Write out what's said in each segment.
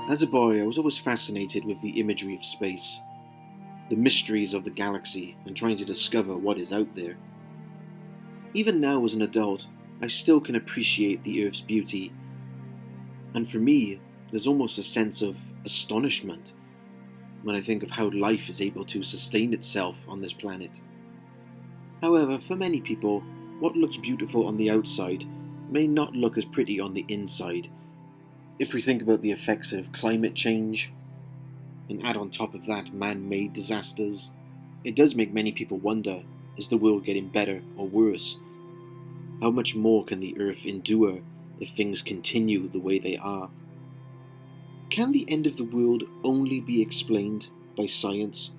As a boy, I was always fascinated with the imagery of space, the mysteries of the galaxy, and trying to discover what is out there. Even now as an adult, I still can appreciate the Earth's beauty, and for me, there's almost a sense of astonishment when I think of how life is able to sustain itself on this planet. However, for many people, what looks beautiful on the outside may not look as pretty on the inside. If we think about the effects of climate change, and add on top of that man-made disasters, it does make many people wonder, is the world getting better or worse? How much more can the Earth endure if things continue the way they are? Can the end of the world only be explained by science,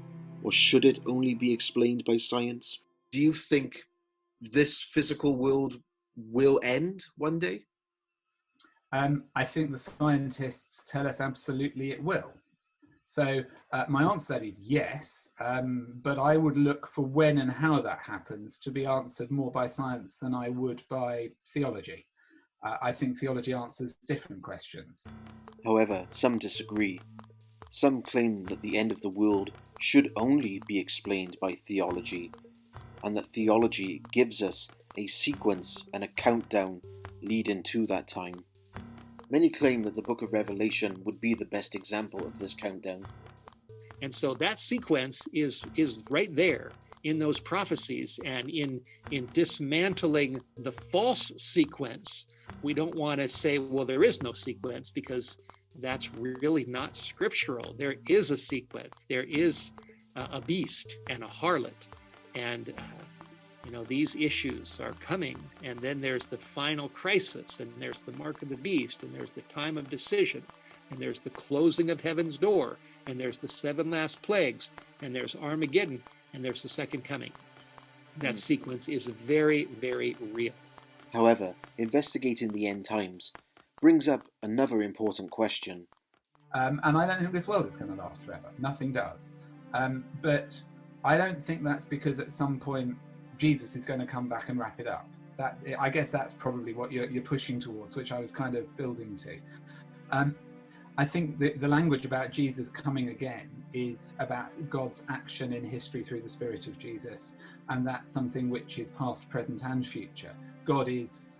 or should it only be explained by science? Do you think this physical world will end one day? I think the scientists tell us absolutely it will. So my answer to that is yes, but I would look for when and how that happens to be answered more by science than I would by theology. I think theology answers different questions. However, some disagree. Some claim that the end of the world should only be explained by theology, and that theology gives us a sequence and a countdown leading to that time. Many claim that the book of Revelation would be the best example of this countdown. And so that sequence is right there in those prophecies, and in dismantling the false sequence. We don't want to say, well, there is no sequence, because that's really not scriptural. There is a sequence. There is a beast and a harlot, and these issues are coming, and then there's the final crisis, and there's the mark of the beast, and there's the time of decision, and there's the closing of heaven's door, and there's the 7 last plagues, and there's Armageddon, and there's the second coming. That sequence is very, very real. However, investigating the end times brings up another important question. And I don't think this world is going to last forever. Nothing does. But I don't think that's because at some point Jesus is going to come back and wrap it up. I guess that's probably what you're pushing towards, which I was kind of building to. I think the language about Jesus coming again is about God's action in history through the Spirit of Jesus, and that's something which is past, present, and future. God is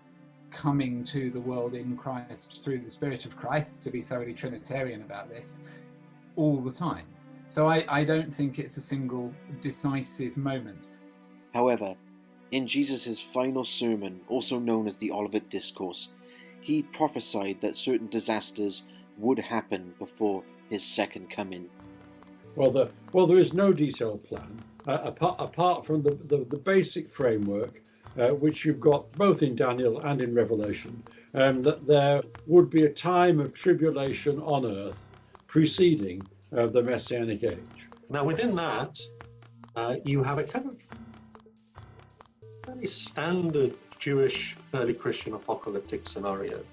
coming to the world in Christ through the Spirit of Christ, to be thoroughly Trinitarian about this, all the time. So I don't think it's a single decisive moment. However, in Jesus' final sermon, also known as the Olivet Discourse, he prophesied that certain disasters would happen before his second coming. Well, there is no detailed plan, apart from the basic framework, which you've got both in Daniel and in Revelation, that there would be a time of tribulation on earth preceding the Messianic age. Now, within that, you have a kind of very standard Jewish early Christian apocalyptic scenario.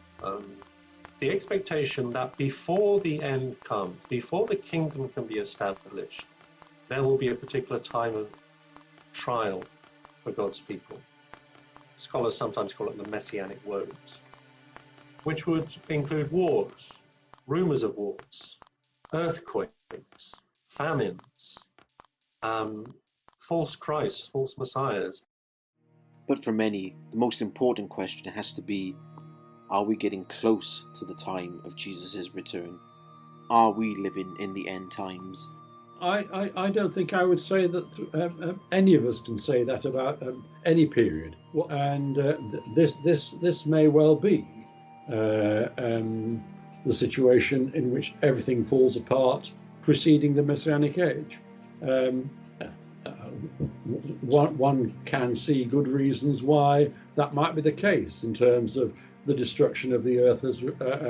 The expectation that before the end comes, before the kingdom can be established, there will be a particular time of trial for God's people. Scholars sometimes call it the Messianic woes, which would include wars, rumors of wars, earthquakes, famines, false Christs, false messiahs. But for many, the most important question has to be, are we getting close to the time of Jesus' return? Are we living in the end times? I don't think I would say that any of us can say that about any period. And this may well be the situation in which everything falls apart preceding the Messianic age. One can see good reasons why that might be the case in terms of the destruction of the earth,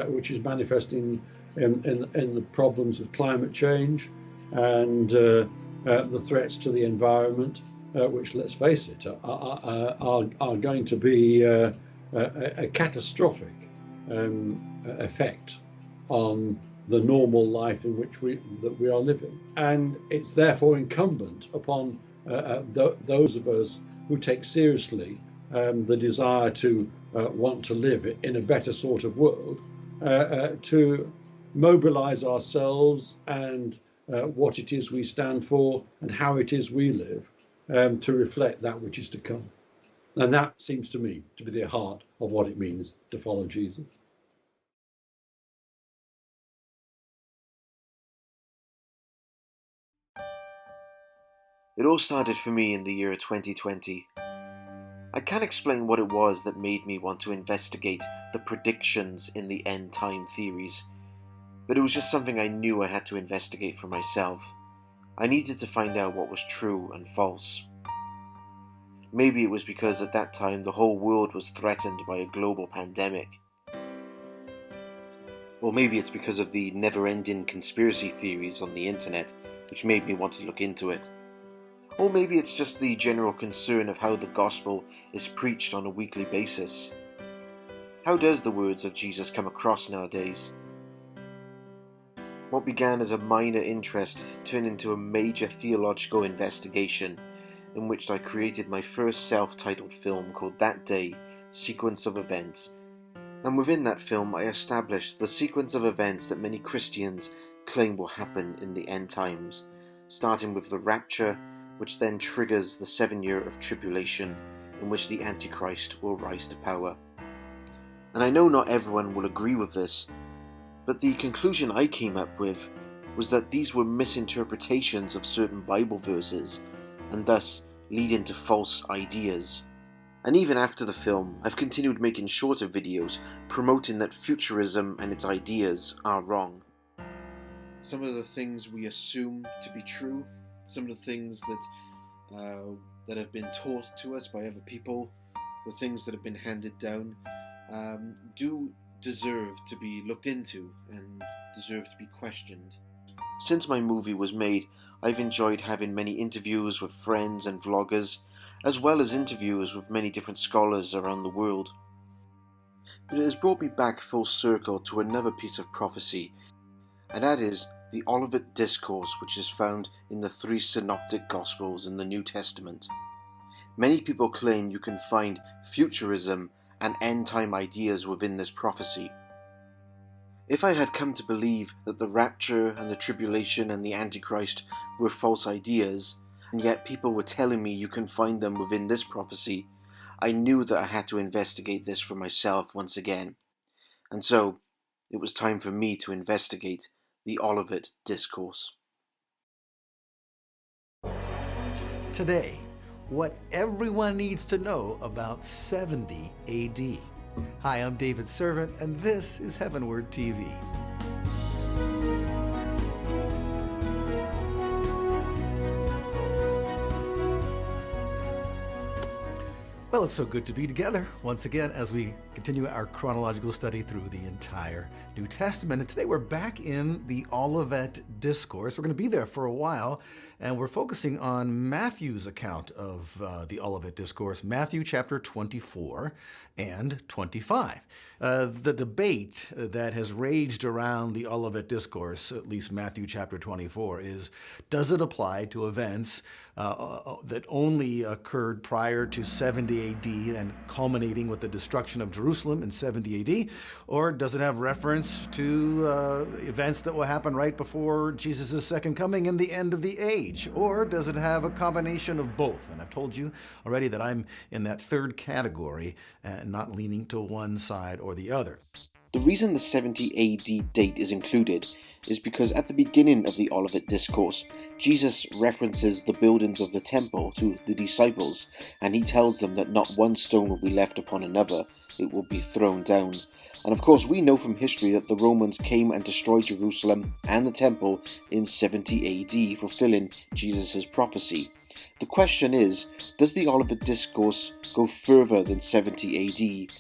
which is manifesting in the problems of climate change and the threats to the environment, which, let's face it, are going to be a catastrophic effect on the normal life in which we are living. And it's therefore incumbent upon those of us who take seriously the desire to want to live in a better sort of world, to mobilize ourselves and what it is we stand for and how it is we live to reflect that which is to come. And that seems to me to be the heart of what it means to follow Jesus. It all started for me in the year 2020. I can't explain what it was that made me want to investigate the predictions in the end time theories, but it was just something I knew I had to investigate for myself. I needed to find out what was true and false. Maybe it was because at that time the whole world was threatened by a global pandemic. Or maybe it's because of the never-ending conspiracy theories on the internet, which made me want to look into it. Or maybe it's just the general concern of how the gospel is preached on a weekly basis. How does the words of Jesus come across nowadays? What began as a minor interest turned into a major theological investigation, in which I created my first self-titled film called That Day, Sequence of Events. And within that film I established the sequence of events that many Christians claim will happen in the end times, starting with the rapture, which then triggers the 7 year of tribulation, in which the Antichrist will rise to power. And I know not everyone will agree with this, but the conclusion I came up with was that these were misinterpretations of certain Bible verses, and thus leading to false ideas. And even after the film, I've continued making shorter videos promoting that Futurism and its ideas are wrong. Some of the things we assume to be true, some of the things that have been taught to us by other people, the things that have been handed down, do deserve to be looked into and deserve to be questioned. Since my movie was made, I've enjoyed having many interviews with friends and vloggers, as well as interviews with many different scholars around the world. But it has brought me back full circle to another piece of prophecy, and that is the Olivet Discourse, which is found in the 3 synoptic Gospels in the New Testament. Many people claim you can find Futurism and end-time ideas within this prophecy. If I had come to believe that the rapture and the tribulation and the Antichrist were false ideas, and yet people were telling me you can find them within this prophecy, I knew that I had to investigate this for myself once again. And so, it was time for me to investigate the Olivet Discourse. Today, what everyone needs to know about 70 AD. Hi, I'm David Servant, and this is Heavenward TV. Well, it's so good to be together once again as we continue our chronological study through the entire New Testament. And today we're back in the Olivet Discourse. We're going to be there for a while, and we're focusing on Matthew's account of the Olivet Discourse, Matthew chapter 24 and 25. The debate that has raged around the Olivet Discourse, at least Matthew chapter 24, is does it apply to events that only occurred prior to 70 AD and culminating with the destruction of Jerusalem in 70 AD, or does it have reference to events that will happen right before Jesus' second coming and the end of the age, or does it have a combination of both? And I've told you already that I'm in that third category and not leaning to one side or the other. The reason the 70 AD date is included is because at the beginning of the Olivet Discourse, Jesus references the buildings of the temple to the disciples, and he tells them that not one stone will be left upon another, it will be thrown down. And of course we know from history that the Romans came and destroyed Jerusalem and the temple in 70 AD, fulfilling Jesus' prophecy. The question is, does the Olivet Discourse go further than 70 AD?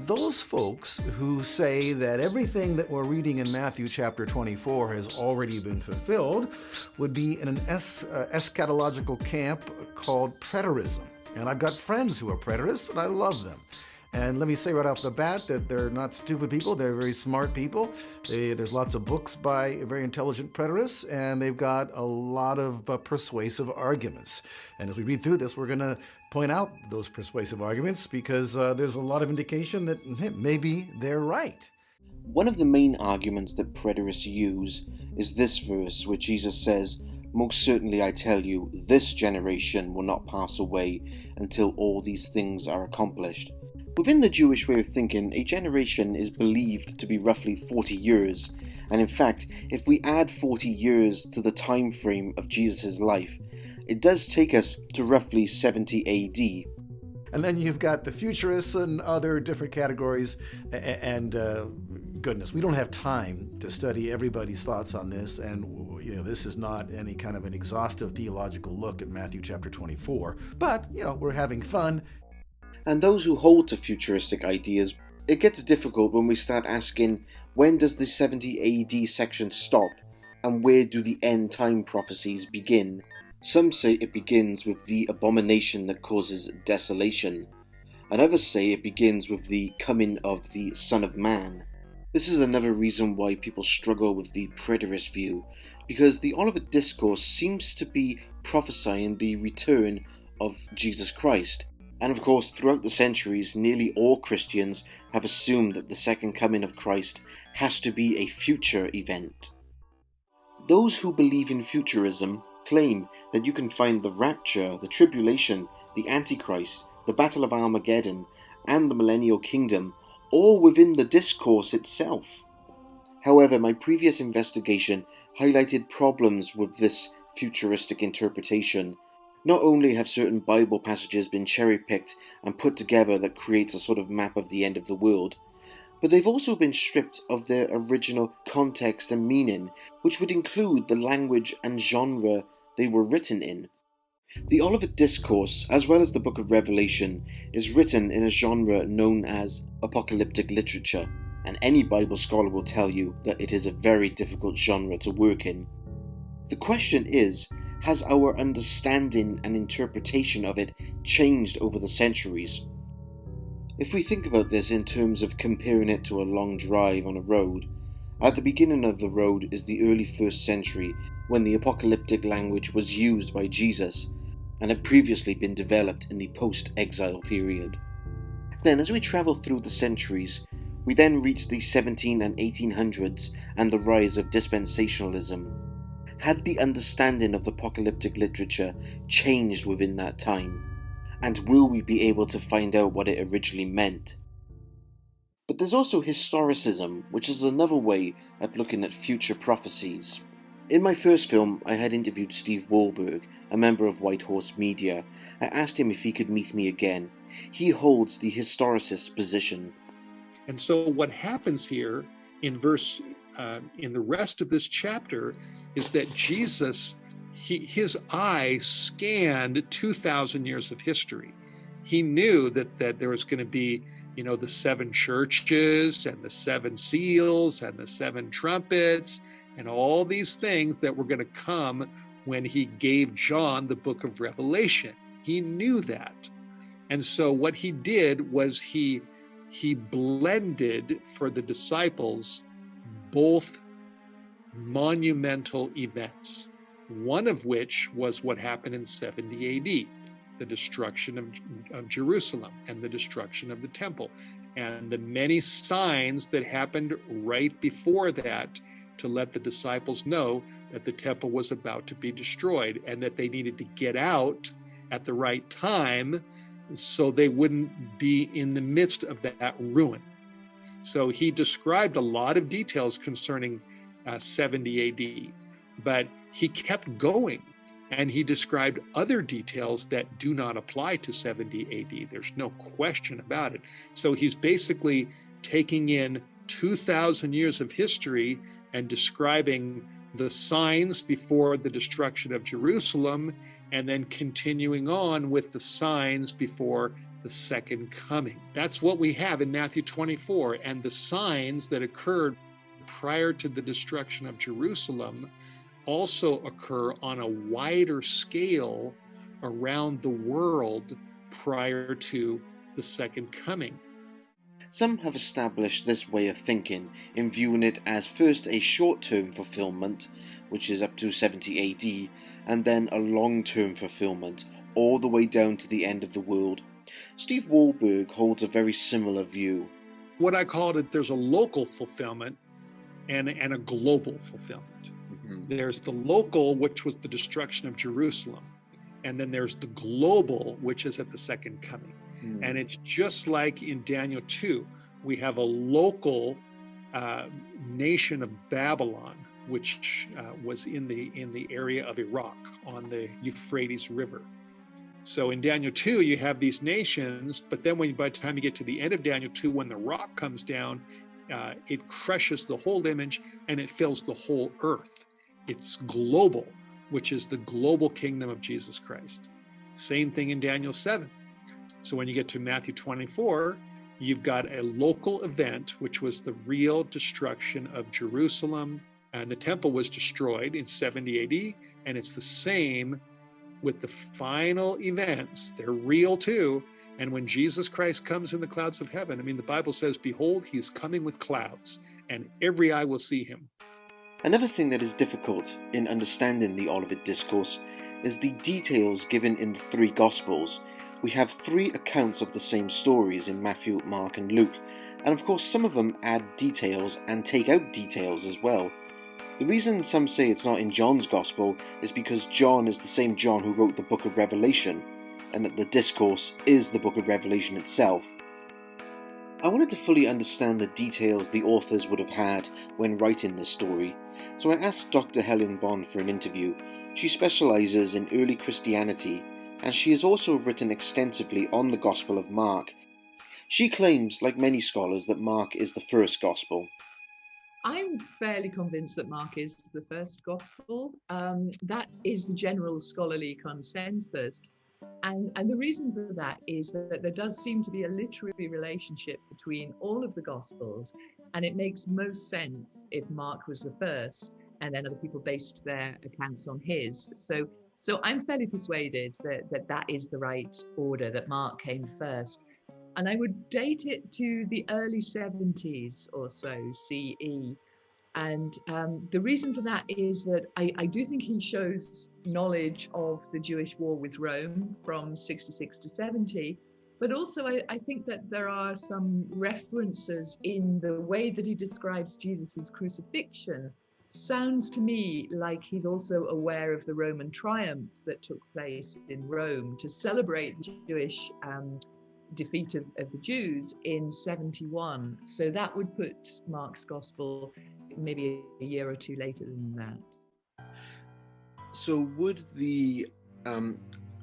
Those folks who say that everything that we're reading in Matthew chapter 24 has already been fulfilled would be in an eschatological camp called Preterism. And I've got friends who are Preterists, and I love them. And let me say right off the bat that they're not stupid people, they're very smart people. There's lots of books by very intelligent preterists, and they've got a lot of persuasive arguments. And as we read through this, we're going to point out those persuasive arguments because there's a lot of indication that maybe they're right. One of the main arguments that preterists use is this verse where Jesus says, "Most certainly I tell you, this generation will not pass away until all these things are accomplished." Within the Jewish way of thinking, a generation is believed to be roughly 40 years, and in fact, if we add 40 years to the time frame of Jesus' life, it does take us to roughly 70 AD. And then you've got the futurists and other different categories, and goodness, we don't have time to study everybody's thoughts on this, and this is not any kind of an exhaustive theological look at Matthew chapter 24, but we're having fun. And those who hold to futuristic ideas, it gets difficult when we start asking, when does the 70 AD section stop, and where do the end time prophecies begin? Some say it begins with the abomination that causes desolation, and others say it begins with the coming of the Son of Man. This is another reason why people struggle with the preterist view, because the Olivet Discourse seems to be prophesying the return of Jesus Christ. And of course, throughout the centuries, nearly all Christians have assumed that the second coming of Christ has to be a future event. Those who believe in futurism claim that you can find the rapture, the tribulation, the Antichrist, the Battle of Armageddon, and the Millennial Kingdom all within the discourse itself. However, my previous investigation highlighted problems with this futuristic interpretation. Not only have certain Bible passages been cherry-picked and put together that creates a sort of map of the end of the world, but they've also been stripped of their original context and meaning, which would include the language and genre they were written in. The Olivet Discourse, as well as the Book of Revelation, is written in a genre known as apocalyptic literature, and any Bible scholar will tell you that it is a very difficult genre to work in. The question is, has our understanding and interpretation of it changed over the centuries? If we think about this in terms of comparing it to a long drive on a road, at the beginning of the road is the early 1st century, when the apocalyptic language was used by Jesus and had previously been developed in the post-exile period. Then, as we travel through the centuries, we then reach the 17 and 1800s and the rise of dispensationalism. Had the understanding of the apocalyptic literature changed within that time? And will we be able to find out what it originally meant? But there's also historicism, which is another way at looking at future prophecies. In my first film, I had interviewed Steve Wohlberg, a member of White Horse Media. I asked him if he could meet me again. He holds the historicist position. And so what happens here in the rest of this chapter is that Jesus, his eye scanned 2,000 years of history. He knew that there was going to be, the 7 churches and the 7 seals and the 7 trumpets and all these things that were going to come when he gave John the book of Revelation. He knew that. And so what he did was he blended for the disciples both monumental events, one of which was what happened in 70 AD, the destruction of Jerusalem and the destruction of the temple, and the many signs that happened right before that to let the disciples know that the temple was about to be destroyed and that they needed to get out at the right time so they wouldn't be in the midst of that ruin. So he described a lot of details concerning 70 AD, but he kept going and he described other details that do not apply to 70 AD. There's no question about it. So he's basically taking in 2,000 years of history and describing the signs before the destruction of Jerusalem, and then continuing on with the signs before the second coming. That's what we have in Matthew 24, and the signs that occurred prior to the destruction of Jerusalem also occur on a wider scale around the world prior to the second coming. Some have established this way of thinking in viewing it as first a short-term fulfillment, which is up to 70 AD, and then a long-term fulfillment, all the way down to the end of the world. Steve Wohlberg holds a very similar view. what I called it, there's a local fulfillment and a global fulfillment. There's the local, which was the destruction of Jerusalem. And then there's the global, which is at the second coming. And it's just like in Daniel 2, we have a local nation of Babylon, which was in the area of Iraq on the Euphrates River. So in Daniel 2, you have these nations, but then by the time you get to the end of Daniel 2, when the rock comes down, it crushes the whole image and it fills the whole earth. It's global, which is the global kingdom of Jesus Christ. Same thing in Daniel 7. So when you get to Matthew 24, you've got a local event, which was the real destruction of Jerusalem, and the temple was destroyed in 70 AD, and it's the same with the final events. They're real too. And when Jesus Christ comes in the clouds of heaven, I mean, the Bible says, behold, he's coming with clouds, and every eye will see him. Another thing that is difficult in understanding the Olivet Discourse is the details given in the three Gospels. We have three accounts of the same stories in Matthew, Mark and Luke, and of course some of them add details and take out details as well. The reason some say it's not in John's Gospel is because John is the same John who wrote the book of Revelation, and that the Discourse is the book of Revelation itself. I wanted to fully understand the details the authors would have had when writing this story, so I asked Dr. Helen Bond for an interview. She specialises in early Christianity, and she has also written extensively on the Gospel of Mark. She claims, like many scholars, that Mark is the first Gospel. I'm fairly convinced that Mark is the first Gospel. That is the general scholarly consensus. And the reason for that is that there does seem to be a literary relationship between all of the Gospels, and it makes most sense if Mark was the first and then other people based their accounts on his. So I'm fairly persuaded that is the right order, that Mark came first. And I would date it to the early 70s or so CE. And the reason for that is that I do think he shows knowledge of the Jewish war with Rome from 66 to 70, but also I think that there are some references in the way that he describes Jesus's crucifixion. Sounds to me like he's also aware of the Roman triumphs that took place in Rome to celebrate the Jewish defeat of the Jews in 71. So that would put Mark's Gospel maybe a year or two later than that. So would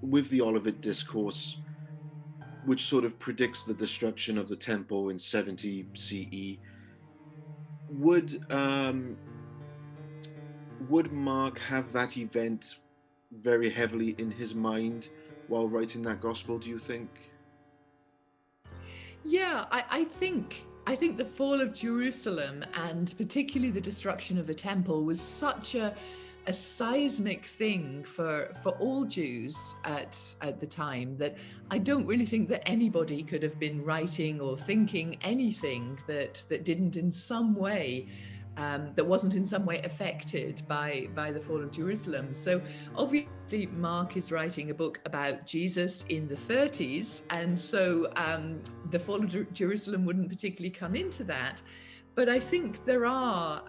with the Olivet Discourse, which sort of predicts the destruction of the temple in 70 CE, would Mark have that event very heavily in his mind while writing that Gospel, do you think? Yeah, I think the fall of Jerusalem, and particularly the destruction of the temple, was such a seismic thing for all Jews at the time that I don't really think that anybody could have been writing or thinking anything that didn't in some way that wasn't in some way affected by the fall of Jerusalem. So obviously Mark is writing a book about Jesus in the 30s, and so the fall of Jerusalem wouldn't particularly come into that. But I think there are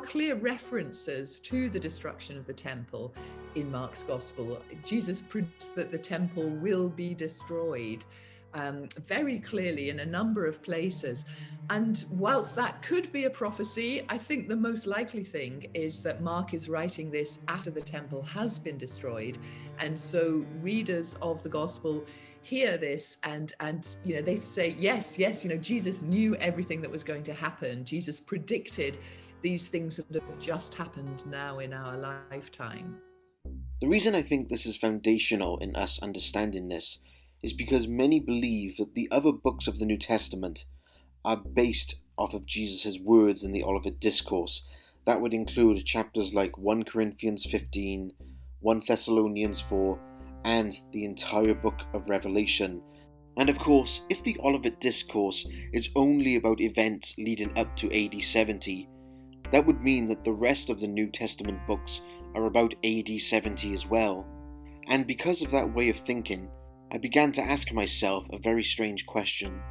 clear references to the destruction of the temple in Mark's Gospel. Jesus predicts that the temple will be destroyed very clearly in a number of places. And whilst that could be a prophecy, I think the most likely thing is that Mark is writing this after the temple has been destroyed. And so readers of the Gospel hear this and they say, yes, Jesus knew everything that was going to happen. Jesus predicted these things that have just happened now in our lifetime. The reason I think this is foundational in us understanding this is because many believe that the other books of the New Testament are based off of Jesus' words in the Olivet Discourse. That would include chapters like 1 Corinthians 15, 1 Thessalonians 4, and the entire book of Revelation. And of course, if the Olivet Discourse is only about events leading up to AD 70, that would mean that the rest of the New Testament books are about AD 70 as well. And because of that way of thinking, I began to ask myself a very strange question.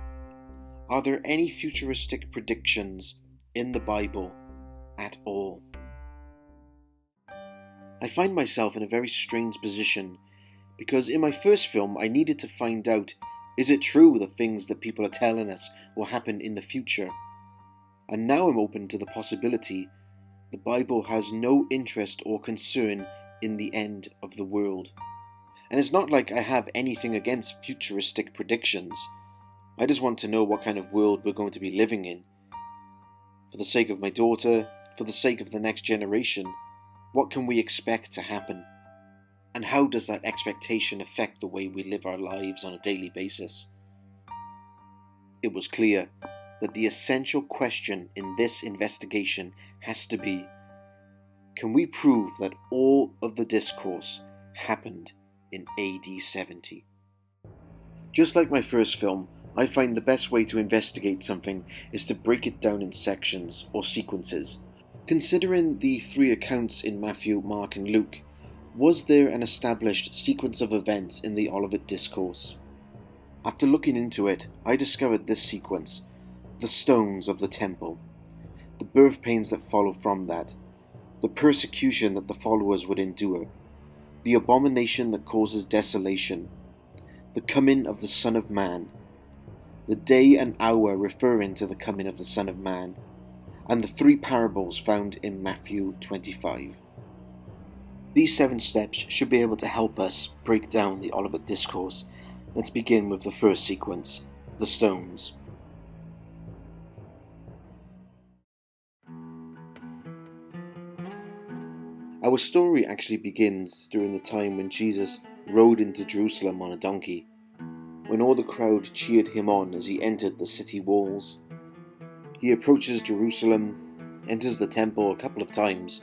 Are there any futuristic predictions in the Bible at all? I find myself in a very strange position because in my first film I needed to find out, is it true the things that people are telling us will happen in the future? And now I'm open to the possibility the Bible has no interest or concern in the end of the world. And it's not like I have anything against futuristic predictions. I just want to know what kind of world we're going to be living in. For the sake of my daughter, for the sake of the next generation, what can we expect to happen? And how does that expectation affect the way we live our lives on a daily basis? It was clear that the essential question in this investigation has to be, can we prove that all of the discourse happened in AD 70? Just like my first film, I find the best way to investigate something is to break it down in sections or sequences. Considering the three accounts in Matthew, Mark and Luke, was there an established sequence of events in the Olivet Discourse? After looking into it, I discovered this sequence: the stones of the temple, the birth pains that follow from that, the persecution that the followers would endure, the abomination that causes desolation, the coming of the Son of Man, the day and hour referring to the coming of the Son of Man, and the three parables found in Matthew 25. These 7 steps should be able to help us break down the Olivet Discourse. Let's begin with the first sequence, the stones. Our story actually begins during the time when Jesus rode into Jerusalem on a donkey, when all the crowd cheered him on as he entered the city walls. He approaches Jerusalem, enters the temple a couple of times.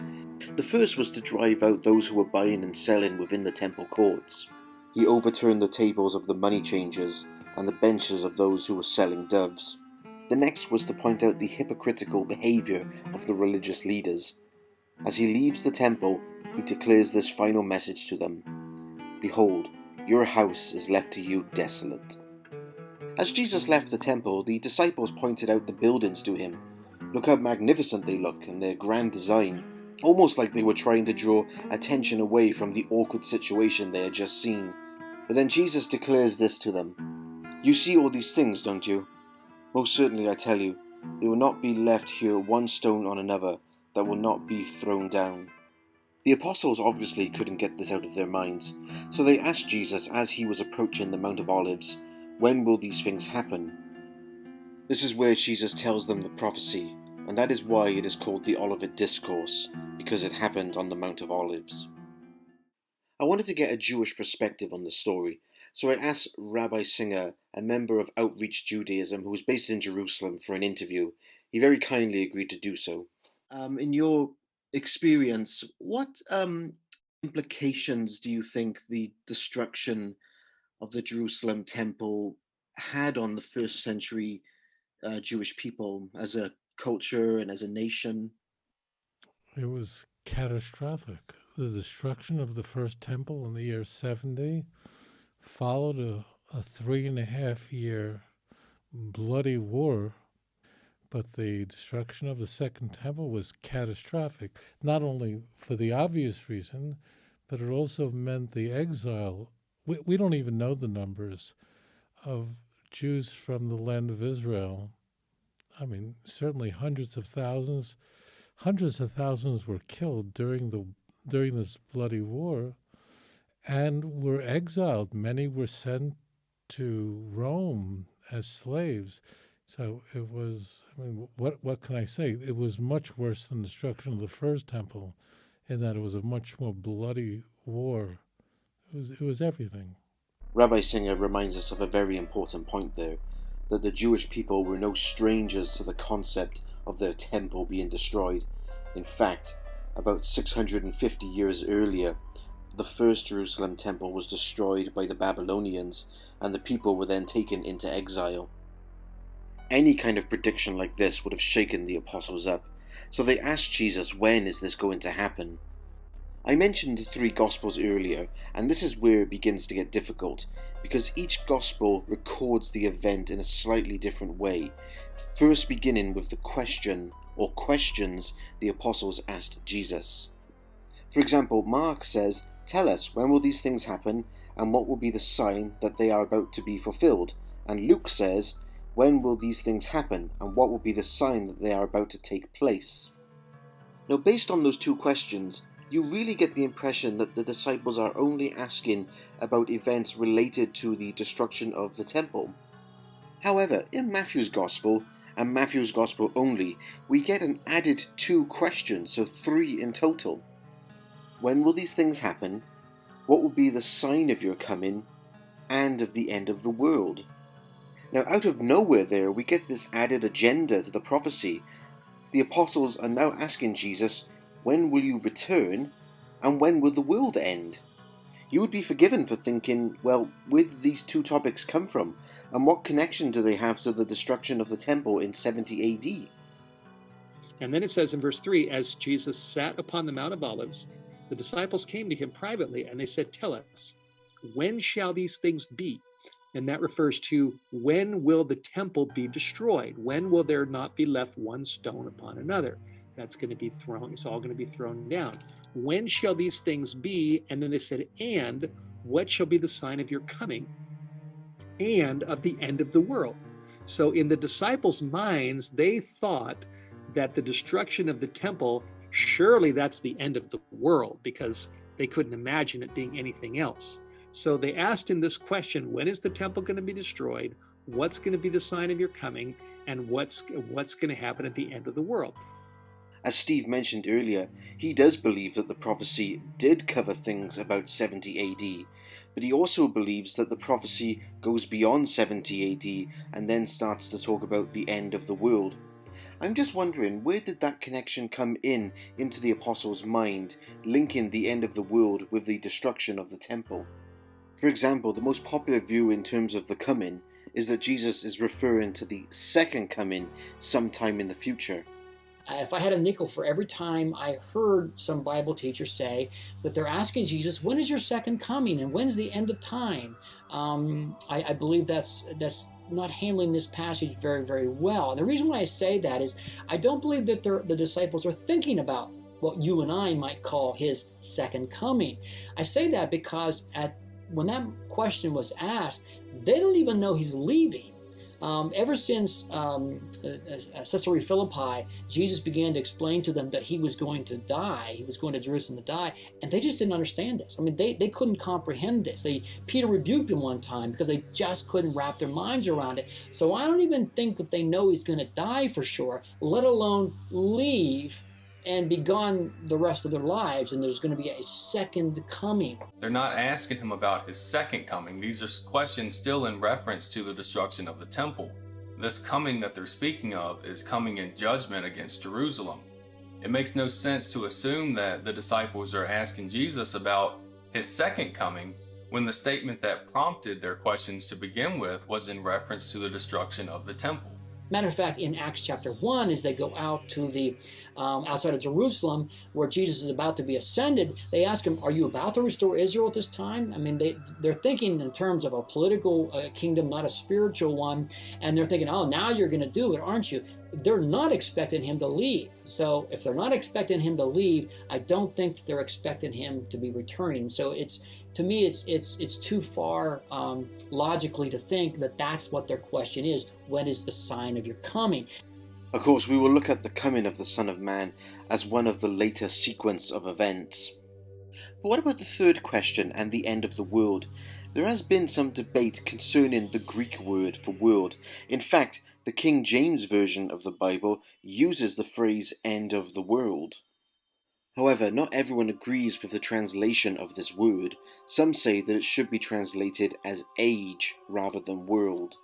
The first was to drive out those who were buying and selling within the temple courts. He overturned the tables of the money changers and the benches of those who were selling doves. The next was to point out the hypocritical behaviour of the religious leaders. As he leaves the temple, he declares this final message to them: "Behold, your house is left to you desolate." As Jesus left the temple, the disciples pointed out the buildings to him. Look how magnificent they look and their grand design, almost like they were trying to draw attention away from the awkward situation they had just seen. But then Jesus declares this to them: "You see all these things, don't you? Most certainly I tell you, there will not be left here one stone on another that will not be thrown down." The apostles obviously couldn't get this out of their minds, so they asked Jesus as he was approaching the Mount of Olives, when will these things happen? This is where Jesus tells them the prophecy, and that is why it is called the Olivet Discourse, because it happened on the Mount of Olives. I wanted to get a Jewish perspective on the story, so I asked Rabbi Singer, a member of Outreach Judaism who was based in Jerusalem, for an interview. He very kindly agreed to do so. In your experience, what implications do you think the destruction of the Jerusalem temple had on the first century Jewish people as a culture and as a nation? It was catastrophic. The destruction of the first temple in the year 70 followed a 3.5-year bloody war. But the destruction of the second temple was catastrophic, not only for the obvious reason, but it also meant the exile. We don't even know the numbers of Jews from the land of Israel. I mean, certainly hundreds of thousands were killed during this bloody war and were exiled. Many were sent to Rome as slaves. So it was, I mean, what can I say? It was much worse than the destruction of the first temple in that it was a much more bloody war. It was everything. Rabbi Singer reminds us of a very important point there, that the Jewish people were no strangers to the concept of their temple being destroyed. In fact, about 650 years earlier, the first Jerusalem temple was destroyed by the Babylonians, and the people were then taken into exile. Any kind of prediction like this would have shaken the apostles up, so they asked Jesus, when is this going to happen? I mentioned the three Gospels earlier, and this is where it begins to get difficult, because each Gospel records the event in a slightly different way, first beginning with the question or questions the apostles asked Jesus. For example, Mark says, "Tell us, when will these things happen, and what will be the sign that they are about to be fulfilled?" And Luke says, "When will these things happen, and what will be the sign that they are about to take place?" Now, based on those two questions, you really get the impression that the disciples are only asking about events related to the destruction of the temple. However, in Matthew's Gospel, and Matthew's Gospel only, we get an added two questions, so three in total. When will these things happen? What will be the sign of your coming, and of the end of the world? Now, out of nowhere there, we get this added agenda to the prophecy. The apostles are now asking Jesus, when will you return, and when will the world end? You would be forgiven for thinking, well, where did these two topics come from, and what connection do they have to the destruction of the temple in 70 AD? And then it says in verse 3, as Jesus sat upon the Mount of Olives, the disciples came to him privately, and they said, "Tell us, when shall these things be?" And that refers to, when will the temple be destroyed? When will there not be left one stone upon another? That's going to be thrown, it's all going to be thrown down. When shall these things be? And then they said, and what shall be the sign of your coming and of the end of the world? So in the disciples' minds, they thought that the destruction of the temple, surely that's the end of the world, because they couldn't imagine it being anything else. So they asked him this question, when is the temple going to be destroyed? What's going to be the sign of your coming? And what's going to happen at the end of the world? As Steve mentioned earlier, he does believe that the prophecy did cover things about 70 AD, but he also believes that the prophecy goes beyond 70 AD and then starts to talk about the end of the world. I'm just wondering, where did that connection come into the apostles' mind, linking the end of the world with the destruction of the temple? For example, the most popular view in terms of the coming is that Jesus is referring to the second coming sometime in the future. If I had a nickel for every time I heard some Bible teacher say that they're asking Jesus, when is your second coming and when's the end of time? I believe that's not handling this passage very, very well. And the reason why I say that is I don't believe that the disciples are thinking about what you and I might call his second coming. I say that because when that question was asked, they don't even know he's leaving. Ever since Caesarea Philippi, Jesus began to explain to them that he was going to die. He was going to Jerusalem to die, and they just didn't understand this. I mean, they couldn't comprehend this. Peter rebuked them one time because they just couldn't wrap their minds around it. So I don't even think that they know he's going to die for sure, let alone leave and be gone the rest of their lives, and there's going to be a second coming. They're not asking him about his second coming. These are questions still in reference to the destruction of the temple. This coming that they're speaking of is coming in judgment against Jerusalem. It makes no sense to assume that the disciples are asking Jesus about his second coming when the statement that prompted their questions to begin with was in reference to the destruction of the temple. Matter of fact, in Acts chapter 1, as they go out to the outside of Jerusalem, where Jesus is about to be ascended, they ask him, are you about to restore Israel at this time? I mean, they're thinking in terms of a political kingdom, not a spiritual one, and they're thinking, oh, now you're going to do it, aren't you? They're not expecting him to leave. So if they're not expecting him to leave, I don't think that they're expecting him to be returning. So to me, it's too far logically to think that that's what their question is. When is the sign of your coming? Of course, we will look at the coming of the Son of Man as one of the later sequence of events. But what about the third question and the end of the world? There has been some debate concerning the Greek word for world. In fact, the King James Version of the Bible uses the phrase end of the world. However, not everyone agrees with the translation of this word. Some say that it should be translated as age rather than world.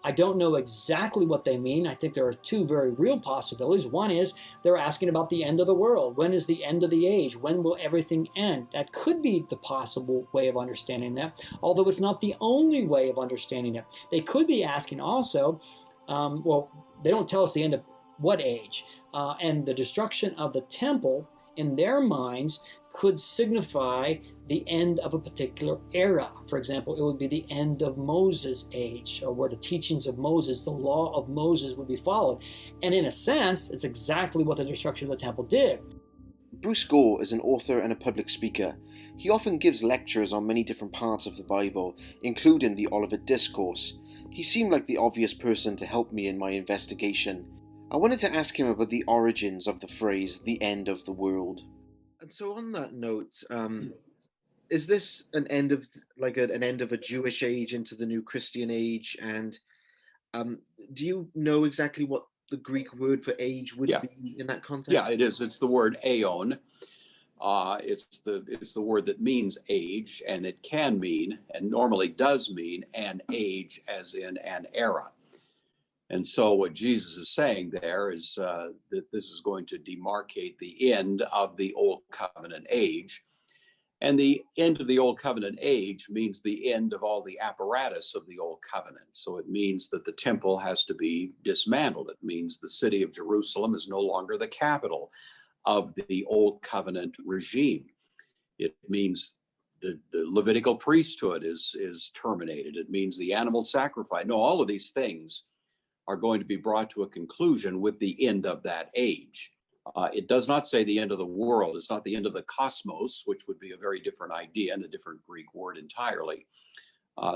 I don't know exactly what they mean. I think there are two very real possibilities. One is they're asking about the end of the world. When is the end of the age? When will everything end? That could be the possible way of understanding that, although it's not the only way of understanding it. They could be asking also, well, they don't tell us the end of what age, and the destruction of the temple in their minds could signify the end of a particular era. For example, it would be the end of Moses' age, or where the teachings of Moses, the law of Moses, would be followed. And in a sense, it's exactly what the destruction of the temple did. Bruce Gore is an author and a public speaker. He often gives lectures on many different parts of the Bible, including the Olivet Discourse. He seemed like the obvious person to help me in my investigation. I wanted to ask him about the origins of the phrase, the end of the world. And so on that note, is this an end of an end of a Jewish age into the new Christian age? And do you know exactly what the Greek word for age would be in that context? Yeah, it is. It's the word aeon. It's the word that means age, and it can mean, and normally does mean, an age, as in an era. And so what Jesus is saying there is that this is going to demarcate the end of the Old Covenant age. And the end of the Old Covenant age means the end of all the apparatus of the Old Covenant. So it means that the temple has to be dismantled. It means the city of Jerusalem is no longer the capital of the Old Covenant regime. It means the Levitical priesthood is terminated. It means the animal sacrifice. No, all of these things are going to be brought to a conclusion with the end of that age. It does not say the end of the world. It's not the end of the cosmos, which would be a very different idea and a different Greek word entirely.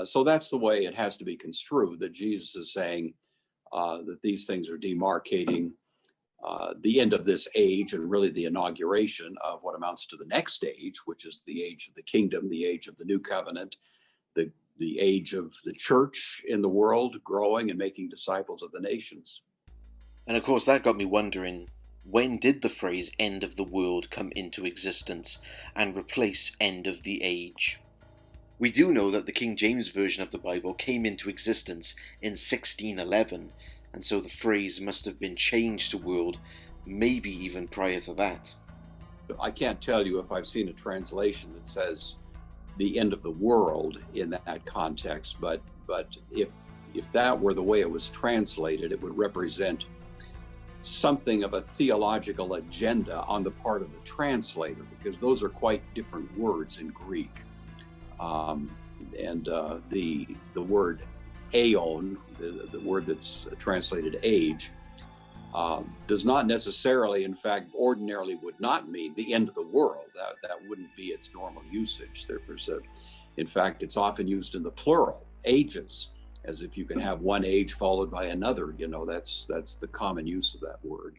So that's the way it has to be construed, that Jesus is saying that these things are demarcating the end of this age and really the inauguration of what amounts to the next age, which is the age of the kingdom, the age of the new covenant, the age of the church in the world growing and making disciples of the nations. And of course, that got me wondering, when did the phrase end of the world come into existence and replace end of the age? We do know that the King James Version of the Bible came into existence in 1611, and so the phrase must have been changed to world, maybe even prior to that. I can't tell you if I've seen a translation that says the end of the world in that context, but if that were the way it was translated, it would represent something of a theological agenda on the part of the translator, because those are quite different words in Greek. The word aeon, the word that's translated age, does not necessarily, in fact, ordinarily would not mean the end of the world. That wouldn't be its normal usage. In fact, it's often used in the plural, ages, as if you can have one age followed by another. That's the common use of that word.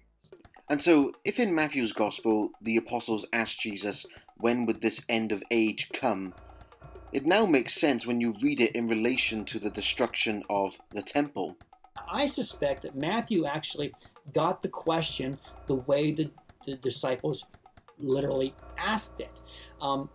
And so, if in Matthew's Gospel the apostles asked Jesus, when would this end of age come? It now makes sense when you read it in relation to the destruction of the temple. I suspect that Matthew actually got the question the way the disciples literally asked it.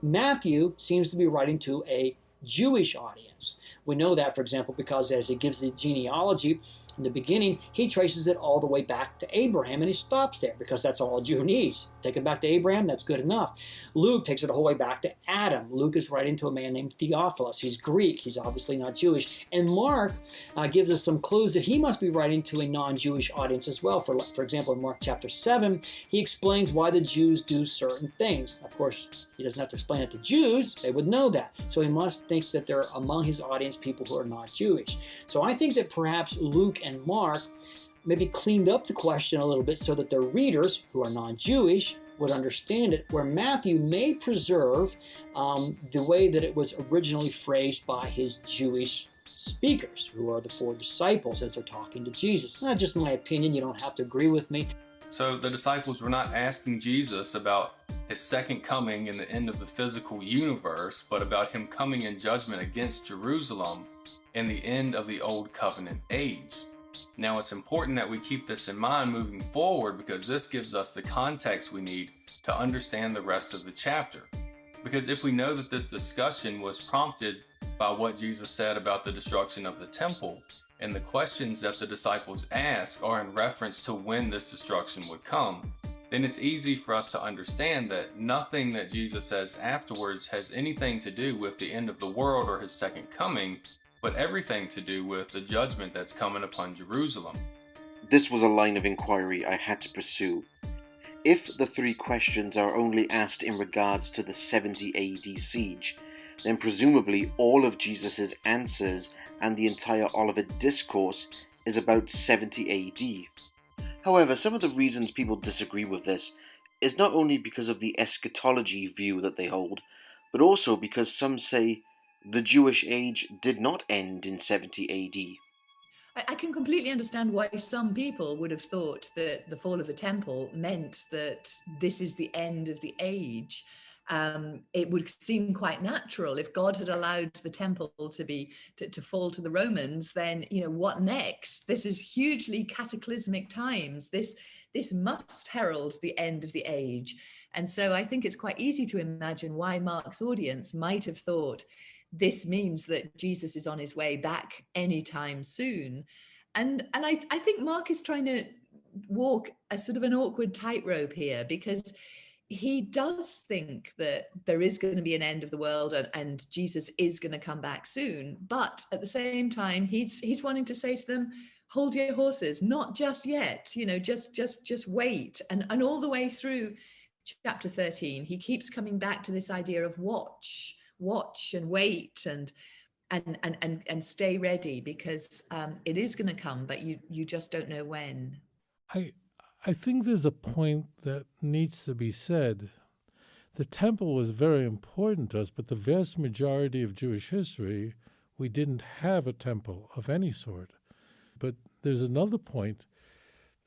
Matthew seems to be writing to a Jewish audience. We know that, for example, because as he gives the genealogy in the beginning, he traces it all the way back to Abraham, and he stops there because that's all a Jew needs. Take it back to Abraham, that's good enough. Luke takes it the whole way back to Adam. Luke is writing to a man named Theophilus. He's Greek. He's obviously not Jewish. And Mark gives us some clues that he must be writing to a non-Jewish audience as well. For example, in Mark chapter 7, he explains why the Jews do certain things. Of course, he doesn't have to explain it to Jews. They would know that. So he must think that there are among his audience people who are not Jewish. So I think that perhaps Luke and Mark maybe cleaned up the question a little bit so that their readers, who are non-Jewish, would understand it, where Matthew may preserve the way that it was originally phrased by his Jewish speakers, who are the four disciples as they're talking to Jesus. Not just my opinion, you don't have to agree with me. So the disciples were not asking Jesus about his second coming and the end of the physical universe, but about him coming in judgment against Jerusalem and the end of the Old Covenant age. Now, it's important that we keep this in mind moving forward, because this gives us the context we need to understand the rest of the chapter. Because if we know that this discussion was prompted by what Jesus said about the destruction of the temple, and the questions that the disciples ask are in reference to when this destruction would come, then it's easy for us to understand that nothing that Jesus says afterwards has anything to do with the end of the world or his second coming, but everything to do with the judgment that's coming upon Jerusalem. This was a line of inquiry I had to pursue. If the three questions are only asked in regards to the 70 AD siege, then presumably all of Jesus' answers and the entire Olivet Discourse is about 70 AD. However, some of the reasons people disagree with this is not only because of the eschatology view that they hold, but also because some say the Jewish age did not end in 70 AD. I can completely understand why some people would have thought that the fall of the temple meant that this is the end of the age. It would seem quite natural if God had allowed the temple to fall to the Romans. Then, you know, what next? This is hugely cataclysmic times. This must herald the end of the age. And so I think it's quite easy to imagine why Mark's audience might have thought this means that Jesus is on his way back anytime soon. And I think Mark is trying to walk a sort of an awkward tightrope here, because he does think that there is going to be an end of the world and Jesus is going to come back soon. But at the same time, he's wanting to say to them, hold your horses, not just yet, you know, just wait. And all the way through chapter 13, he keeps coming back to this idea of watch and wait and stay ready, because it is going to come, but you just don't know when. I think there's a point that needs to be said. The temple was very important to us, but the vast majority of Jewish history, we didn't have a temple of any sort. But there's another point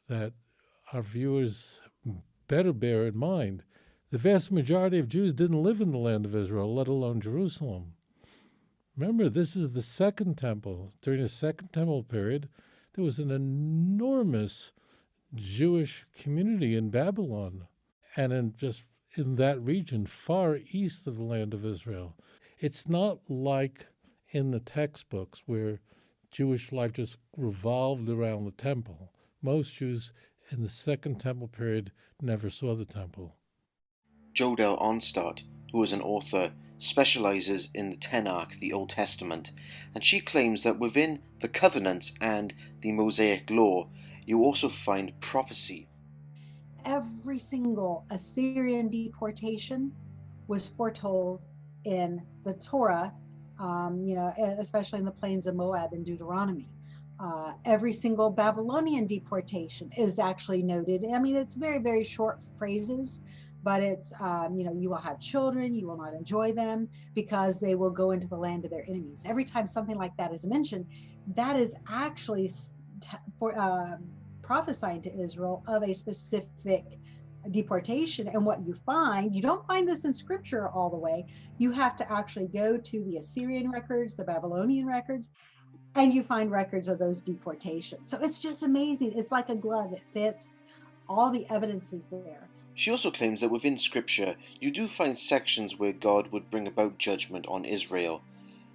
that our viewers better bear in mind. The vast majority of Jews didn't live in the land of Israel, let alone Jerusalem. Remember, this is the second temple. During the second temple period, there was an enormous Jewish community in Babylon and in that region far east of the land of Israel. It's not like in the textbooks where Jewish life just revolved around the temple. Most Jews in the second temple period never saw the temple. Jodell Onstott, who is an author, specializes in the Tanakh, the Old Testament, and she claims that within the covenants and the Mosaic law, you also find prophecy. Every single Assyrian deportation was foretold in the Torah, especially in the plains of Moab in Deuteronomy. Every single Babylonian deportation is actually noted. I mean, it's very, very short phrases, but it's, you will have children, you will not enjoy them because they will go into the land of their enemies. Every time something like that is mentioned, that is actually prophesying to Israel of a specific deportation. And what you find, you don't find this in scripture all the way. You have to actually go to the Assyrian records, the Babylonian records, and you find records of those deportations. So it's just amazing. It's like a glove. It fits. All the evidence is there. She also claims that within Scripture, you do find sections where God would bring about judgment on Israel.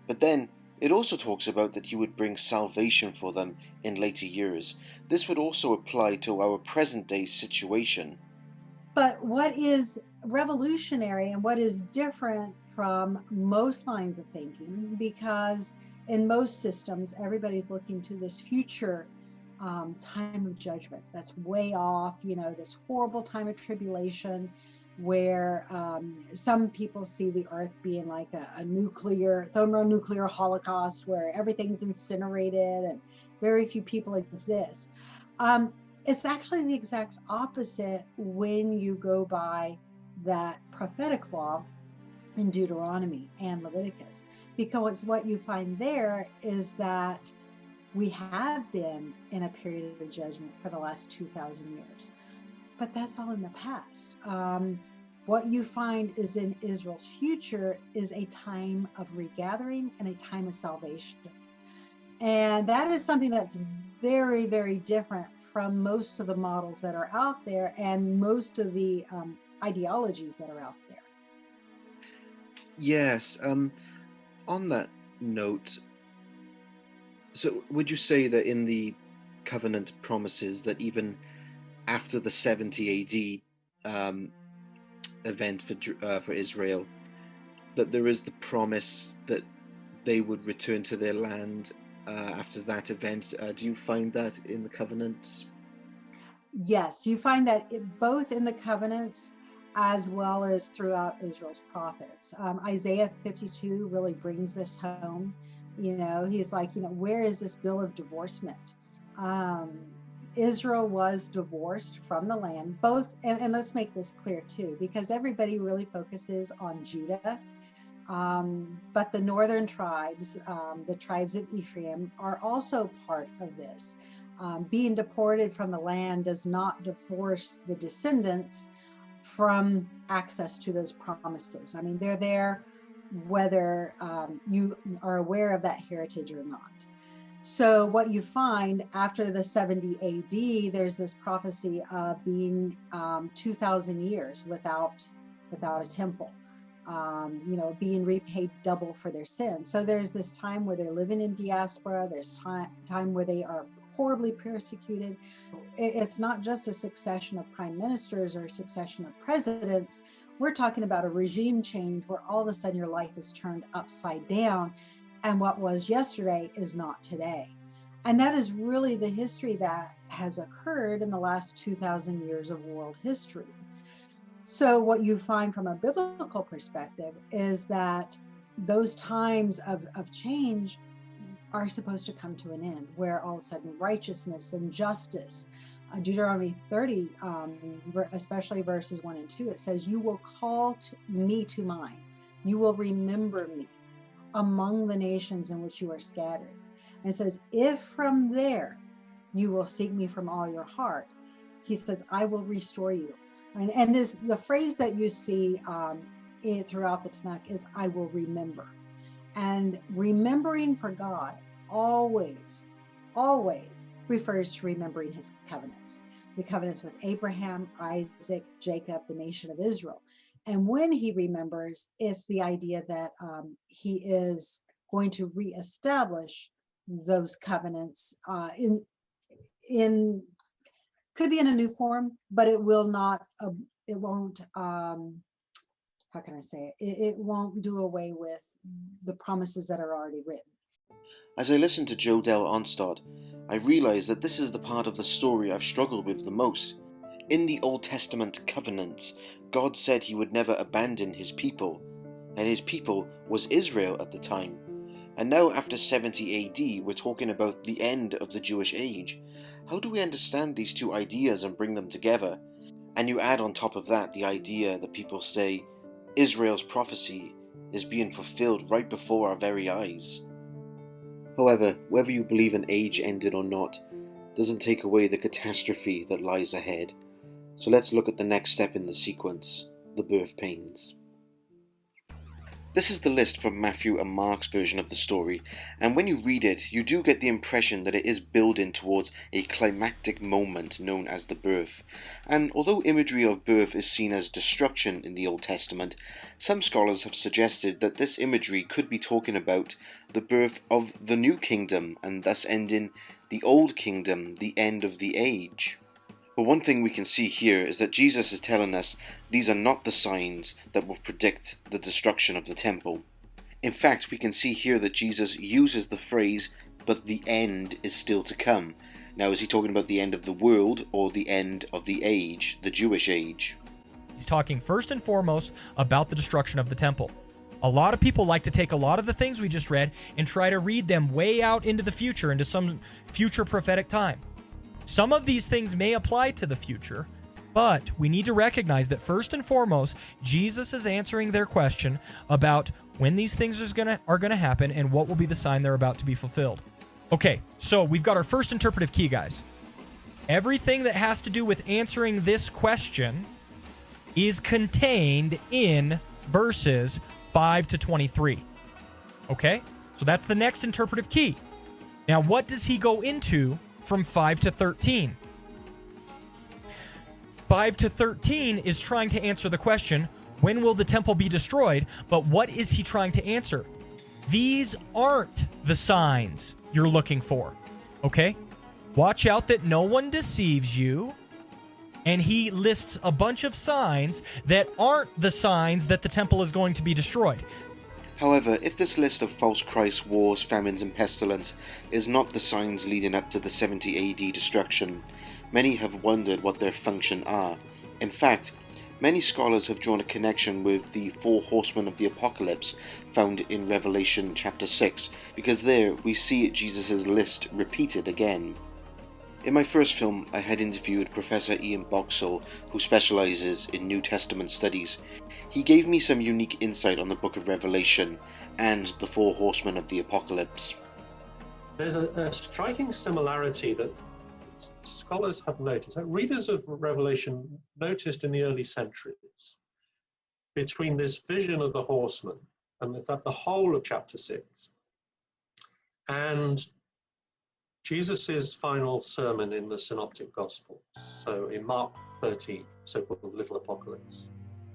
But then, it also talks about that he would bring salvation for them in later years. This would also apply to our present-day situation. But what is revolutionary and what is different from most lines of thinking, because in most systems, everybody's looking to this future time of judgment that's way off, this horrible time of tribulation where some people see the earth being like a thermonuclear holocaust where everything's incinerated and very few people exist. It's actually the exact opposite when you go by that prophetic law in Deuteronomy and Leviticus, because what you find there is that we have been in a period of judgment for the last 2,000 years, but that's all in the past. What you find is in Israel's future is a time of regathering and a time of salvation. And that is something that's very, very different from most of the models that are out there and most of the ideologies that are out there. Yes. On that note, so would you say that in the covenant promises that even after the 70 AD event for Israel, that there is the promise that they would return to their land after that event? Do you find that in the covenants? Yes, you find that both in the covenants as well as throughout Israel's prophets. Isaiah 52 really brings this home. He's like, where is this bill of divorcement? Israel was divorced from the land, both, and let's make this clear too, because everybody really focuses on Judah. But the northern tribes, the tribes of Ephraim, are also part of this. Being deported from the land does not divorce the descendants from access to those promises. I mean, they're there whether you are aware of that heritage or not. So what you find after the 70 AD, there's this prophecy of being 2,000 years without a temple, being repaid double for their sins. So there's this time where they're living in diaspora. There's time where they are horribly persecuted. It's not just a succession of prime ministers or a succession of presidents. We're talking about a regime change where all of a sudden your life is turned upside down, and what was yesterday is not today. And that is really the history that has occurred in the last 2,000 years of world history. So what you find from a biblical perspective is that those times of change are supposed to come to an end, where all of a sudden righteousness and justice, Deuteronomy 30, especially verses 1 and 2, it says, you will call me to mind. You will remember me among the nations in which you are scattered. And it says, if from there you will seek me from all your heart, he says, I will restore you. And the phrase that you see throughout the Tanakh is, I will remember. And remembering for God always refers to remembering his covenants. The covenants with Abraham, Isaac, Jacob, the nation of Israel. And when he remembers, it's the idea that he is going to reestablish those covenants in could be in a new form, but it will not, it won't, how can I say it? It won't do away with the promises that are already written. As I listened to Jodell Onstott, I realized that this is the part of the story I've struggled with the most. In the Old Testament covenants, God said he would never abandon his people, and his people was Israel at the time. And now after 70 AD, we're talking about the end of the Jewish age. How do we understand these two ideas and bring them together? And you add on top of that the idea that people say Israel's prophecy is being fulfilled right before our very eyes. However, whether you believe an age ended or not doesn't take away the catastrophe that lies ahead. So let's look at the next step in the sequence, the birth pains. This is the list from Matthew and Mark's version of the story, and when you read it, you do get the impression that it is building towards a climactic moment known as the birth. And although imagery of birth is seen as destruction in the Old Testament, some scholars have suggested that this imagery could be talking about the birth of the new kingdom, and thus ending the old kingdom, the end of the age. But one thing we can see here is that Jesus is telling us these are not the signs that will predict the destruction of the temple. In fact, we can see here that Jesus uses the phrase, but the end is still to come. Now, is he talking about the end of the world or the end of the age, the Jewish age? He's talking first and foremost about the destruction of the temple. A lot of people like to take a lot of the things we just read and try to read them way out into the future, into some future prophetic time. Some of these things may apply to the future, but we need to recognize that first and foremost, Jesus is answering their question about when these things are gonna happen and what will be the sign they're about to be fulfilled. Okay, so we've got our first interpretive key, guys. Everything that has to do with answering this question is contained in verses 5 to 23. Okay, so that's the next interpretive key. Now, what does he go into from 5 to 13? 5 to 13 is trying to answer the question, when will the temple be destroyed? But what is he trying to answer? These aren't the signs you're looking for, okay? Watch out that no one deceives you. And he lists a bunch of signs that aren't the signs that the temple is going to be destroyed. However, if this list of false Christs, wars, famines and pestilence is not the signs leading up to the 70 AD destruction, many have wondered what their function are. In fact, many scholars have drawn a connection with the four horsemen of the apocalypse found in Revelation chapter 6, because there we see Jesus' list repeated again. In my first film, I had interviewed Professor Ian Boxall, who specializes in New Testament studies. He gave me some unique insight on the book of Revelation and the four horsemen of the apocalypse. There's a striking similarity that scholars have noticed, that readers of Revelation noticed in the early centuries, between this vision of the horsemen and the whole of chapter 6 and Jesus' final sermon in the Synoptic Gospels. So in Mark 13, so-called Little Apocalypse,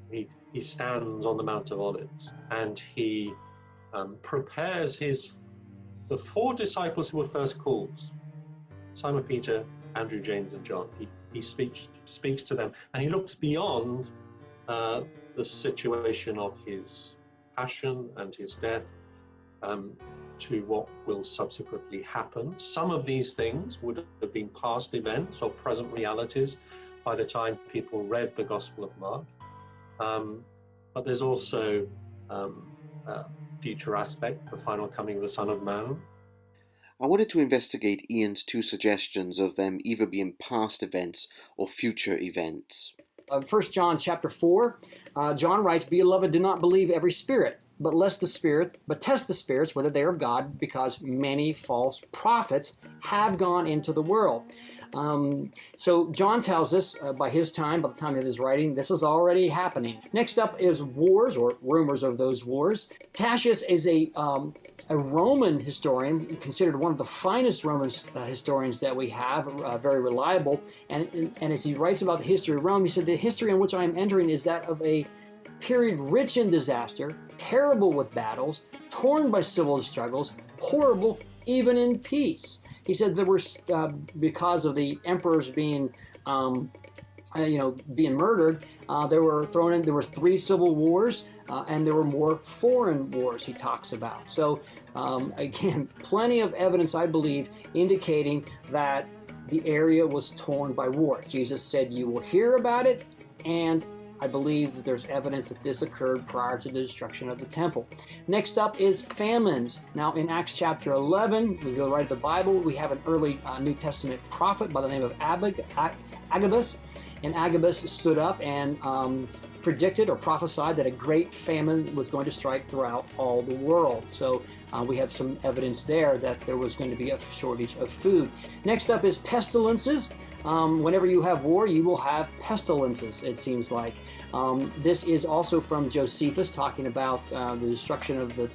he stands on the Mount of Olives and he prepares the four disciples who were first called, Simon Peter, Andrew, James, and John. He speaks to them, and he looks beyond the situation of his passion and his death to what will subsequently happen. Some of these things would have been past events or present realities by the time people read the Gospel of Mark. But there's also a future aspect, the final coming of the Son of Man. I wanted to investigate Ian's two suggestions of them either being past events or future events. 1 John chapter 4, John writes, "Beloved, do not believe every spirit, but test the spirits whether they are of God, because many false prophets have gone into the world." So John tells us by the time of his writing, this is already happening. Next up is wars, or rumors of those wars. Tacitus is a Roman historian, considered one of the finest Roman historians that we have, very reliable. And as he writes about the history of Rome, he said, "The history in which I am entering is that of a period rich in disaster, terrible with battles, torn by civil struggles, horrible even in peace." He said there were, because of the emperors being murdered, there were 3 civil wars, and there were more foreign wars he talks about. So again, plenty of evidence, I believe, indicating that the area was torn by war. Jesus said, "You will hear about it," and I believe that there's evidence that this occurred prior to the destruction of the temple. Next up is famines. Now in Acts chapter 11, we go right to the Bible, we have an early New Testament prophet by the name of Agabus. And Agabus stood up and predicted or prophesied that a great famine was going to strike throughout all the world. So we have some evidence there that there was going to be a shortage of food. Next up is pestilences. Whenever you have war, you will have pestilences, it seems like. This is also from Josephus, talking about the destruction of this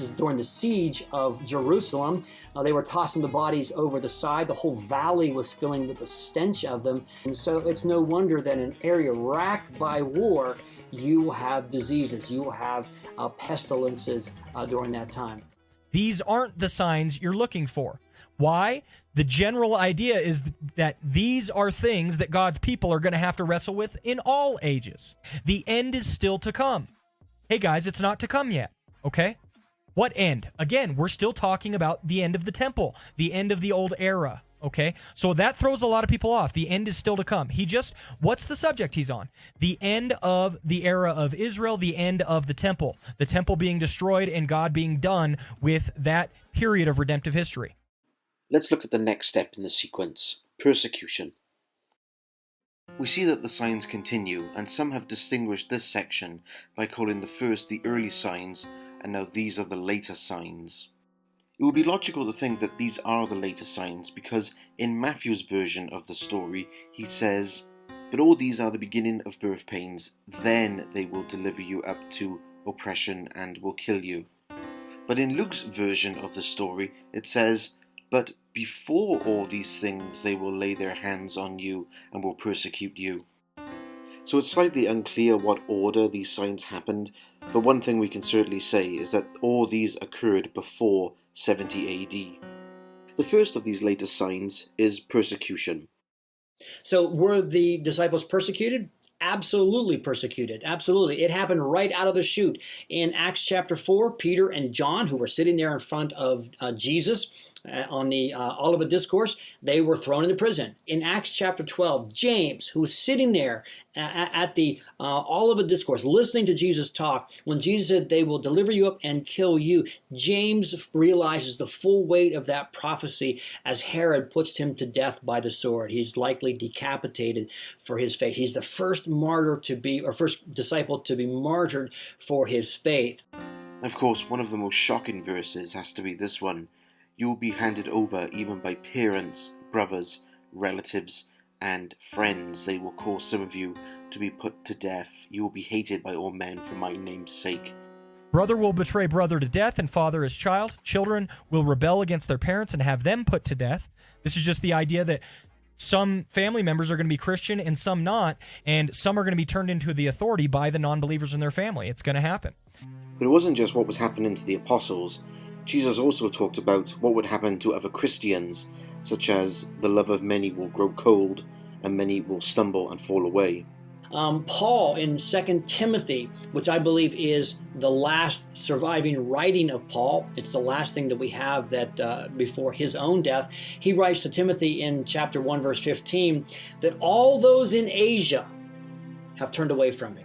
is during the siege of Jerusalem. They were tossing the bodies over the side. The whole valley was filling with the stench of them. And so it's no wonder that in an area racked by war, you will have diseases. You will have pestilences during that time. These aren't the signs you're looking for. Why? The general idea is that these are things that God's people are going to have to wrestle with in all ages. The end is still to come. Hey guys, it's not to come yet, okay? What end? Again, we're still talking about the end of the temple, the end of the old era, okay? So that throws a lot of people off. The end is still to come. What's the subject he's on? The end of the era of Israel, the end of the temple being destroyed and God being done with that period of redemptive history. Let's look at the next step in the sequence, persecution. We see that the signs continue, and some have distinguished this section by calling the first the early signs, and now these are the later signs. It would be logical to think that these are the later signs, because in Matthew's version of the story, he says, "But all these are the beginning of birth pains, then they will deliver you up to oppression and will kill you." But in Luke's version of the story, it says, "But before all these things they will lay their hands on you and will persecute you." So it's slightly unclear what order these signs happened, but one thing we can certainly say is that all these occurred before 70 AD. The first of these later signs is persecution. So were the disciples persecuted? Absolutely persecuted. Absolutely. It happened right out of the chute. In Acts chapter 4, Peter and John, who were sitting there in front of Jesus, on the Olivet Discourse, they were thrown into prison. In Acts chapter 12, James, who was sitting there at the Olivet Discourse, listening to Jesus talk, when Jesus said, they will deliver you up and kill you, James realizes the full weight of that prophecy as Herod puts him to death by the sword. He's likely decapitated for his faith. He's the first martyr to be, or first disciple to be martyred for his faith. Of course, one of the most shocking verses has to be this one. You will be handed over even by parents, brothers, relatives, and friends. They will cause some of you to be put to death. You will be hated by all men for my name's sake. Brother will betray brother to death, and father his child. Children will rebel against their parents and have them put to death. This is just the idea that some family members are going to be Christian and some not, and some are going to be turned into the authority by the non-believers in their family. It's going to happen. But it wasn't just what was happening to the apostles. Jesus also talked about what would happen to other Christians, such as the love of many will grow cold and many will stumble and fall away. Paul in 2 Timothy, which I believe is the last surviving writing of Paul, it's the last thing that we have that before his own death, he writes to Timothy in chapter 1 verse 15 that all those in Asia have turned away from me.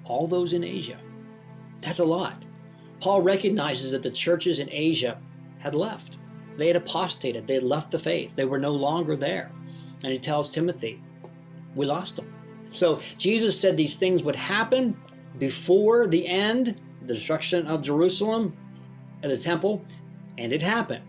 All those in Asia. That's a lot. Paul recognizes that the churches in Asia had left. They had apostated. They had left the faith. They were no longer there. And he tells Timothy, we lost them. So Jesus said these things would happen before the end, the destruction of Jerusalem, and the temple, and it happened.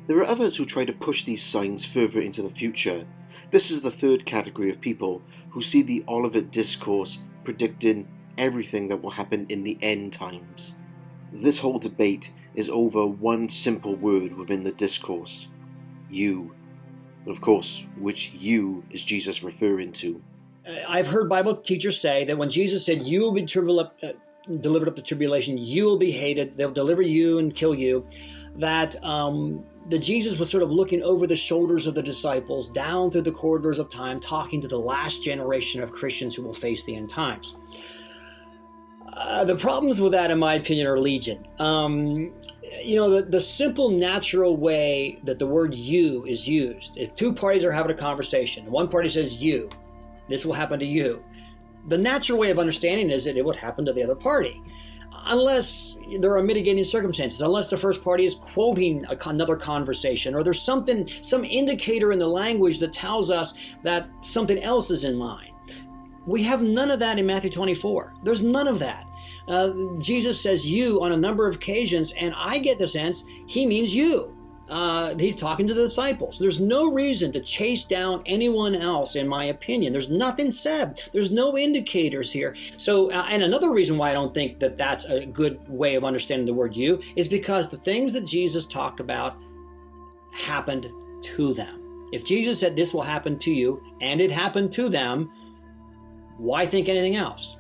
There are others who try to push these signs further into the future. This is the third category of people who see the Olivet Discourse predicting everything that will happen in the end times. This whole debate is over one simple word within the discourse: you. But of course, which you is Jesus referring to? I've heard Bible teachers say that when Jesus said, you will be delivered up to tribulation, you will be hated, they'll deliver you and kill you, that Jesus was sort of looking over the shoulders of the disciples, down through the corridors of time, talking to the last generation of Christians who will face the end times. The problems with that, in my opinion, are legion. The simple, natural way that the word you is used, if two parties are having a conversation, one party says you, this will happen to you. The natural way of understanding is that it would happen to the other party. Unless there are mitigating circumstances, unless the first party is quoting another conversation, or there's some indicator in the language that tells us that something else is in mind. We have none of that in Matthew 24. There's none of that. Jesus says you on a number of occasions, and I get the sense he means you. He's talking to the disciples. There's no reason to chase down anyone else, in my opinion. There's nothing said. There's no indicators here. So, and another reason why I don't think that that's a good way of understanding the word you is because the things that Jesus talked about happened to them. If Jesus said this will happen to you, and it happened to them, why think anything else?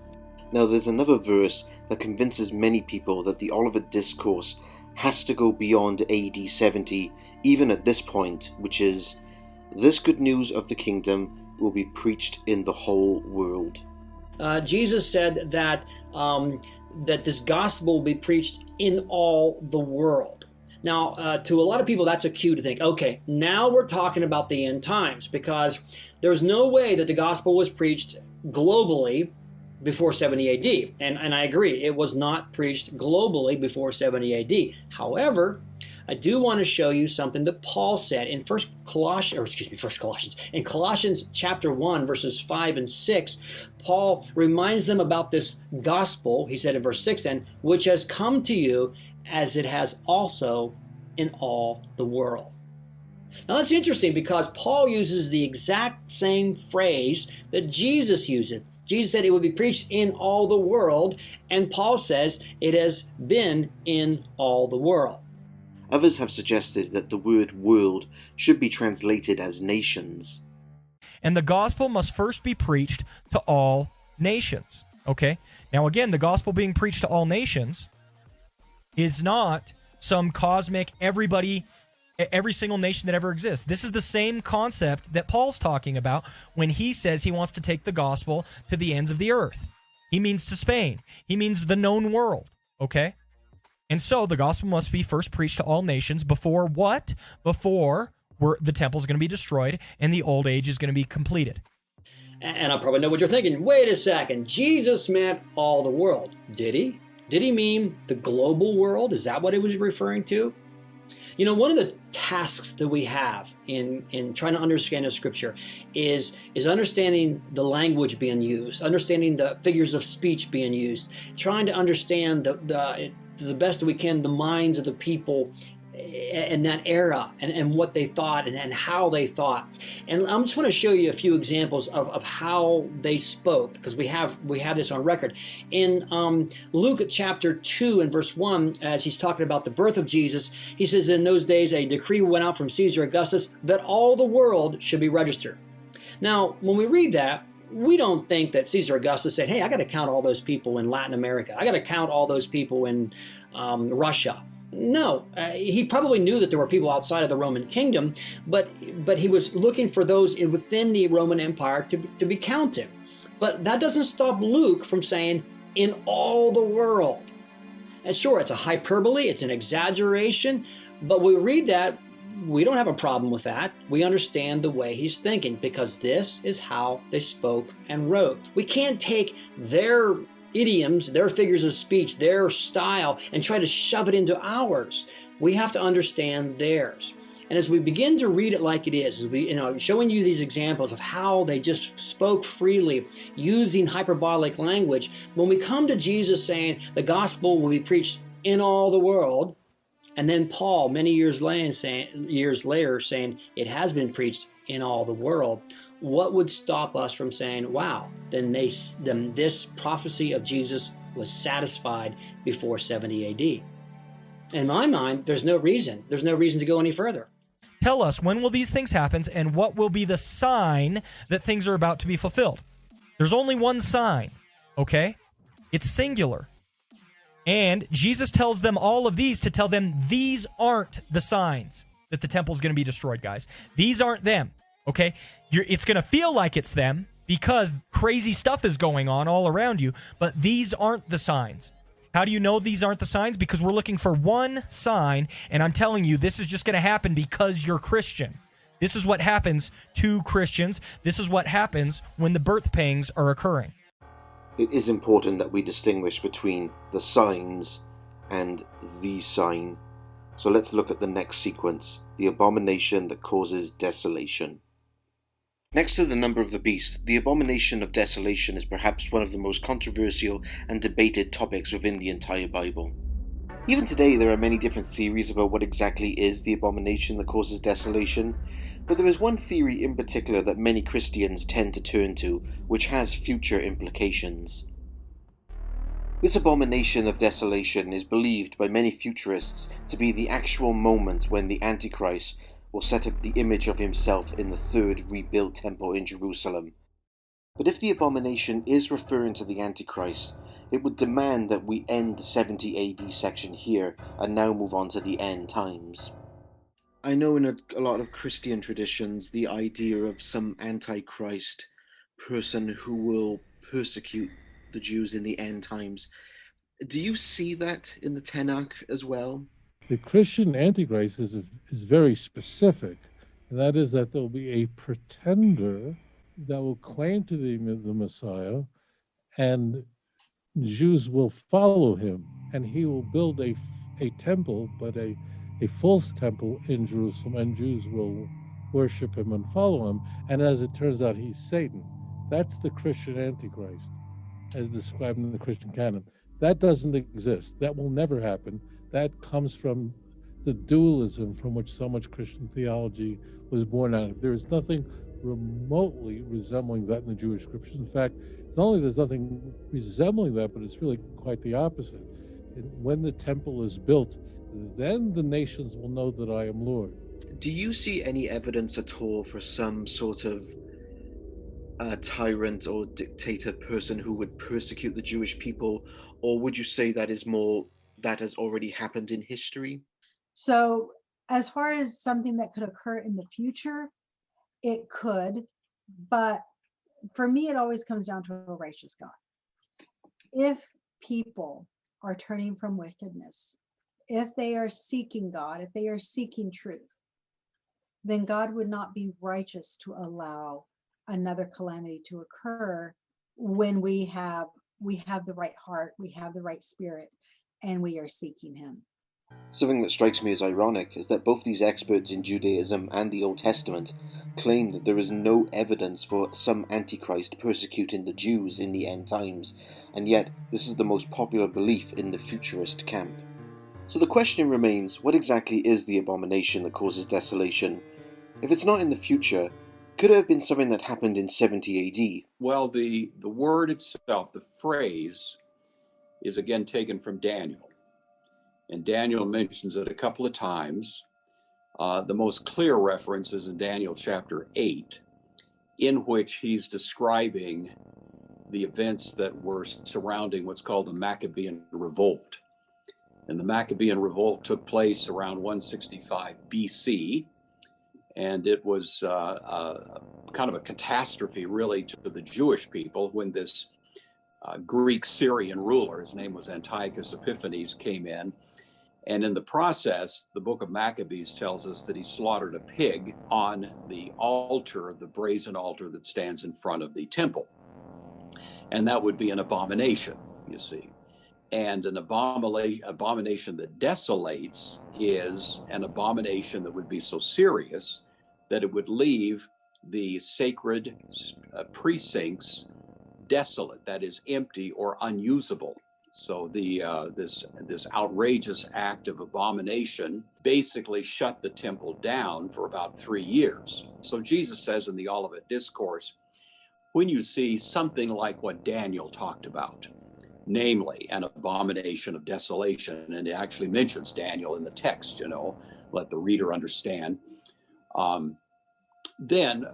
Now there's another verse that convinces many people that the Olivet Discourse has to go beyond AD 70, even at this point, which is, this good news of the kingdom will be preached in the whole world. Jesus said that this gospel will be preached in all the world. Now, to a lot of people, that's a cue to think, okay, now we're talking about the end times, because there's no way that the gospel was preached globally before 70 AD. And I agree, it was not preached globally before 70 AD. However, I do want to show you something that Paul said in in Colossians chapter 1, verses 5 and 6. Paul reminds them about this gospel, he said in verse 6, and which has come to you as it has also in all the world. Now that's interesting because Paul uses the exact same phrase that Jesus uses. Jesus said it would be preached in all the world, and Paul says it has been in all the world. Others have suggested that the word world should be translated as nations. And the gospel must first be preached to all nations. Okay? Now again, the gospel being preached to all nations is not some cosmic every single nation that ever exists. This is the same concept that Paul's talking about when he says he wants to take the gospel to the ends of the earth. He means to Spain. He means the known world, okay? And so the gospel must be first preached to all nations before what? Before the temple is going to be destroyed and the old age is going to be completed. And I probably know what you're thinking. Wait a second. Jesus meant all the world. Did he? Did he mean the global world? Is that what he was referring to? You know, one of the tasks that we have in trying to understand the scripture is understanding the language being used, understanding the figures of speech being used, trying to understand to the best we can the minds of the people in that era and what they thought and how they thought. And I just want to show you a few examples of how they spoke, because we have this on record. In Luke chapter 2 and verse 1, as he's talking about the birth of Jesus, he says, in those days a decree went out from Caesar Augustus that all the world should be registered. Now, when we read that, we don't think that Caesar Augustus said, hey, I got to count all those people in Latin America. I got to count all those people in Russia. No, he probably knew that there were people outside of the Roman kingdom, but he was looking for those within the Roman Empire to be counted. But that doesn't stop Luke from saying, in all the world. And sure, it's a hyperbole, it's an exaggeration, but we read that, we don't have a problem with that. We understand the way he's thinking, because this is how they spoke and wrote. We can't take their idioms, their figures of speech, their style, and try to shove it into ours. We have to understand theirs. And as we begin to read it like it is, as we, showing you these examples of how they just spoke freely, using hyperbolic language, when we come to Jesus saying the gospel will be preached in all the world, and then Paul, many years later, saying it has been preached in all the world, what would stop us from saying, wow, then this prophecy of Jesus was satisfied before 70 AD? In my mind, there's no reason to go any further. Tell us, when will these things happen, and what will be the sign that things are about to be fulfilled? There's only one sign, okay? It's singular. And Jesus tells them all of these to tell them these aren't the signs that the temple's going to be destroyed, guys. These aren't them. Okay, it's going to feel like it's them because crazy stuff is going on all around you, but these aren't the signs. How do you know these aren't the signs? Because we're looking for one sign, and I'm telling you, this is just going to happen because you're Christian. This is what happens to Christians. This is what happens when the birth pangs are occurring. It is important that we distinguish between the signs and the sign. So let's look at the next sequence, the abomination that causes desolation. Next to the number of the beast, the abomination of desolation is perhaps one of the most controversial and debated topics within the entire Bible. Even today there are many different theories about what exactly is the abomination that causes desolation, but there is one theory in particular that many Christians tend to turn to, which has future implications. This abomination of desolation is believed by many futurists to be the actual moment when the Antichrist will set up the image of himself in the third rebuilt temple in Jerusalem. But if the abomination is referring to the Antichrist, it would demand that we end the 70 AD section here and now move on to the end times. I know in a lot of Christian traditions, the idea of some Antichrist person who will persecute the Jews in the end times. Do you see that in the Tanakh as well? The Christian Antichrist is very specific, and that is that there'll be a pretender that will claim to be the Messiah, and Jews will follow him, and he will build a temple, but a false temple in Jerusalem, and Jews will worship him and follow him. And as it turns out, he's Satan. That's the Christian Antichrist, as described in the Christian canon. That doesn't exist. That will never happen. That comes from the dualism from which so much Christian theology was born out of. There is nothing remotely resembling that in the Jewish scriptures. In fact, it's not only there's nothing resembling that, but it's really quite the opposite. When the temple is built, then the nations will know that I am Lord. Do you see any evidence at all for some sort of tyrant or dictator person who would persecute the Jewish people, or would you say that is more that has already happened in history? So as far as something that could occur in the future, it could, but for me, it always comes down to a righteous God. If people are turning from wickedness if they are seeking God, if they are seeking truth, then God would not be righteous to allow another calamity to occur when we have the right heart, we have the right spirit, and we are seeking him. Something that strikes me as ironic is that both these experts in Judaism and the Old Testament claim that there is no evidence for some Antichrist persecuting the Jews in the end times, and yet this is the most popular belief in the Futurist camp. So the question remains, what exactly is the abomination that causes desolation? If it's not in the future, could it have been something that happened in 70 AD? Well, the word itself, the phrase, is again taken from Daniel. And Daniel mentions it a couple of times. The most clear reference is in Daniel chapter 8, in which he's describing the events that were surrounding what's called the Maccabean Revolt. And the Maccabean Revolt took place around 165 BC, and it was kind of a catastrophe, really, to the Jewish people when this Greek Syrian ruler, his name was Antiochus Epiphanes, came in. And in the process, the book of Maccabees tells us that he slaughtered a pig on the altar, the brazen altar that stands in front of the temple. And that would be an abomination, you see. And an abomination that desolates is an abomination that would be so serious that it would leave the sacred precincts desolate, that is, empty or unusable. So this outrageous act of abomination basically shut the temple down for about 3 years. So Jesus says in the Olivet Discourse, when you see something like what Daniel talked about, namely an abomination of desolation, and it actually mentions Daniel in the text, let the reader understand, then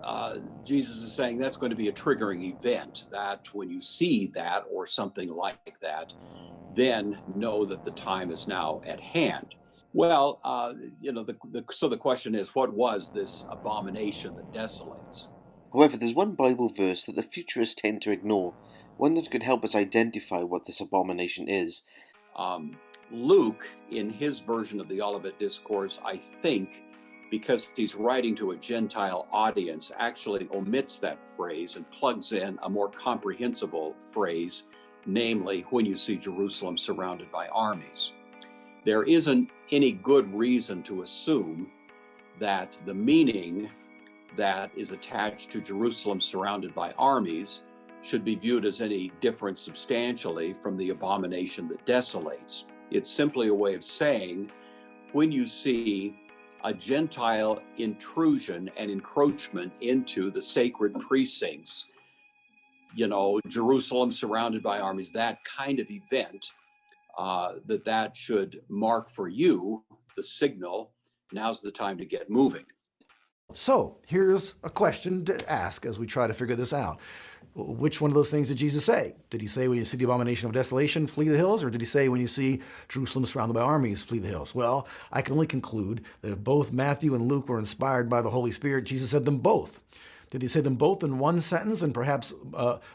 Jesus is saying that's going to be a triggering event, that when you see that or something like that, then know that the time is now at hand. Well, so the question is, what was this abomination that desolates? However, there's one Bible verse that the futurists tend to ignore, one that could help us identify what this abomination is. Luke, in his version of the Olivet Discourse, I think, because he's writing to a Gentile audience, actually omits that phrase and plugs in a more comprehensible phrase, namely, when you see Jerusalem surrounded by armies. There isn't any good reason to assume that the meaning that is attached to Jerusalem surrounded by armies should be viewed as any different substantially from the abomination that desolates. It's simply a way of saying, when you see a Gentile intrusion and encroachment into the sacred precincts, Jerusalem surrounded by armies, that kind of event, that should mark for you the signal, now's the time to get moving. So here's a question to ask as we try to figure this out. Which one of those things did Jesus say? Did he say when you see the abomination of desolation, flee the hills? Or did he say when you see Jerusalem surrounded by armies, flee the hills? Well, I can only conclude that if both Matthew and Luke were inspired by the Holy Spirit, Jesus said them both. Did he say them both in one sentence, and perhaps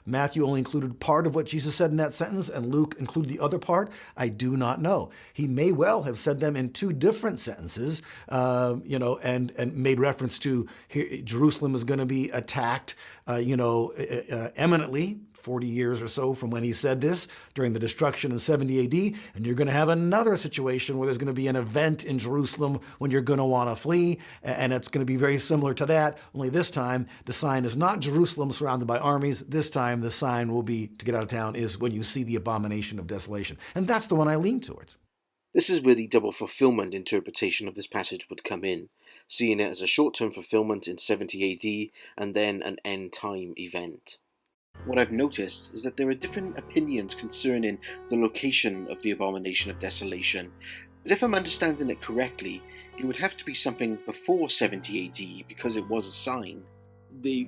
Matthew only included part of what Jesus said in that sentence and Luke included the other part? I do not know. He may well have said them in two different sentences, and made reference to Jerusalem is going to be attacked, eminently 40 years or so from when he said this during the destruction in 70 AD. And you're going to have another situation where there's going to be an event in Jerusalem when you're going to want to flee. And it's going to be very similar to that, only this time the sign is not Jerusalem surrounded by armies. This time the sign will be, to get out of town, is when you see the abomination of desolation. And that's the one I lean towards. This is where the double fulfillment interpretation of this passage would come in, seeing it as a short-term fulfillment in 70 AD and then an end-time event. What I've noticed is that there are different opinions concerning the location of the abomination of desolation, but if I'm understanding it correctly, it would have to be something before 70 AD because it was a sign.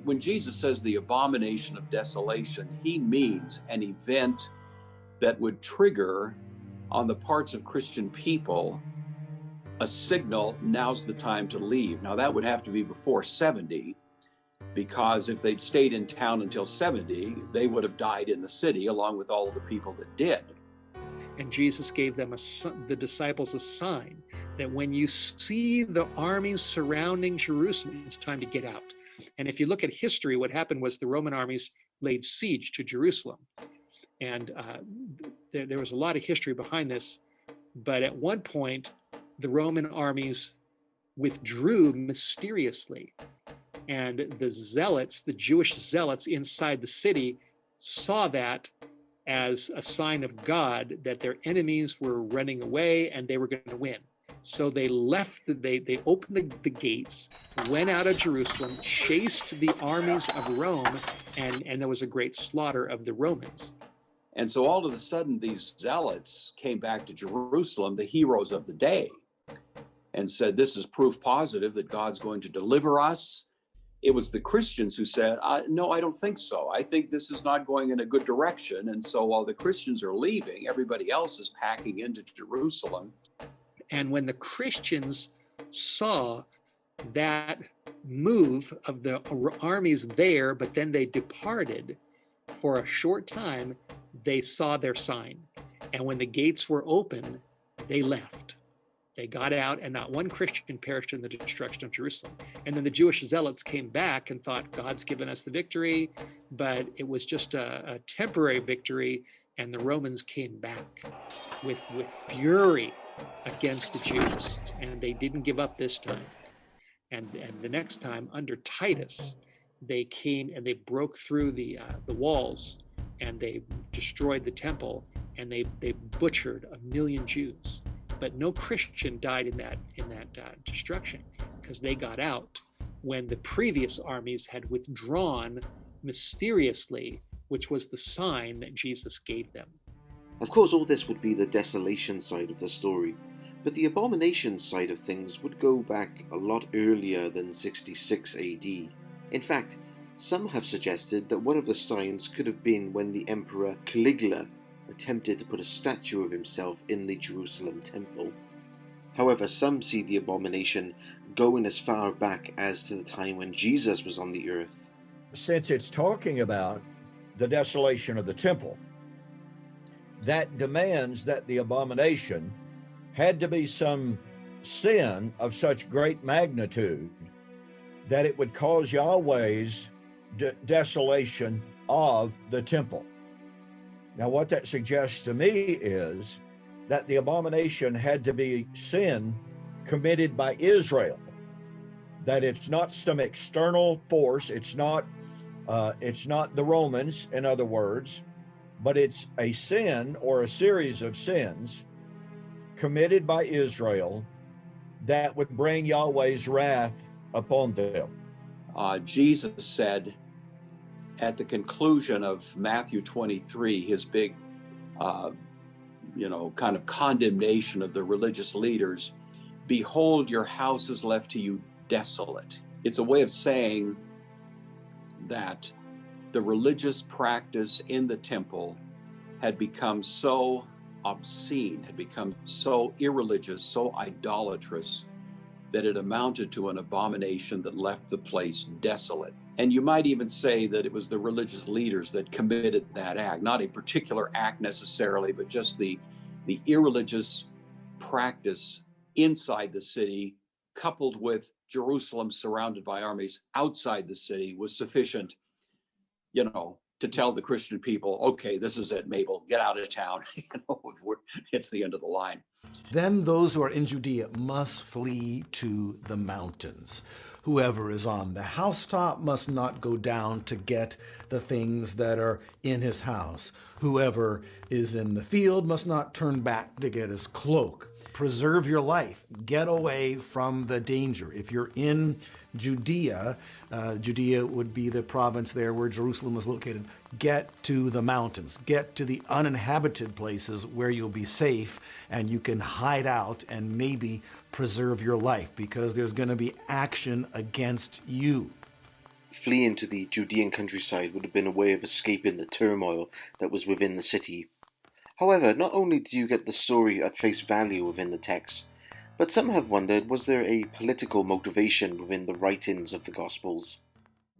When Jesus says the abomination of desolation, he means an event that would trigger on the parts of Christian people a signal, now's the time to leave. Now that would have to be before 70, because if they'd stayed in town until 70, they would have died in the city along with all of the people that did. And Jesus gave them the disciples a sign that when you see the armies surrounding Jerusalem, it's time to get out. And if you look at history, what happened was the Roman armies laid siege to Jerusalem. And there was a lot of history behind this. But at one point, the Roman armies withdrew mysteriously. And the zealots, the Jewish zealots inside the city, saw that as a sign of God that their enemies were running away and they were going to win. So they left, they opened the gates, went out of Jerusalem, chased the armies of Rome, and there was a great slaughter of the Romans. And so all of a sudden, these zealots came back to Jerusalem, the heroes of the day, and said, this is proof positive that God's going to deliver us. It was the Christians who said, no, I don't think so. I think this is not going in a good direction. And so while the Christians are leaving, everybody else is packing into Jerusalem. And when the Christians saw that move of the armies there, but then they departed for a short time, they saw their sign. And when the gates were open, they left. They got out, and not one Christian perished in the destruction of Jerusalem. And then the Jewish zealots came back and thought, God's given us the victory, but it was just a temporary victory, and the Romans came back with fury against the Jews, and they didn't give up this time. And the next time, under Titus, they came and they broke through the walls, and they destroyed the temple, and they butchered 1 million Jews. But no Christian died in that destruction, because they got out when the previous armies had withdrawn mysteriously, which was the sign that Jesus gave them. Of course, all this would be the desolation side of the story, but the abomination side of things would go back a lot earlier than 66 AD. In fact, some have suggested that one of the signs could have been when the Emperor Caligula attempted to put a statue of himself in the Jerusalem temple. However, some see the abomination going as far back as to the time when Jesus was on the earth. Since it's talking about the desolation of the temple, that demands that the abomination had to be some sin of such great magnitude that it would cause Yahweh's desolation of the temple. Now, what that suggests to me is that the abomination had to be sin committed by Israel, that it's not some external force, it's not the Romans, in other words, but it's a sin or a series of sins committed by Israel that would bring Yahweh's wrath upon them. Jesus said at the conclusion of Matthew 23, his big, kind of condemnation of the religious leaders, behold, your house is left to you desolate. It's a way of saying that the religious practice in the temple had become so obscene, had become so irreligious, so idolatrous, that it amounted to an abomination that left the place desolate. And you might even say that it was the religious leaders that committed that act, not a particular act necessarily, but just the irreligious practice inside the city, coupled with Jerusalem surrounded by armies outside the city, was sufficient, to tell the Christian people, okay, this is it, Mabel, get out of town. It's the end of the line. Then those who are in Judea must flee to the mountains. Whoever is on the housetop must not go down to get the things that are in his house. Whoever is in the field must not turn back to get his cloak. Preserve your life. Get away from the danger. If you're in Judea, Judea would be the province there where Jerusalem was located. Get to the mountains. Get to the uninhabited places where you'll be safe and you can hide out and maybe preserve your life, because there's going to be action against you. Fleeing to the Judean countryside would have been a way of escaping the turmoil that was within the city. However, not only do you get the story at face value within the text, but some have wondered, was there a political motivation within the writings of the Gospels?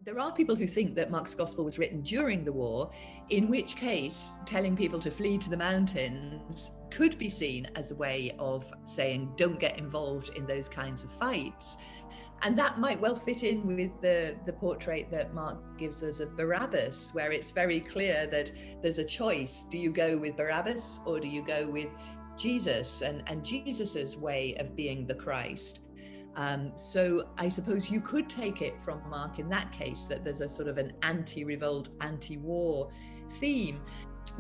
There are people who think that Mark's gospel was written during the war, in which case telling people to flee to the mountains could be seen as a way of saying, don't get involved in those kinds of fights. And that might well fit in with the portrait that Mark gives us of Barabbas, where it's very clear that there's a choice. Do you go with Barabbas or do you go with Jesus and Jesus's way of being the Christ? So I suppose you could take it from Mark in that case, that there's a sort of an anti-revolt, anti-war theme.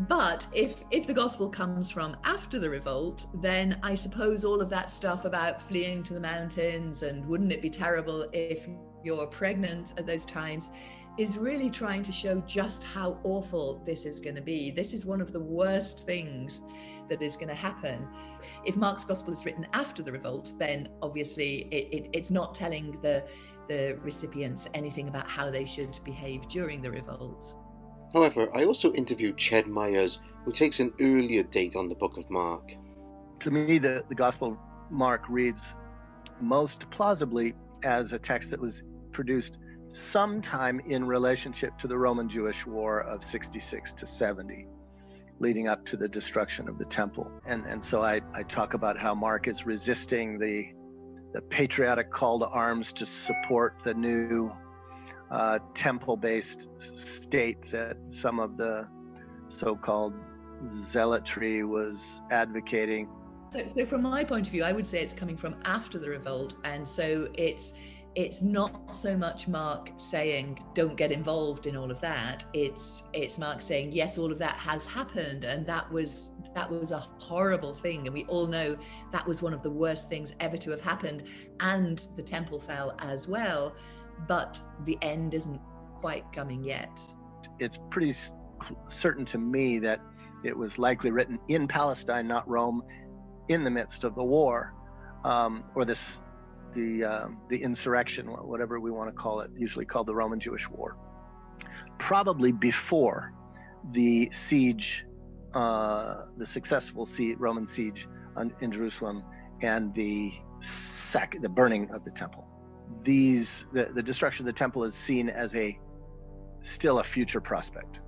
But if the gospel comes from after the revolt, then I suppose all of that stuff about fleeing to the mountains and wouldn't it be terrible if you're pregnant at those times is really trying to show just how awful this is going to be. This is one of the worst things that is going to happen. If Mark's gospel is written after the revolt, then obviously it's not telling the recipients anything about how they should behave during the revolt. However, I also interviewed Ched Myers, who takes an earlier date on the Book of Mark. To me, the Gospel Mark reads most plausibly as a text that was produced sometime in relationship to the Roman-Jewish War of 66 to 70, leading up to the destruction of the temple. And so I talk about how Mark is resisting the patriotic call to arms to support the new temple-based state that some of the so-called zealotry was advocating. So from my point of view, I would say it's coming from after the revolt, and so it's not so much Mark saying don't get involved in all of that. It's Mark saying yes, all of that has happened, and that was a horrible thing, and we all know that was one of the worst things ever to have happened, and the temple fell as well. But the end isn't quite coming yet. It's pretty certain to me that it was likely written in Palestine, not Rome, in the midst of the war, or the insurrection, whatever we want to call it, usually called the Roman-Jewish War. Probably before the siege, the successful Roman siege in Jerusalem and the burning of the temple. The destruction of the temple is seen as still a future prospect,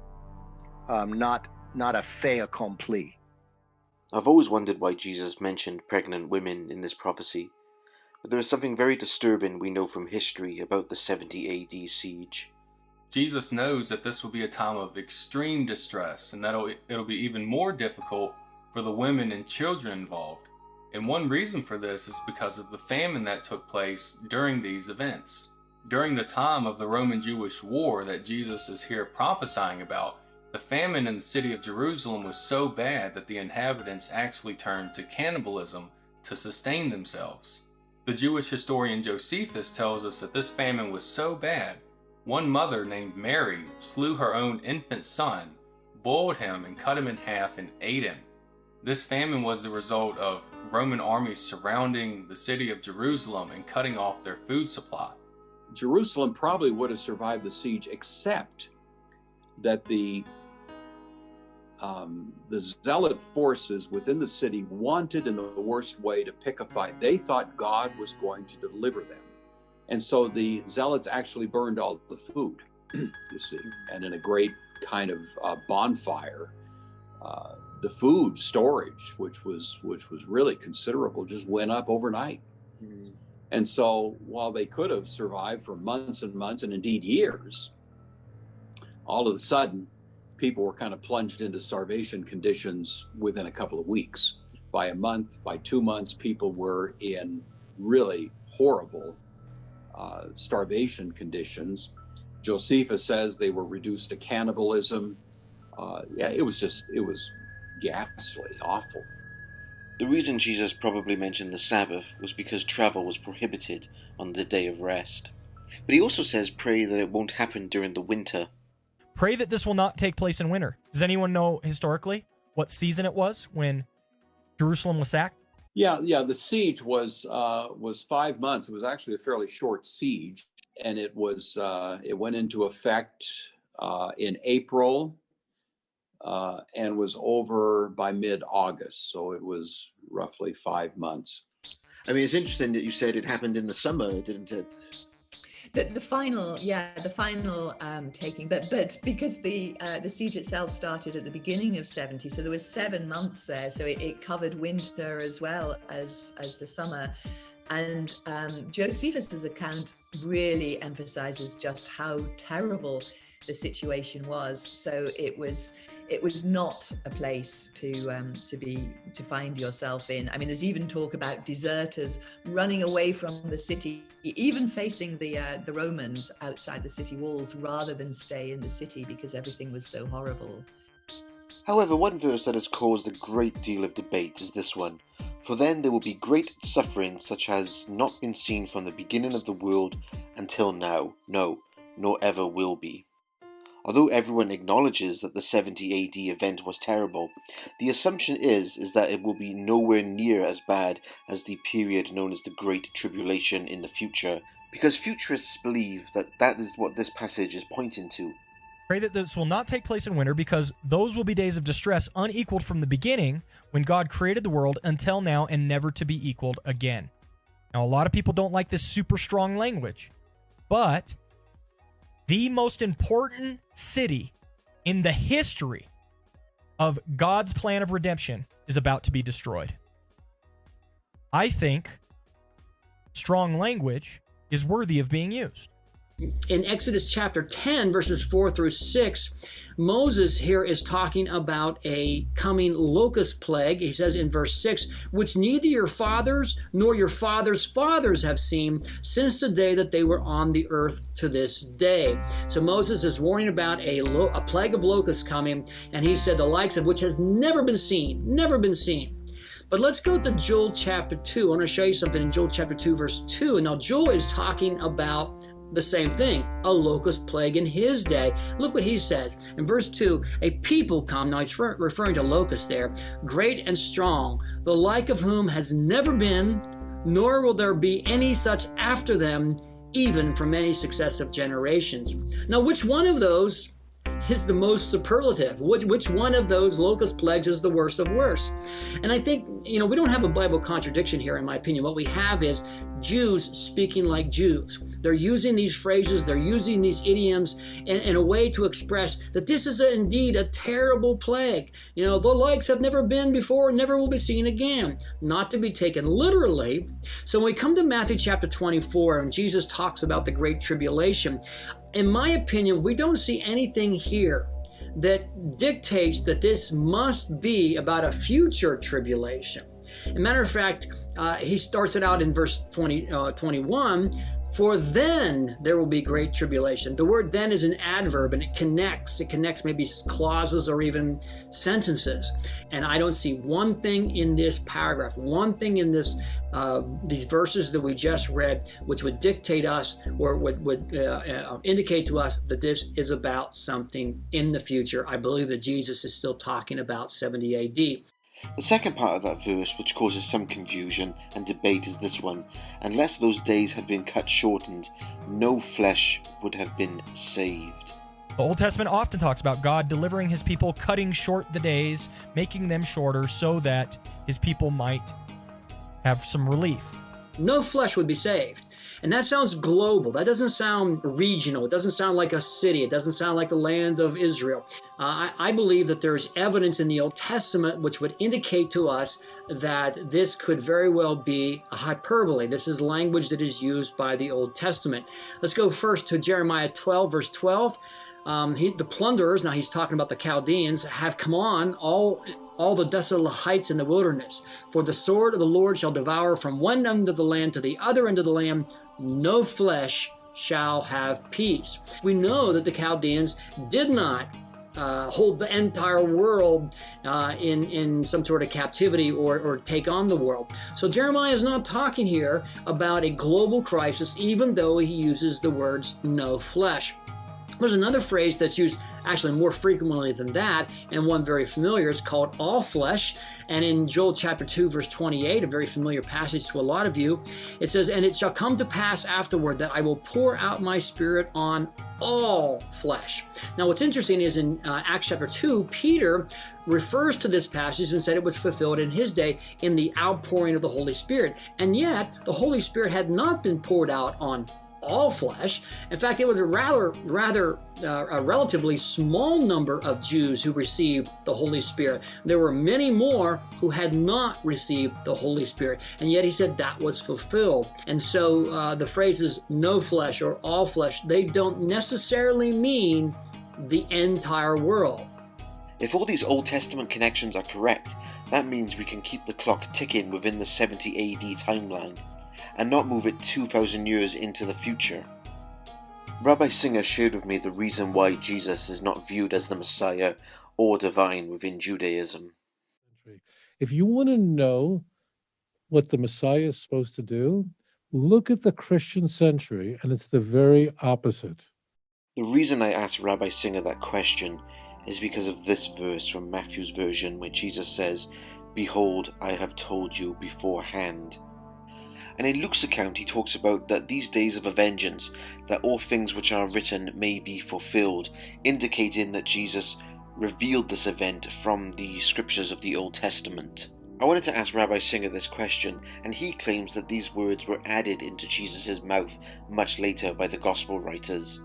not a fait accompli. I've always wondered why Jesus mentioned pregnant women in this prophecy, but there is something very disturbing we know from history about the 70 AD siege. Jesus knows that this will be a time of extreme distress and that it'll be even more difficult for the women and children involved. And one reason for this is because of the famine that took place during these events. During the time of the Roman-Jewish War that Jesus is here prophesying about, the famine in the city of Jerusalem was so bad that the inhabitants actually turned to cannibalism to sustain themselves. The Jewish historian Josephus tells us that this famine was so bad, one mother named Mary slew her own infant son, boiled him and cut him in half and ate him. This famine was the result of Roman armies surrounding the city of Jerusalem and cutting off their food supply. Jerusalem probably would have survived the siege, except that the zealot forces within the city wanted in the worst way to pick a fight. They thought God was going to deliver them. And so the zealots actually burned all the food, you see, and in a great kind of bonfire, the food storage, which was really considerable, just went up overnight. Mm. And so while they could have survived for months and months, and indeed years, all of a sudden, people were kind of plunged into starvation conditions within a couple of weeks. By a month, by 2 months, people were in really horrible starvation conditions. Josephus says they were reduced to cannibalism. It was ghastly, awful. The reason Jesus probably mentioned the Sabbath was because travel was prohibited on the day of rest. But he also says pray that it won't happen during the winter. Pray that this will not take place in winter. Does anyone know historically what season it was when Jerusalem was sacked? Yeah. The siege was 5 months. It was actually a fairly short siege, and it went into effect in April. And was over by mid-August, so it was roughly 5 months. I mean, it's interesting that you said it happened in the summer, didn't it? The final taking, but because the siege itself started at the beginning of 70, so there was 7 months there, so it covered winter as well as the summer. And Josephus's account really emphasizes just how terrible the situation was. So it was not a place to find yourself in. I mean, there's even talk about deserters running away from the city, even facing the Romans outside the city walls, rather than stay in the city because everything was so horrible. However, one verse that has caused a great deal of debate is this one. For then there will be great suffering such as not been seen from the beginning of the world until now, no, nor ever will be. Although everyone acknowledges that the 70 AD event was terrible, the assumption is that it will be nowhere near as bad as the period known as the Great Tribulation in the future, because futurists believe that is what this passage is pointing to. Pray that this will not take place in winter, because those will be days of distress unequaled from the beginning, when God created the world, until now, and never to be equaled again. Now, a lot of people don't like this super strong language, but the most important city in the history of God's plan of redemption is about to be destroyed. I think strong language is worthy of being used. In Exodus chapter 10, verses 4 through 6, Moses here is talking about a coming locust plague. He says in verse 6, which neither your fathers nor your fathers' fathers have seen since the day that they were on the earth to this day. So Moses is warning about a plague of locusts coming, and he said the likes of which has never been seen, never been seen. But let's go to Joel chapter 2. I want to show you something in Joel chapter 2, verse 2. And now Joel is talking about the same thing, a locust plague in his day. Look what he says in verse 2, a people come, now he's referring to locusts there, great and strong, the like of whom has never been, nor will there be any such after them, even for many successive generations. Now, which one of those is the most superlative? Which one of those locust plagues is the worst of worst? And I think, we don't have a Bible contradiction here, in my opinion. What we have is Jews speaking like Jews. They're using these phrases, they're using these idioms in a way to express that this is indeed a terrible plague. The likes have never been before, never will be seen again. Not to be taken literally. So when we come to Matthew chapter 24, and Jesus talks about the Great Tribulation, in my opinion, we don't see anything here that dictates that this must be about a future tribulation. As a matter of fact, he starts it out in verse 21, for then there will be great tribulation. The word then is an adverb, and it connects maybe clauses or even sentences. And I don't see one thing in this paragraph, one thing in this these verses that we just read, which would dictate us or would indicate to us that this is about something in the future. I believe that Jesus is still talking about 70 AD. The second part of that verse, which causes some confusion and debate, is this one. Unless those days had been cut shortened, no flesh would have been saved. The Old Testament often talks about God delivering his people, cutting short the days, making them shorter so that his people might have some relief. No flesh would be saved. And that sounds global. That doesn't sound regional. It doesn't sound like a city. It doesn't sound like the land of Israel. I believe that there is evidence in the Old Testament which would indicate to us that this could very well be a hyperbole. This is language that is used by the Old Testament. Let's go first to Jeremiah 12, verse 12. The plunderers, now he's talking about the Chaldeans, have come on, all the desolate heights in the wilderness. For the sword of the Lord shall devour from one end of the land to the other end of the land. No flesh shall have peace. We know that the Chaldeans did not hold the entire world in some sort of captivity or take on the world. So Jeremiah is not talking here about a global crisis, even though he uses the words no flesh. There's another phrase that's used actually more frequently than that, and one very familiar. It's called all flesh. And in Joel chapter 2, verse 28, a very familiar passage to a lot of you, it says, and it shall come to pass afterward that I will pour out my spirit on all flesh. Now, what's interesting is in Acts chapter 2, Peter refers to this passage and said it was fulfilled in his day in the outpouring of the Holy Spirit. And yet, the Holy Spirit had not been poured out on all flesh. In fact, it was a relatively small number of Jews who received the Holy Spirit. There were many more who had not received the Holy Spirit, and yet he said that was fulfilled. And so the phrases no flesh or all flesh, they don't necessarily mean the entire world. If all these Old Testament connections are correct, that means we can keep the clock ticking within the 70 AD timeline, and not move it 2,000 years into the future. Rabbi Singer shared with me the reason why Jesus is not viewed as the Messiah or divine within Judaism. If you want to know what the Messiah is supposed to do, look at the Christian century, and it's the very opposite. The reason I asked Rabbi Singer that question is because of this verse from Matthew's version where Jesus says, "Behold, I have told you beforehand." And in Luke's account he talks about that these days of vengeance, that all things which are written may be fulfilled, indicating that Jesus revealed this event from the scriptures of the Old Testament. I wanted to ask Rabbi Singer this question, and he claims that these words were added into Jesus' mouth much later by the Gospel writers.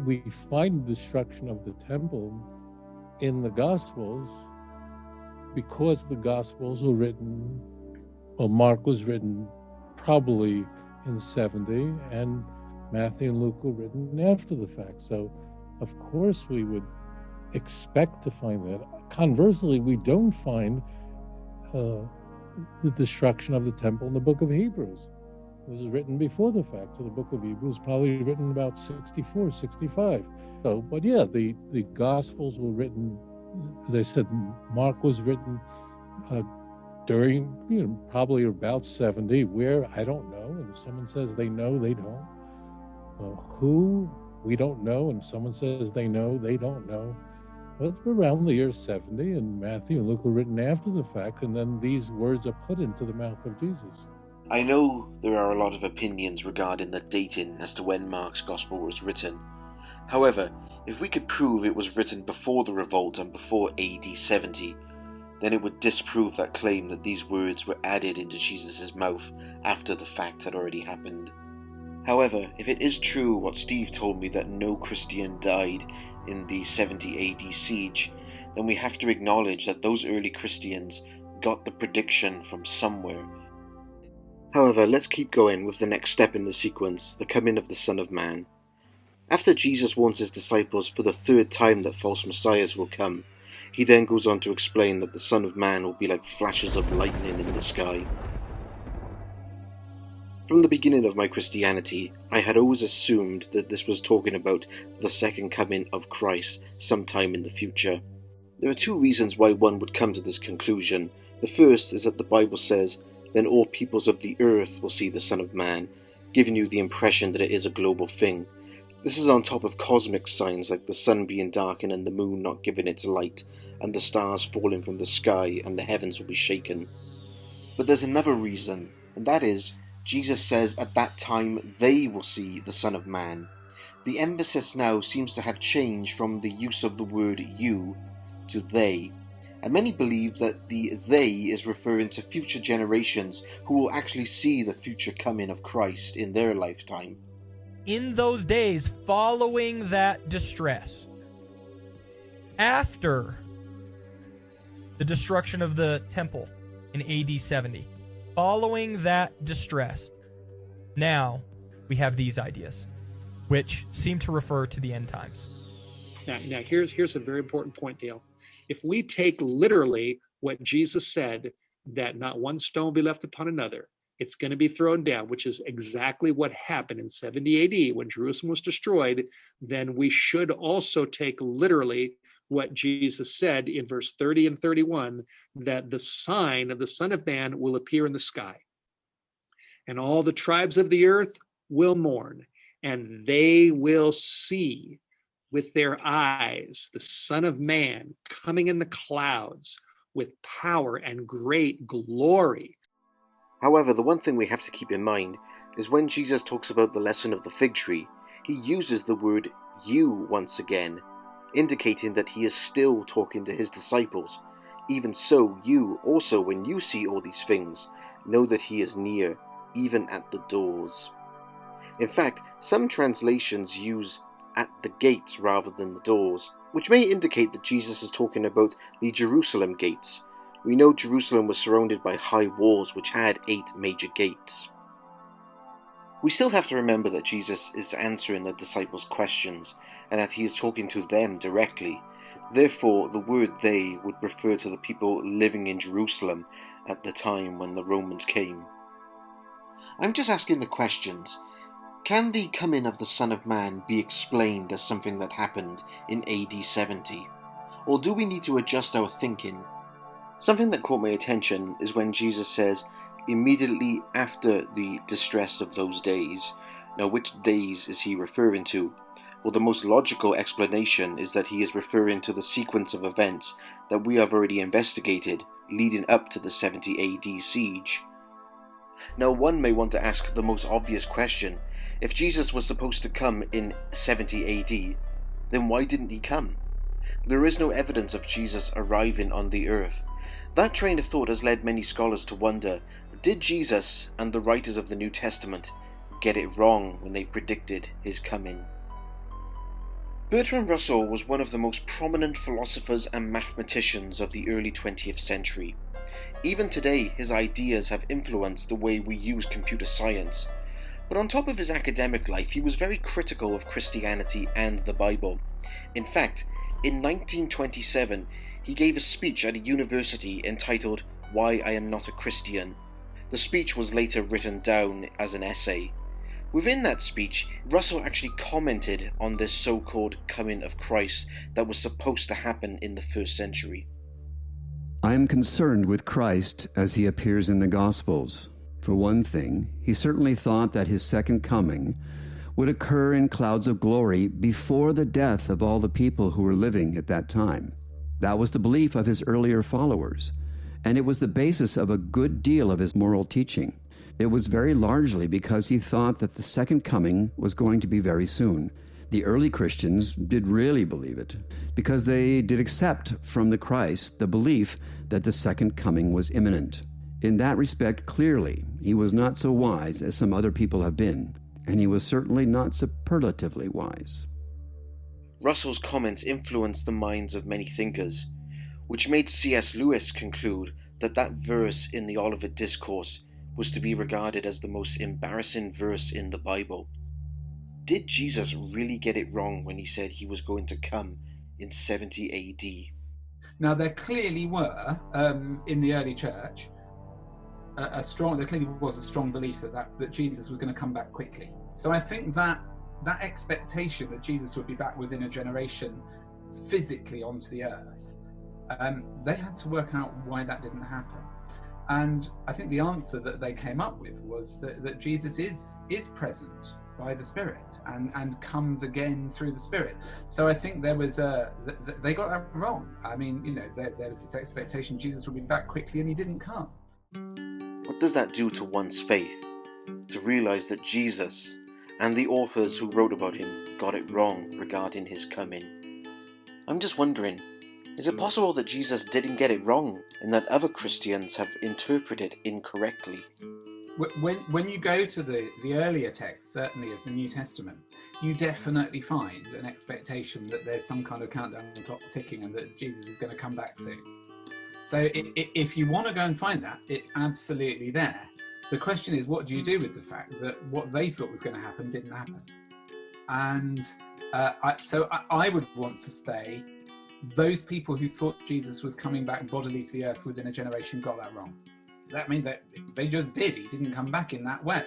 We find destruction of the temple in the Gospels because the Gospels were written, well, Mark was written probably in 70, and Matthew and Luke were written after the fact. So, of course, we would expect to find that. Conversely, we don't find the destruction of the temple in the book of Hebrews. It was written before the fact, so the book of Hebrews probably written about 64, 65. So, but yeah, the Gospels were written, as I said, Mark was written during, probably about 70, where, I don't know, and if someone says they know, they don't. Who, we don't know, and if someone says they know, they don't know. But around the year 70, and Matthew and Luke were written after the fact, and then these words are put into the mouth of Jesus. I know there are a lot of opinions regarding the dating as to when Mark's Gospel was written. However, if we could prove it was written before the revolt and before AD 70, then it would disprove that claim that these words were added into Jesus' mouth after the fact had already happened. However, if it is true what Steve told me that no Christian died in the 70 AD siege, then we have to acknowledge that those early Christians got the prediction from somewhere. However, let's keep going with the next step in the sequence, the coming of the Son of Man. After Jesus warns his disciples for the third time that false messiahs will come, he then goes on to explain that the Son of Man will be like flashes of lightning in the sky. From the beginning of my Christianity, I had always assumed that this was talking about the second coming of Christ sometime in the future. There are two reasons why one would come to this conclusion. The first is that the Bible says, "Then all peoples of the earth will see the Son of Man," giving you the impression that it is a global thing. This is on top of cosmic signs like the sun being darkened and the moon not giving its light, and the stars falling from the sky and the heavens will be shaken. But there's another reason, and that is, Jesus says at that time they will see the Son of Man. The emphasis now seems to have changed from the use of the word you to they. And many believe that the they is referring to future generations who will actually see the future coming of Christ in their lifetime. In those days following that distress, after the destruction of the temple in AD 70, following that distress, now we have these ideas, which seem to refer to the end times. Now here's a very important point, Dale. If we take literally what Jesus said, that not one stone will be left upon another, it's going to be thrown down, which is exactly what happened in 70 AD when Jerusalem was destroyed, then we should also take literally what Jesus said in verse 30 and 31, that the sign of the Son of Man will appear in the sky. And all the tribes of the earth will mourn, and they will see with their eyes the Son of Man coming in the clouds with power and great glory. However, the one thing we have to keep in mind is when Jesus talks about the lesson of the fig tree, he uses the word you once again, indicating that he is still talking to his disciples. Even so, you also, when you see all these things, know that he is near, even at the doors. In fact, some translations use at the gates rather than the doors, which may indicate that Jesus is talking about the Jerusalem gates. We know Jerusalem was surrounded by high walls which had 8 major gates. We still have to remember that Jesus is answering the disciples' questions and that he is talking to them directly. Therefore, the word they would refer to the people living in Jerusalem at the time when the Romans came. I'm just asking the questions. Can the coming of the Son of Man be explained as something that happened in AD 70? Or do we need to adjust our thinking? Something that caught my attention is when Jesus says, immediately after the distress of those days. Now, which days is he referring to? Well, the most logical explanation is that he is referring to the sequence of events that we have already investigated leading up to the 70 AD siege. Now, one may want to ask the most obvious question. If Jesus was supposed to come in 70 AD, then why didn't he come? There is no evidence of Jesus arriving on the earth. That train of thought has led many scholars to wonder, did Jesus and the writers of the New Testament get it wrong when they predicted his coming? Bertrand Russell was one of the most prominent philosophers and mathematicians of the early 20th century. Even today, his ideas have influenced the way we use computer science. But on top of his academic life, he was very critical of Christianity and the Bible. In fact, in 1927, he gave a speech at a university entitled "Why I Am Not a Christian." The speech was later written down as an essay. Within that speech, Russell actually commented on this so-called coming of Christ that was supposed to happen in the first century. I am concerned with Christ as he appears in the Gospels. For one thing, he certainly thought that his second coming would occur in clouds of glory before the death of all the people who were living at that time. That was the belief of his earlier followers, and it was the basis of a good deal of his moral teaching. It was very largely because he thought that the second coming was going to be very soon. The early Christians did really believe it, because they did accept from the Christ the belief that the second coming was imminent. In that respect, clearly, he was not so wise as some other people have been, and he was certainly not superlatively wise. Russell's comments influenced the minds of many thinkers, which made C.S. Lewis conclude that that verse in the Olivet Discourse was to be regarded as the most embarrassing verse in the Bible. Did Jesus really get it wrong when he said he was going to come in 70 AD? Now, there clearly were, in the early church, there clearly was a strong belief that Jesus was going to come back quickly. So I think that expectation that Jesus would be back within a generation physically onto the earth, they had to work out why that didn't happen. And I think the answer that they came up with was that Jesus is present by the Spirit and comes again through the Spirit. So I think there was they got that wrong. I mean, there was this expectation Jesus would be back quickly, and he didn't come. What does that do to one's faith? To realize that Jesus and the authors who wrote about him got it wrong regarding his coming. I'm just wondering, is it possible that Jesus didn't get it wrong and that other Christians have interpreted incorrectly? When you go to the earlier texts, certainly of the New Testament, you definitely find an expectation that there's some kind of countdown clock ticking and that Jesus is going to come back soon. So if you want to go and find that, it's absolutely there. The question is, what do you do with the fact that what they thought was going to happen didn't happen? And I would want to say those people who thought Jesus was coming back bodily to the earth within a generation got that wrong. That means that they just did. He didn't come back in that way.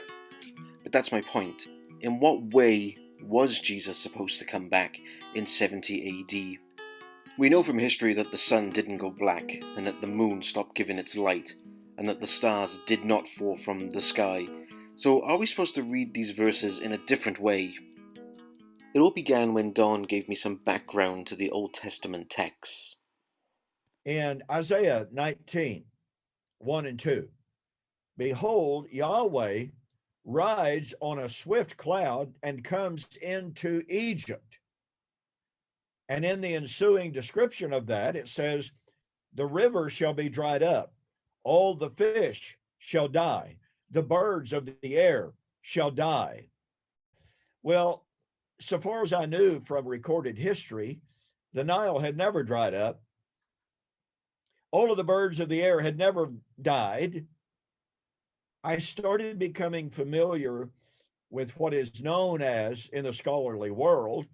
But that's my point. In what way was Jesus supposed to come back in 70 AD? We know from history that the sun didn't go black, and that the moon stopped giving its light, and that the stars did not fall from the sky. So are we supposed to read these verses in a different way? It all began when Don gave me some background to the Old Testament texts. In Isaiah 19, 1 and 2, behold, Yahweh rides on a swift cloud and comes into Egypt. And in the ensuing description of that, it says, the river shall be dried up, all the fish shall die, the birds of the air shall die, Well, so far as I knew from recorded history, the Nile had never dried up. All of the birds of the air had never died. I started becoming familiar with what is known as, in the scholarly world,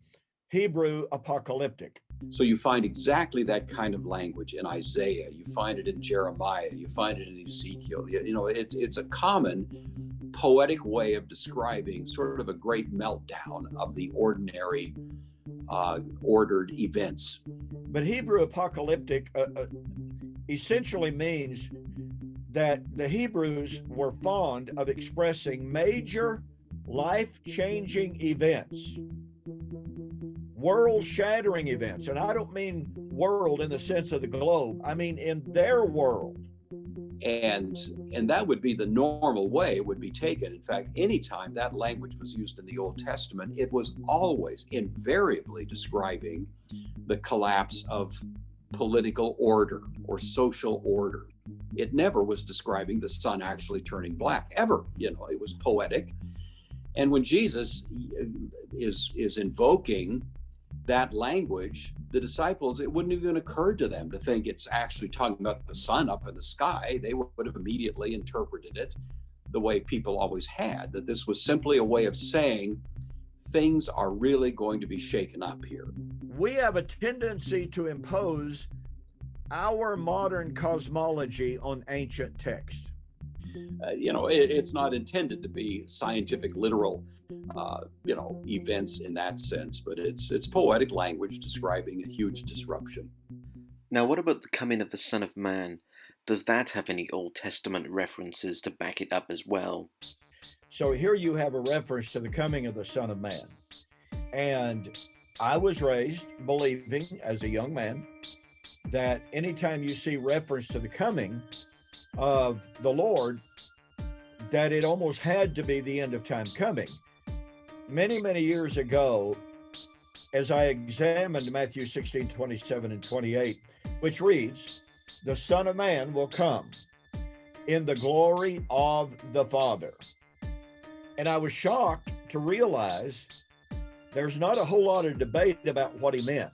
Hebrew apocalyptic. So you find exactly that kind of language in Isaiah. You find it in Jeremiah. You find it in Ezekiel. You know, it's a common poetic way of describing sort of a great meltdown of the ordinary, ordered events. But Hebrew apocalyptic essentially means that the Hebrews were fond of expressing major life-changing events, world-shattering events. And I don't mean world in the sense of the globe. I mean in their world. And that would be the normal way it would be taken. In fact, anytime that language was used in the Old Testament, it was always invariably describing the collapse of political order or social order. It never was describing the sun actually turning black, ever. You know, it was poetic. And when Jesus is invoking that language, the disciples, it wouldn't even occur to them to think it's actually talking about the sun up in the sky. They would have immediately interpreted it the way people always had, that this was simply a way of saying things are really going to be shaken up here. We have a tendency to impose our modern cosmology on ancient text. You know, it's not intended to be scientific, literal, you know, events in that sense, but it's poetic language describing a huge disruption. Now, what about the coming of the Son of Man? Does that have any Old Testament references to back it up as well? So here you have a reference to the coming of the Son of Man. And I was raised believing as a young man that anytime you see reference to the coming of the Lord, that it almost had to be the end of time coming. Many, many years ago, as I examined Matthew 16, 27 and 28, which reads, "The Son of Man will come in the glory of the Father." And I was shocked to realize there's not a whole lot of debate about what he meant.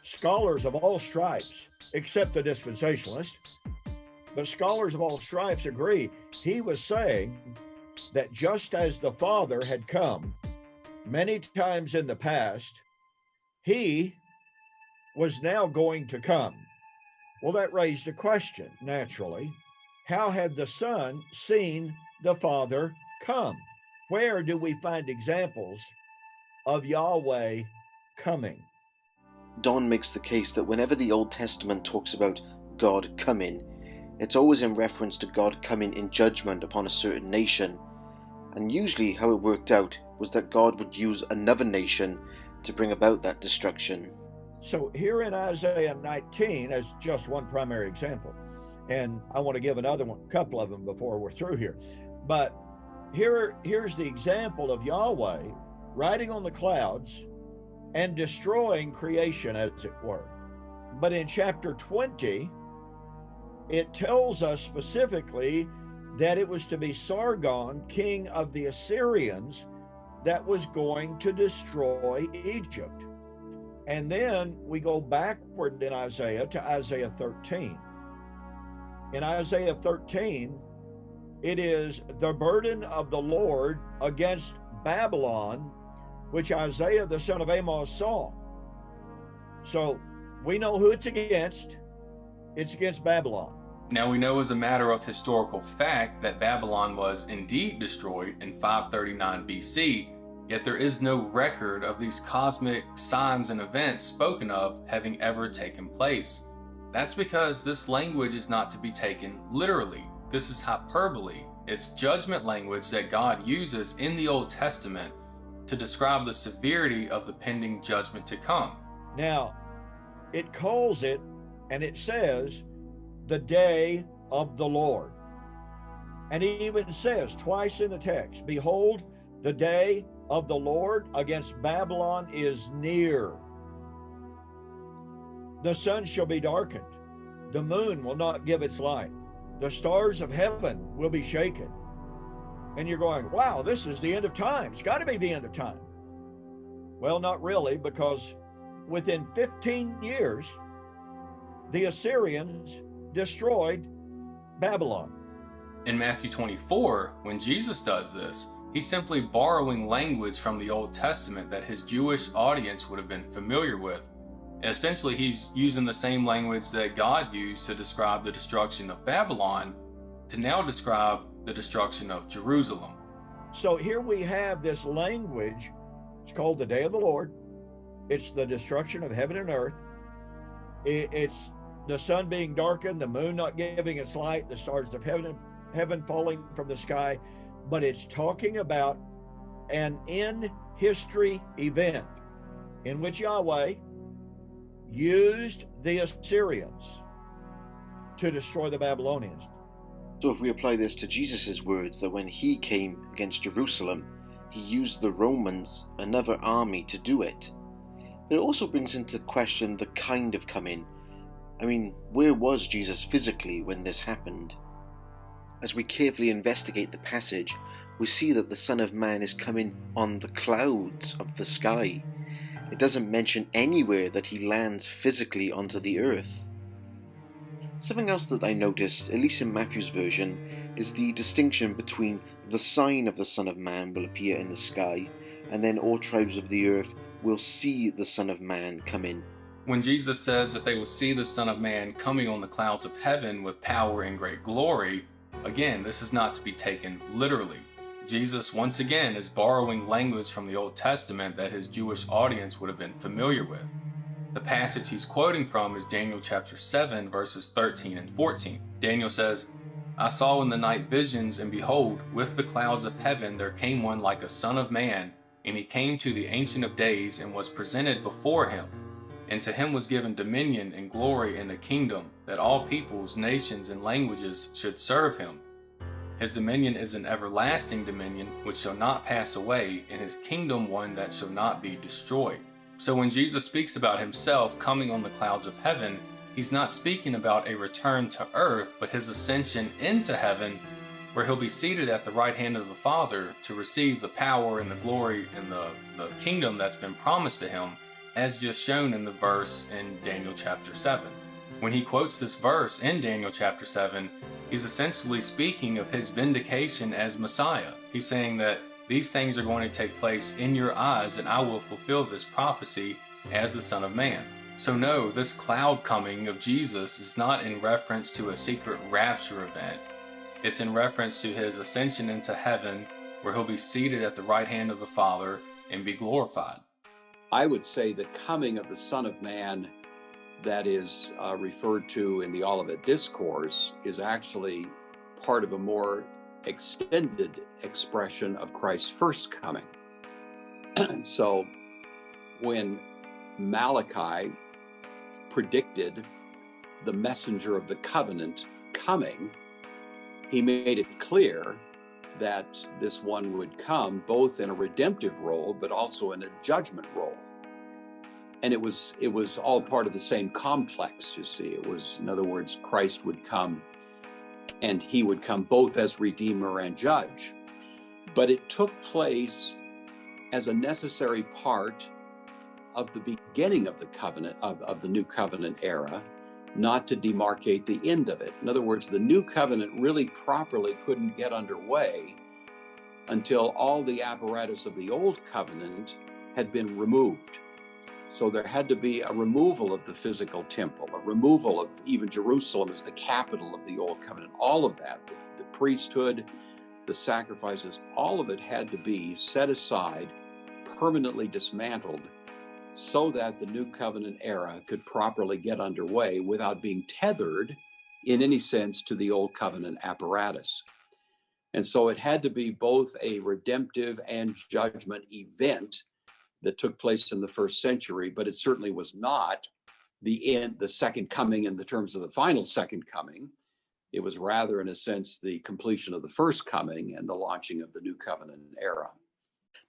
Scholars of all stripes, except the dispensationalists, but scholars of all stripes agree he was saying that just as the Father had come many times in the past, he was now going to come. Well, that raised a question, naturally. How had the Son seen the Father come? Where do we find examples of Yahweh coming? Don makes the case that whenever the Old Testament talks about God coming, it's always in reference to God coming in judgment upon a certain nation, and usually how it worked out was that God would use another nation to bring about that destruction. So here in Isaiah 19, as just one primary example, and I want to give another one, a couple of them before we're through here, but here's the example of Yahweh riding on the clouds and destroying creation, as it were. But in chapter 20, it tells us specifically that it was to be Sargon, king of the Assyrians, that was going to destroy Egypt. And then we go backward in Isaiah to Isaiah 13. In Isaiah 13, it is the burden of the Lord against Babylon, which Isaiah the son of Amos saw. So we know who it's against. It's against Babylon. Now we know as a matter of historical fact that Babylon was indeed destroyed in 539 BC, yet there is no record of these cosmic signs and events spoken of having ever taken place. That's because this language is not to be taken literally. This is hyperbole. It's judgment language that God uses in the Old Testament to describe the severity of the pending judgment to come. Now, it calls it, and it says, the day of the Lord. And he even says twice in the text, behold, the day of the Lord against Babylon is near. The sun shall be darkened. The moon will not give its light. The stars of heaven will be shaken. And you're going, wow, this is the end of time. It's got to be the end of time. Well, not really, because within 15 years, the Assyrians destroyed Babylon. In Matthew 24, when Jesus does this, he's simply borrowing language from the Old Testament that his Jewish audience would have been familiar with. And essentially, he's using the same language that God used to describe the destruction of Babylon to now describe the destruction of Jerusalem. So here we have this language. It's called the day of the Lord. It's the destruction of heaven and earth. It's the sun being darkened, the moon not giving its light, the stars of heaven falling from the sky. But it's talking about an in-history event in which Yahweh used the Assyrians to destroy the Babylonians. So if we apply this to Jesus' words that when he came against Jerusalem, he used the Romans, another army, to do it, it also brings into question the kind of coming. I mean, where was Jesus physically when this happened? As we carefully investigate the passage, we see that the Son of Man is coming on the clouds of the sky. It doesn't mention anywhere that he lands physically onto the earth. Something else that I noticed, at least in Matthew's version, is the distinction between the sign of the Son of Man will appear in the sky, and then all tribes of the earth will see the Son of Man come in. When Jesus says that they will see the Son of Man coming on the clouds of heaven with power and great glory, again, this is not to be taken literally. Jesus, once again, is borrowing language from the Old Testament that his Jewish audience would have been familiar with. The passage he's quoting from is Daniel chapter 7, verses 13 and 14. Daniel says, I saw in the night visions, and behold, with the clouds of heaven there came one like a son of man, and he came to the Ancient of Days and was presented before him. And to him was given dominion and glory and a kingdom, that all peoples, nations, and languages should serve him. His dominion is an everlasting dominion which shall not pass away, and his kingdom one that shall not be destroyed. So when Jesus speaks about himself coming on the clouds of heaven, he's not speaking about a return to earth, but his ascension into heaven, where he'll be seated at the right hand of the Father to receive the power and the glory and the kingdom that's been promised to him, as just shown in the verse in Daniel chapter 7. When he quotes this verse in Daniel chapter 7, he's essentially speaking of his vindication as Messiah. He's saying that these things are going to take place in your eyes, and I will fulfill this prophecy as the Son of Man. So no, this cloud coming of Jesus is not in reference to a secret rapture event. It's in reference to his ascension into heaven, where he'll be seated at the right hand of the Father and be glorified. I would say the coming of the Son of Man that is referred to in the Olivet Discourse is actually part of a more extended expression of Christ's first coming. So when Malachi predicted the messenger of the covenant coming, he made it clear that this one would come both in a redemptive role, but also in a judgment role. And it was all part of the same complex, you see. It was, in other words, Christ would come, and he would come both as Redeemer and Judge. But it took place as a necessary part of the beginning of the covenant, of the New Covenant era, not to demarcate the end of it. In other words, the New Covenant really properly couldn't get underway until all the apparatus of the Old Covenant had been removed. So there had to be a removal of the physical temple, a removal of even Jerusalem as the capital of the Old Covenant. All of that, the priesthood, the sacrifices, all of it had to be set aside, permanently dismantled, so that the New Covenant era could properly get underway without being tethered in any sense to the Old Covenant apparatus. And so it had to be both a redemptive and judgment event that took place in the first century, but it certainly was not the second coming in the terms of the final second coming. It was rather, in a sense, the completion of the first coming and the launching of the New Covenant era.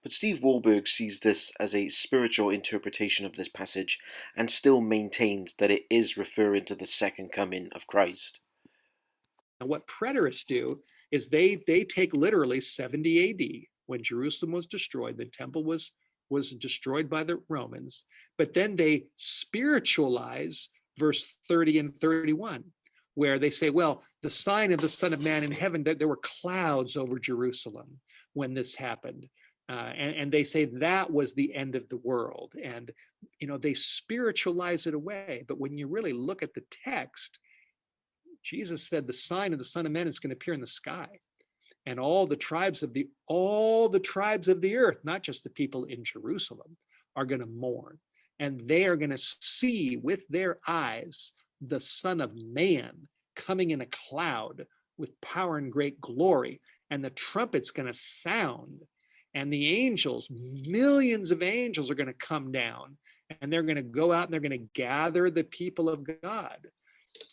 But Steve Wohlberg sees this as a spiritual interpretation of this passage and still maintains that it is referring to the second coming of Christ. And what preterists do is they take literally 70 AD when Jerusalem was destroyed, the temple was destroyed by the Romans, but then they spiritualize verse 30 and 31, where they say, well, the sign of the Son of Man in heaven, that there were clouds over Jerusalem when this happened. And they say that was the end of the world. And, they spiritualize it away. But when you really look at the text, Jesus said the sign of the Son of Man is going to appear in the sky. And all the tribes of the earth, not just the people in Jerusalem, are going to mourn. And they are going to see with their eyes the Son of Man coming in a cloud with power and great glory. And the trumpet's going to sound. And the angels, millions of angels, are going to come down. And they're going to go out and they're going to gather the people of God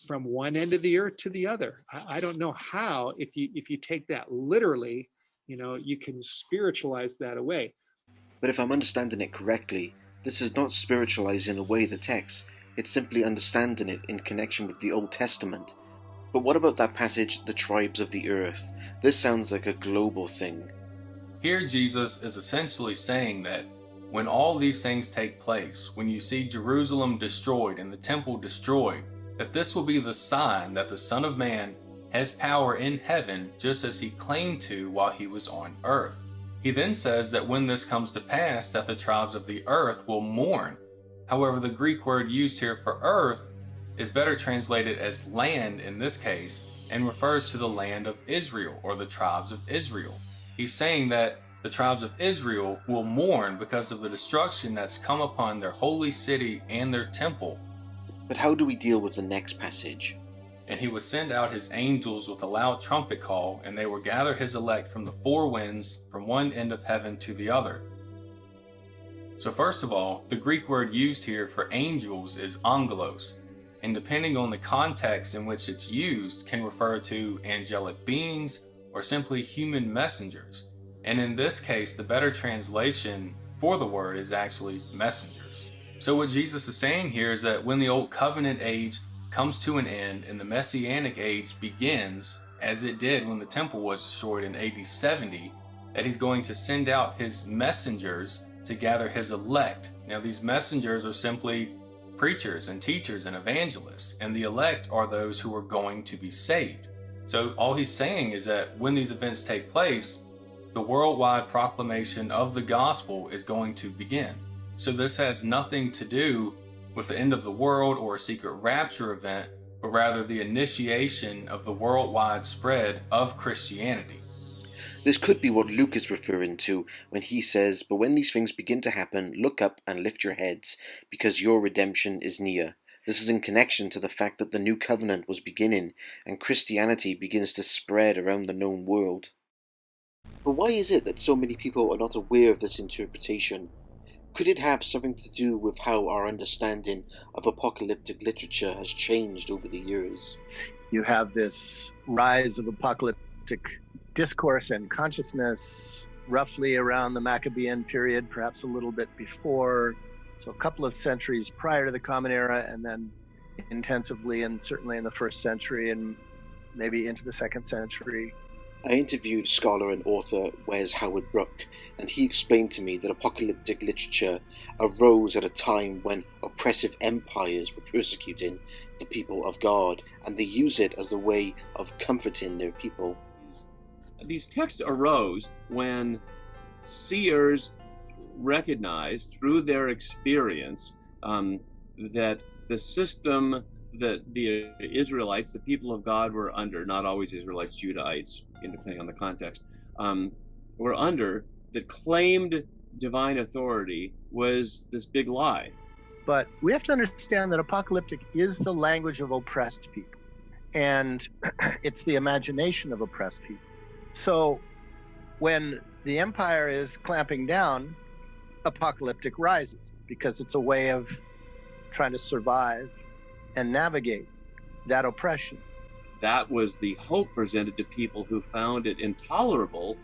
from one end of the earth to the other. I don't know how, if you take that literally, you can spiritualize that away. But if I'm understanding it correctly, this is not spiritualizing away the text, it's simply understanding it in connection with the Old Testament. But what about that passage, the tribes of the earth? This sounds like a global thing. Here Jesus is essentially saying that when all these things take place, when you see Jerusalem destroyed and the temple destroyed, that this will be the sign that the Son of Man has power in heaven just as he claimed to while he was on earth. He then says that when this comes to pass, that the tribes of the earth will mourn. However, the Greek word used here for earth is better translated as land in this case and refers to the land of Israel or the tribes of Israel. He's saying that the tribes of Israel will mourn because of the destruction that's come upon their holy city and their temple. But how do we deal with the next passage? And he would send out his angels with a loud trumpet call, and they will gather his elect from the four winds, from one end of heaven to the other. So first of all, the Greek word used here for angels is angelos, and depending on the context in which it's used, can refer to angelic beings or simply human messengers. And in this case, the better translation for the word is actually messengers. So what Jesus is saying here is that when the Old Covenant age comes to an end and the Messianic age begins, as it did when the temple was destroyed in AD 70, that he's going to send out his messengers to gather his elect. Now these messengers are simply preachers and teachers and evangelists, and the elect are those who are going to be saved. So all he's saying is that when these events take place, the worldwide proclamation of the gospel is going to begin. So this has nothing to do with the end of the world or a secret rapture event, but rather the initiation of the worldwide spread of Christianity. This could be what Luke is referring to when he says, "But when these things begin to happen, look up and lift your heads, because your redemption is near." This is in connection to the fact that the new covenant was beginning, and Christianity begins to spread around the known world. But why is it that so many people are not aware of this interpretation? Could it have something to do with how our understanding of apocalyptic literature has changed over the years? You have this rise of apocalyptic discourse and consciousness roughly around the Maccabean period, perhaps a little bit before, so a couple of centuries prior to the Common Era, and then intensively and certainly in the first century and maybe into the second century. I interviewed scholar and author Wes Howard Brook, and he explained to me that apocalyptic literature arose at a time when oppressive empires were persecuting the people of God, and they use it as a way of comforting their people. These texts arose when seers recognized through their experience that the system that the Israelites, the people of God, were under, not always Israelites, Judahites, depending on the context, were under, that claimed divine authority was this big lie. But we have to understand that apocalyptic is the language of oppressed people, and it's the imagination of oppressed people. So when the empire is clamping down, apocalyptic rises, because it's a way of trying to survive and navigate that oppression. That was the hope presented to people who found it intolerable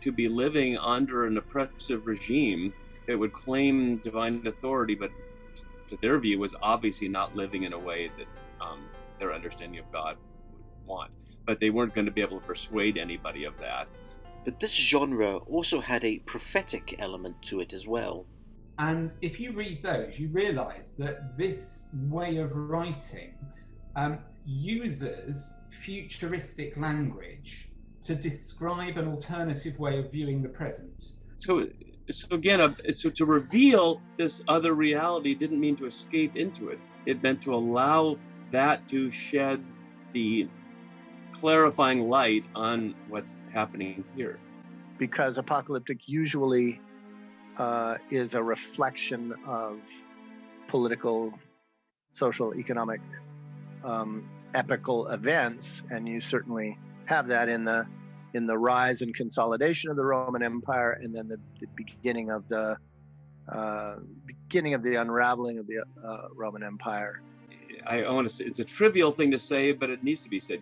to be living under an oppressive regime that would claim divine authority, but to their view was obviously not living in a way that their understanding of God want. But they weren't going to be able to persuade anybody of that. But this genre also had a prophetic element to it as well. And if you read those, you realise that this way of writing uses futuristic language to describe an alternative way of viewing the present. So again, so to reveal this other reality didn't mean to escape into it. It meant to allow that to shed the clarifying light on what's happening here. Because apocalyptic usually is a reflection of political, social, economic, epical events, and you certainly have that in the rise and consolidation of the Roman Empire, and then the beginning of the unraveling of the Roman Empire. I want to say it's a trivial thing to say, but it needs to be said.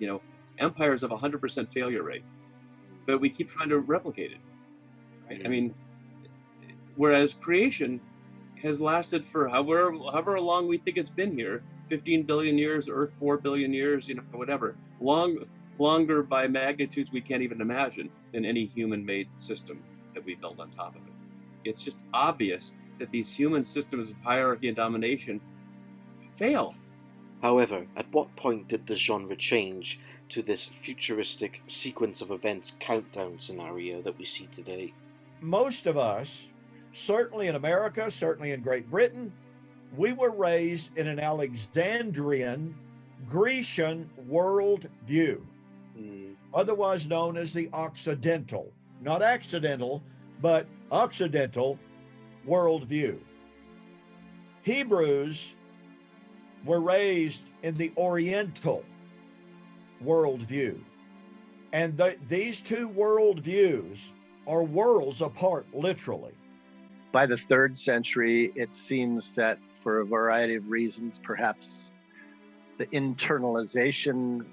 Empires have a 100% failure rate, but we keep trying to replicate it. Right? I mean, whereas creation has lasted for however long we think it's been here, 15 billion years, Earth 4 billion years, whatever, longer by magnitudes we can't even imagine than any human-made system that we built on top of it. It's just obvious that these human systems of hierarchy and domination fail. However, at what point did the genre change to this futuristic sequence of events countdown scenario that we see today? Most of us, certainly in America, certainly in Great Britain, we were raised in an Alexandrian, Grecian world view, otherwise known as the Occidental, not accidental, but Occidental worldview. Hebrews were raised in the Oriental worldview. And these two worldviews are worlds apart, literally. By the 3rd century, it seems that for a variety of reasons, perhaps the internalization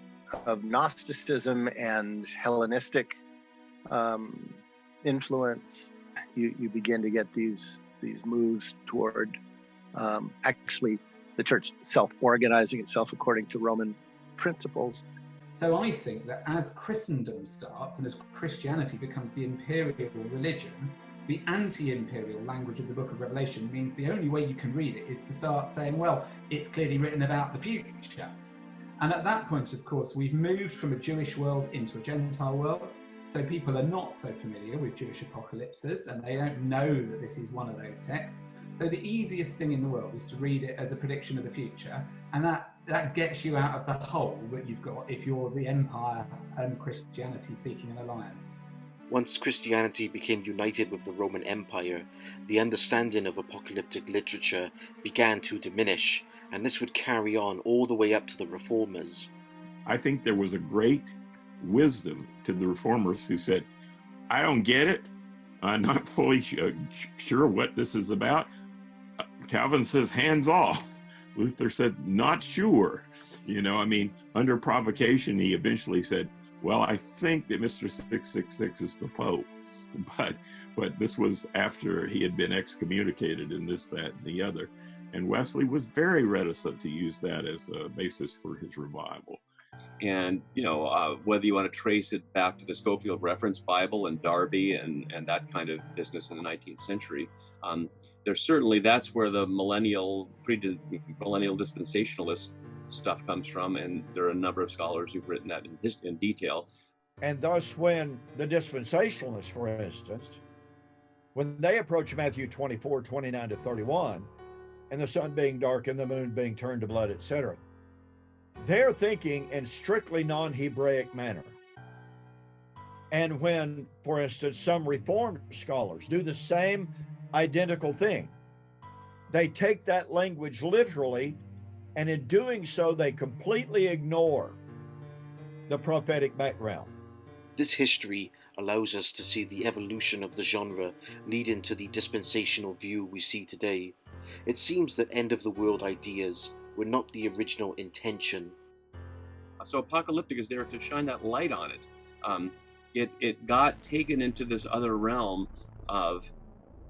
of Gnosticism and Hellenistic influence, you begin to get these moves toward actually the church self-organizing itself according to Roman principles. So I think that as Christendom starts and as Christianity becomes the imperial religion, the anti-imperial language of the book of Revelation means the only way you can read it is to start saying, well, it's clearly written about the future. And at that point, of course, we've moved from a Jewish world into a Gentile world. So people are not so familiar with Jewish apocalypses, and they don't know that this is one of those texts. So the easiest thing in the world is to read it as a prediction of the future, and that gets you out of the hole that you've got if you're the empire and Christianity seeking an alliance. Once Christianity became united with the Roman Empire, the understanding of apocalyptic literature began to diminish, and this would carry on all the way up to the Reformers. I think there was a great wisdom to the Reformers who said, I don't get it. I'm not fully sure what this is about. Calvin says, hands off. Luther said, not sure. Under provocation, he eventually said, well, I think that Mr. 666 is the Pope. But this was after he had been excommunicated in this, that, and the other. And Wesley was very reticent to use that as a basis for his revival. And, whether you want to trace it back to the Scofield Reference Bible and Darby and that kind of business in the 19th century, that's where the millennial dispensationalist stuff comes from. And there are a number of scholars who've written that in detail. And thus, when the dispensationalists, for instance, when they approach Matthew 24, 29 to 31, and the sun being dark and the moon being turned to blood, etc., they're thinking in strictly non-Hebraic manner. And when, for instance, some Reformed scholars do the same identical thing, they take that language literally, and in doing so, they completely ignore the prophetic background. This history allows us to see the evolution of the genre leading to the dispensational view we see today. It seems that end-of-the-world ideas were not the original intention. So apocalyptic is there to shine that light on it. It got taken into this other realm of,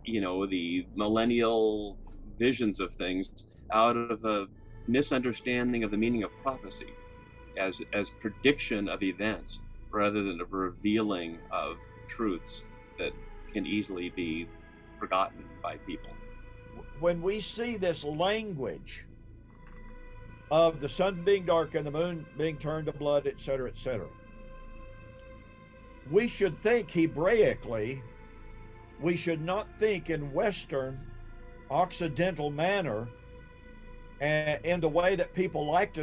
the millennial visions of things out of a misunderstanding of the meaning of prophecy. as prediction of events rather than a revealing of truths that can easily be forgotten by people. When we see this language of the sun being dark and the moon being turned to blood, etc., we should think Hebraically. We should not think in Western, Occidental manner, and in the way that people like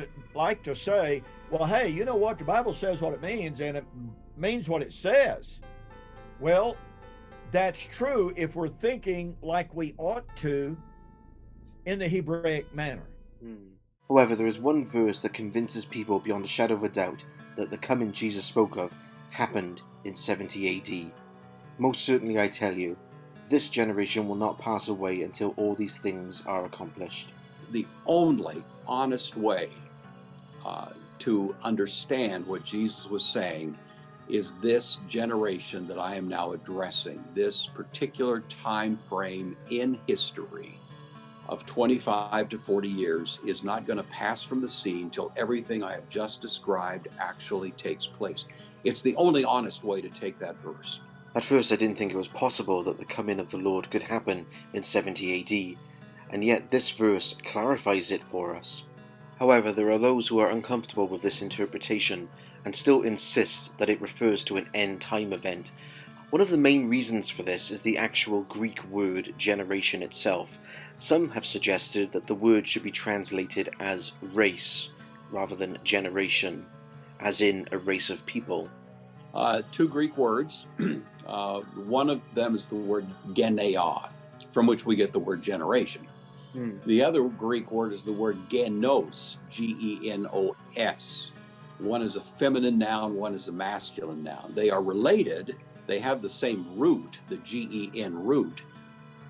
to say, well, hey, you know what? The Bible says what it means, and it means what it says. Well, that's true if we're thinking like we ought to in the Hebraic manner. However, there is one verse that convinces people beyond a shadow of a doubt that the coming Jesus spoke of happened in 70 AD. Most certainly I tell you, this generation will not pass away until all these things are accomplished. The only honest way to understand what Jesus was saying is this generation that I am now addressing, this particular time frame in history of 25 to 40 years is not going to pass from the scene till everything I have just described actually takes place. It's the only honest way to take that verse. At first I didn't think it was possible that the coming of the Lord could happen in 70 AD, and yet this verse clarifies it for us. However, there are those who are uncomfortable with this interpretation and still insist that it refers to an end-time event. One of the main reasons for this is the actual Greek word generation itself. Some have suggested that the word should be translated as race rather than generation, as in a race of people. Two Greek words. One of them is the word geneia, from which we get the word generation. The other Greek word is the word genos, Genos. One is a feminine noun, one is a masculine noun. They are related. They have the same root, the gen root,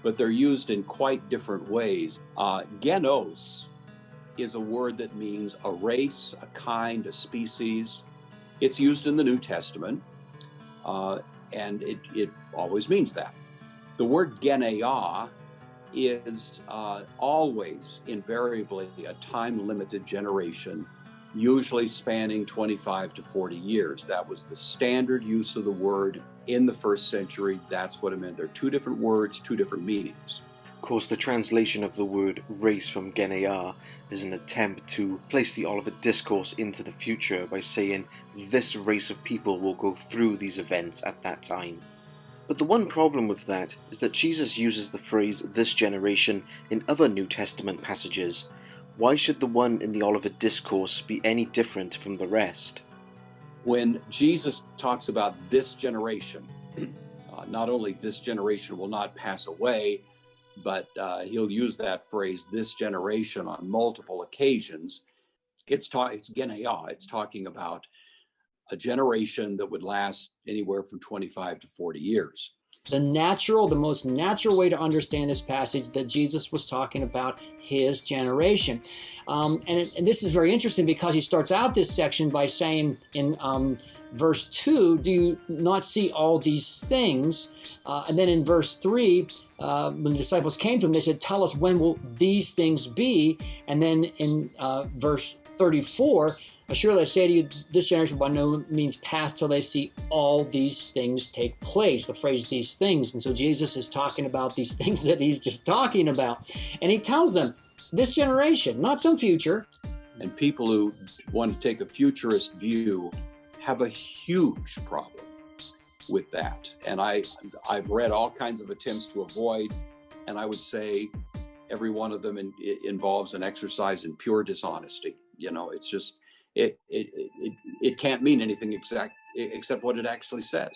but they're used in quite different ways. Genos is a word that means a race, a kind, a species. It's used in the New Testament, and it always means that. The word geneia is always, invariably, a time-limited generation, usually spanning 25 to 40 years. That was the standard use of the word in the first century. That's what it meant. There are two different words, two different meanings. Of course, the translation of the word race from geneia is an attempt to place the Olivet Discourse into the future by saying this race of people will go through these events at that time. But the one problem with that is that Jesus uses the phrase this generation in other New Testament passages. Why should the one in the Olivet Discourse be any different from the rest? When Jesus talks about this generation, not only this generation will not pass away, but he'll use that phrase, this generation, on multiple occasions. It's geneia. It's talking about a generation that would last anywhere from 25 to 40 years. The most natural way to understand this passage that Jesus was talking about his generation. And this is very interesting because he starts out this section by saying in verse 2, do you not see all these things? And then in verse 3, when the disciples came to him, they said, tell us when will these things be? And then in verse 34, surely I say to you, this generation by no means pass till they see all these things take place. The phrase these things. And so Jesus is talking about these things that he's just talking about. And he tells them, this generation, not some future. And people who want to take a futurist view have a huge problem with that. And I've read all kinds of attempts to avoid, and I would say every one of them involves an exercise in pure dishonesty. You know, it's just, it can't mean anything except what it actually says.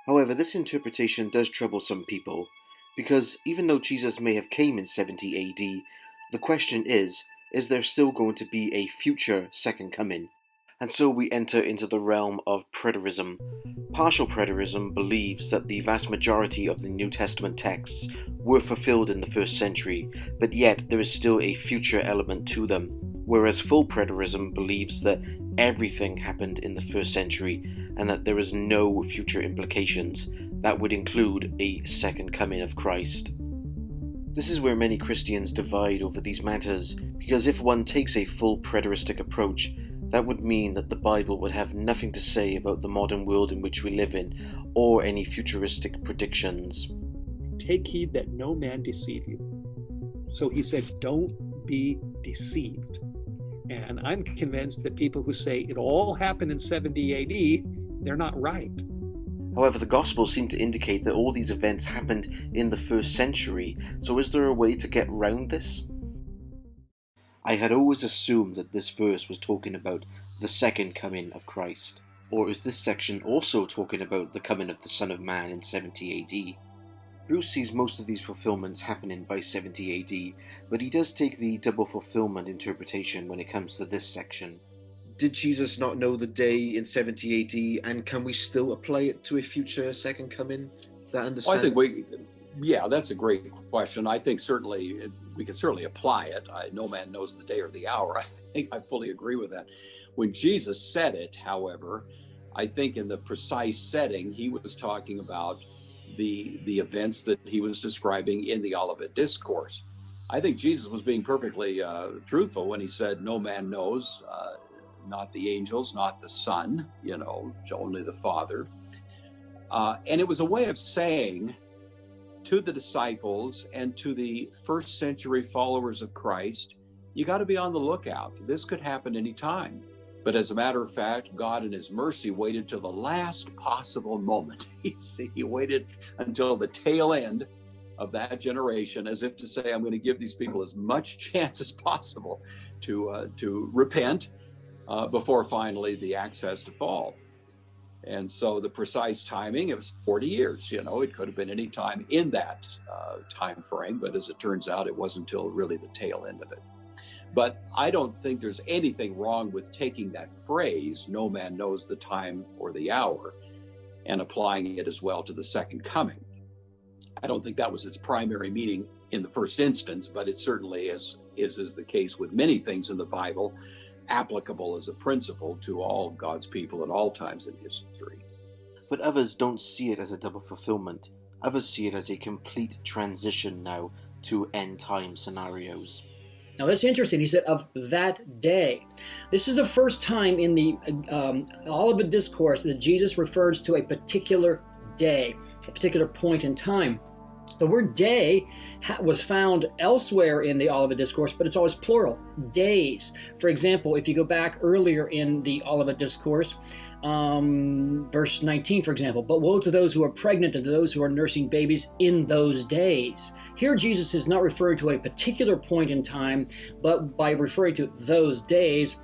However, this interpretation does trouble some people, because even though Jesus may have came in 70 AD, the question is there still going to be a future second coming? And so we enter into the realm of Preterism. Partial Preterism believes that the vast majority of the New Testament texts were fulfilled in the first century, but yet there is still a future element to them. Whereas full Preterism believes that everything happened in the first century and that there is no future implications. That would include a second coming of Christ. This is where many Christians divide over these matters, because if one takes a full preteristic approach, That would mean that the Bible would have nothing to say about the modern world in which we live in, or any futuristic predictions. Take heed that no man deceive you. So he said, don't be deceived. And I'm convinced that people who say it all happened in 70 AD, they're not right. However, the Gospels seem to indicate that all these events happened in the 1st century, so is there a way to get round this? I had always assumed that this verse was talking about the second coming of Christ. Or is this section also talking about the coming of the Son of Man in 70 AD? Bruce sees most of these fulfillments happening by 70 AD, but he does take the double fulfillment interpretation when it comes to this section. Did Jesus not know the day in 70 AD, and can we still apply it to a future second coming? I think that's a great question. I think certainly we can certainly apply it. No man knows the day or the hour. I think I fully agree with that. When Jesus said it, however, I think in the precise setting, he was talking about the events that he was describing in the Olivet Discourse. I think Jesus was being perfectly truthful when he said, no man knows, not the angels, not the Son, only the Father. And it was a way of saying to the disciples and to the 1st century followers of Christ, you got to be on the lookout. This could happen anytime. But as a matter of fact, God in his mercy waited till the last possible moment. He waited until the tail end of that generation, as if to say, I'm going to give these people as much chance as possible to repent before finally the axe has to fall. And so the precise timing, it was 40 years. It could have been any time in that time frame, but as it turns out, it wasn't until really the tail end of it. But I don't think there's anything wrong with taking that phrase, no man knows the time or the hour, and applying it as well to the second coming. I don't think that was its primary meaning in the first instance, but it certainly is the case with many things in the Bible, applicable as a principle to all God's people at all times in history. But others don't see it as a double fulfillment. Others see it as a complete transition now to end time scenarios. Now that's interesting. He said, of that day. This is the first time in the Olivet Discourse that Jesus refers to a particular day, a particular point in time. The word day was found elsewhere in the Olivet Discourse, but it's always plural, days. For example, if you go back earlier in the Olivet Discourse, verse 19, for example, but woe to those who are pregnant and to those who are nursing babies in those days. Here, Jesus is not referring to a particular point in time, but by referring to those days,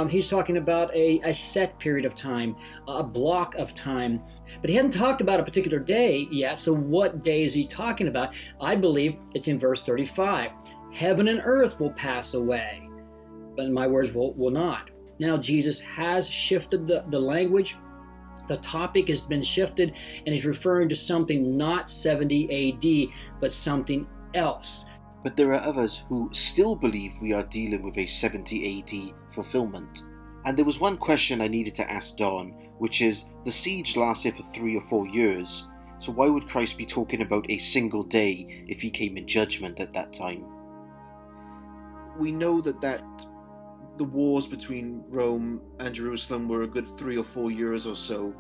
he's talking about a set period of time, a block of time. But he hadn't talked about a particular day yet, so what day is he talking about? I believe it's in verse 35. Heaven and earth will pass away, but my words will not. Now, Jesus has shifted the language. The topic has been shifted, and he's referring to something not 70 AD, but something else. But there are others who still believe we are dealing with a 70 AD fulfillment. And there was one question I needed to ask Don, which is, the siege lasted for 3 or 4 years, so why would Christ be talking about a single day if he came in judgment at that time? We know that the wars between Rome and Jerusalem were a good 3 or 4 years or so.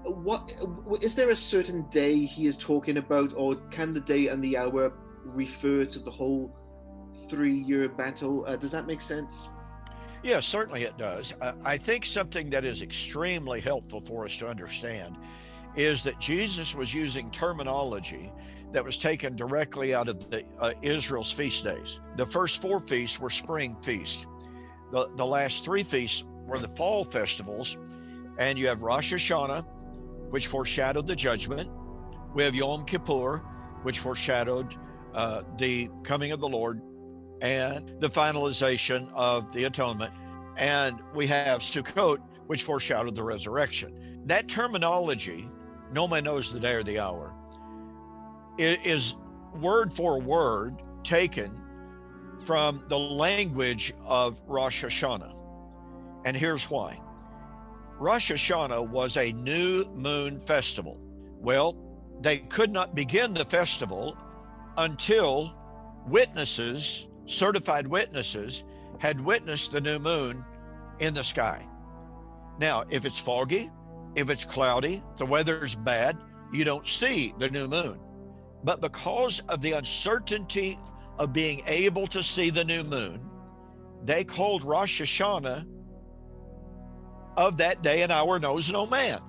What is there a certain day he is talking about, or can the day and the hour refer to the whole 3-year battle? Does that make sense? Yes, certainly it does. I think something that is extremely helpful for us to understand is that Jesus was using terminology that was taken directly out of Israel's feast days. The first 4 feasts were spring feasts. The last 3 feasts were the fall festivals, and you have Rosh Hashanah, which foreshadowed the judgment. We have Yom Kippur, which foreshadowed the coming of the Lord and the finalization of the atonement. And we have Sukkot, which foreshadowed the resurrection. That terminology, no man knows the day or the hour, is word for word taken from the language of Rosh Hashanah. And here's why. Rosh Hashanah was a new moon festival. Well, they could not begin the festival until witnesses, certified witnesses, had witnessed the new moon in the sky. Now, if it's foggy, if it's cloudy, the weather's bad, you don't see the new moon. But because of the uncertainty of being able to see the new moon, they called Rosh Hashanah, of that day and hour knows no man.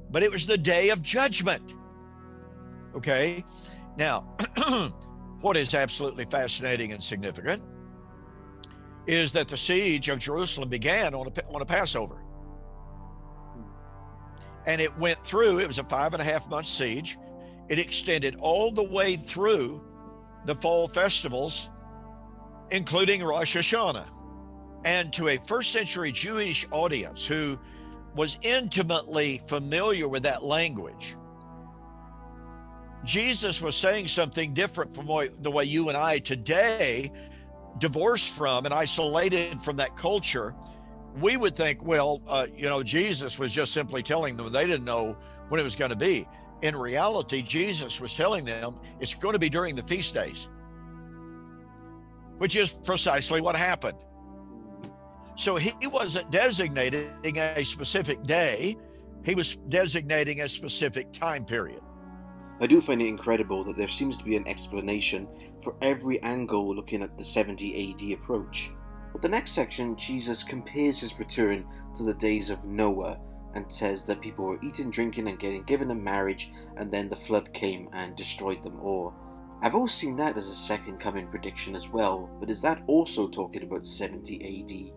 But it was the day of judgment. Okay? Now, what is absolutely fascinating and significant is that the siege of Jerusalem began on a Passover. And it went through, it was a 5.5-month siege. It extended all the way through the fall festivals, including Rosh Hashanah. And to a first century Jewish audience who was intimately familiar with that language, Jesus was saying something different from the way you and I today, divorced from and isolated from that culture, we would think, well, Jesus was just simply telling them. They didn't know when it was going to be. In reality, Jesus was telling them it's going to be during the feast days, which is precisely what happened. So he wasn't designating a specific day. He was designating a specific time period. I do find it incredible that there seems to be an explanation for every angle looking at the 70 AD approach. But the next section, Jesus compares his return to the days of Noah and says that people were eating, drinking and getting given in marriage, and then the flood came and destroyed them all. I've always seen that as a second coming prediction as well, but is that also talking about 70 AD?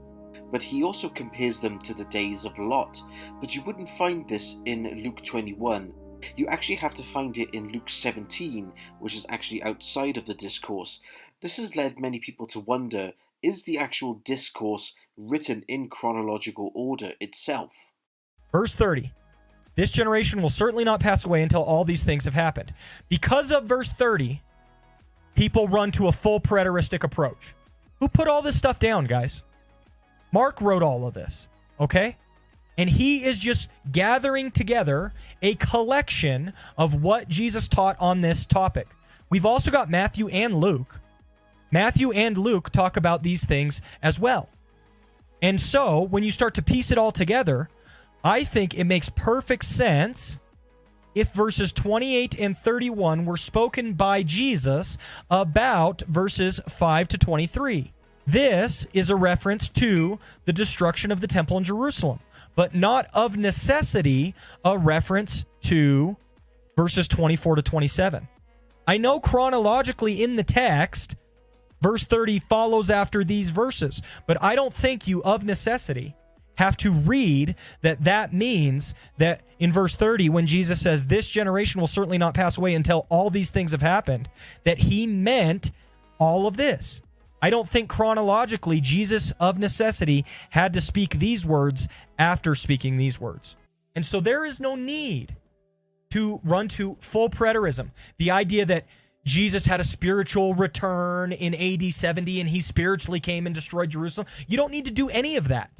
But he also compares them to the days of Lot, but you wouldn't find this in Luke 21. You actually have to find it in Luke 17, which is actually outside of the discourse. This has led many people to wonder, is the actual discourse written in chronological order itself? Verse 30. This generation will certainly not pass away until all these things have happened. Because of verse 30, people run to a full preteristic approach. Who put all this stuff down, guys? Mark wrote all of this, okay? And he is just gathering together a collection of what Jesus taught on this topic. We've also got Matthew and Luke. Matthew and Luke talk about these things as well. And so, when you start to piece it all together, I think it makes perfect sense if verses 28 and 31 were spoken by Jesus about verses 5 to 23. This is a reference to the destruction of the temple in Jerusalem, but not of necessity a reference to verses 24 to 27. I know chronologically in the text, verse 30 follows after these verses, but I don't think you of necessity have to read that means that in verse 30, when Jesus says, this generation will certainly not pass away until all these things have happened, that he meant all of this. I don't think chronologically Jesus of necessity had to speak these words after speaking these words. And so there is no need to run to full preterism. The idea that Jesus had a spiritual return in AD 70 and he spiritually came and destroyed Jerusalem. You don't need to do any of that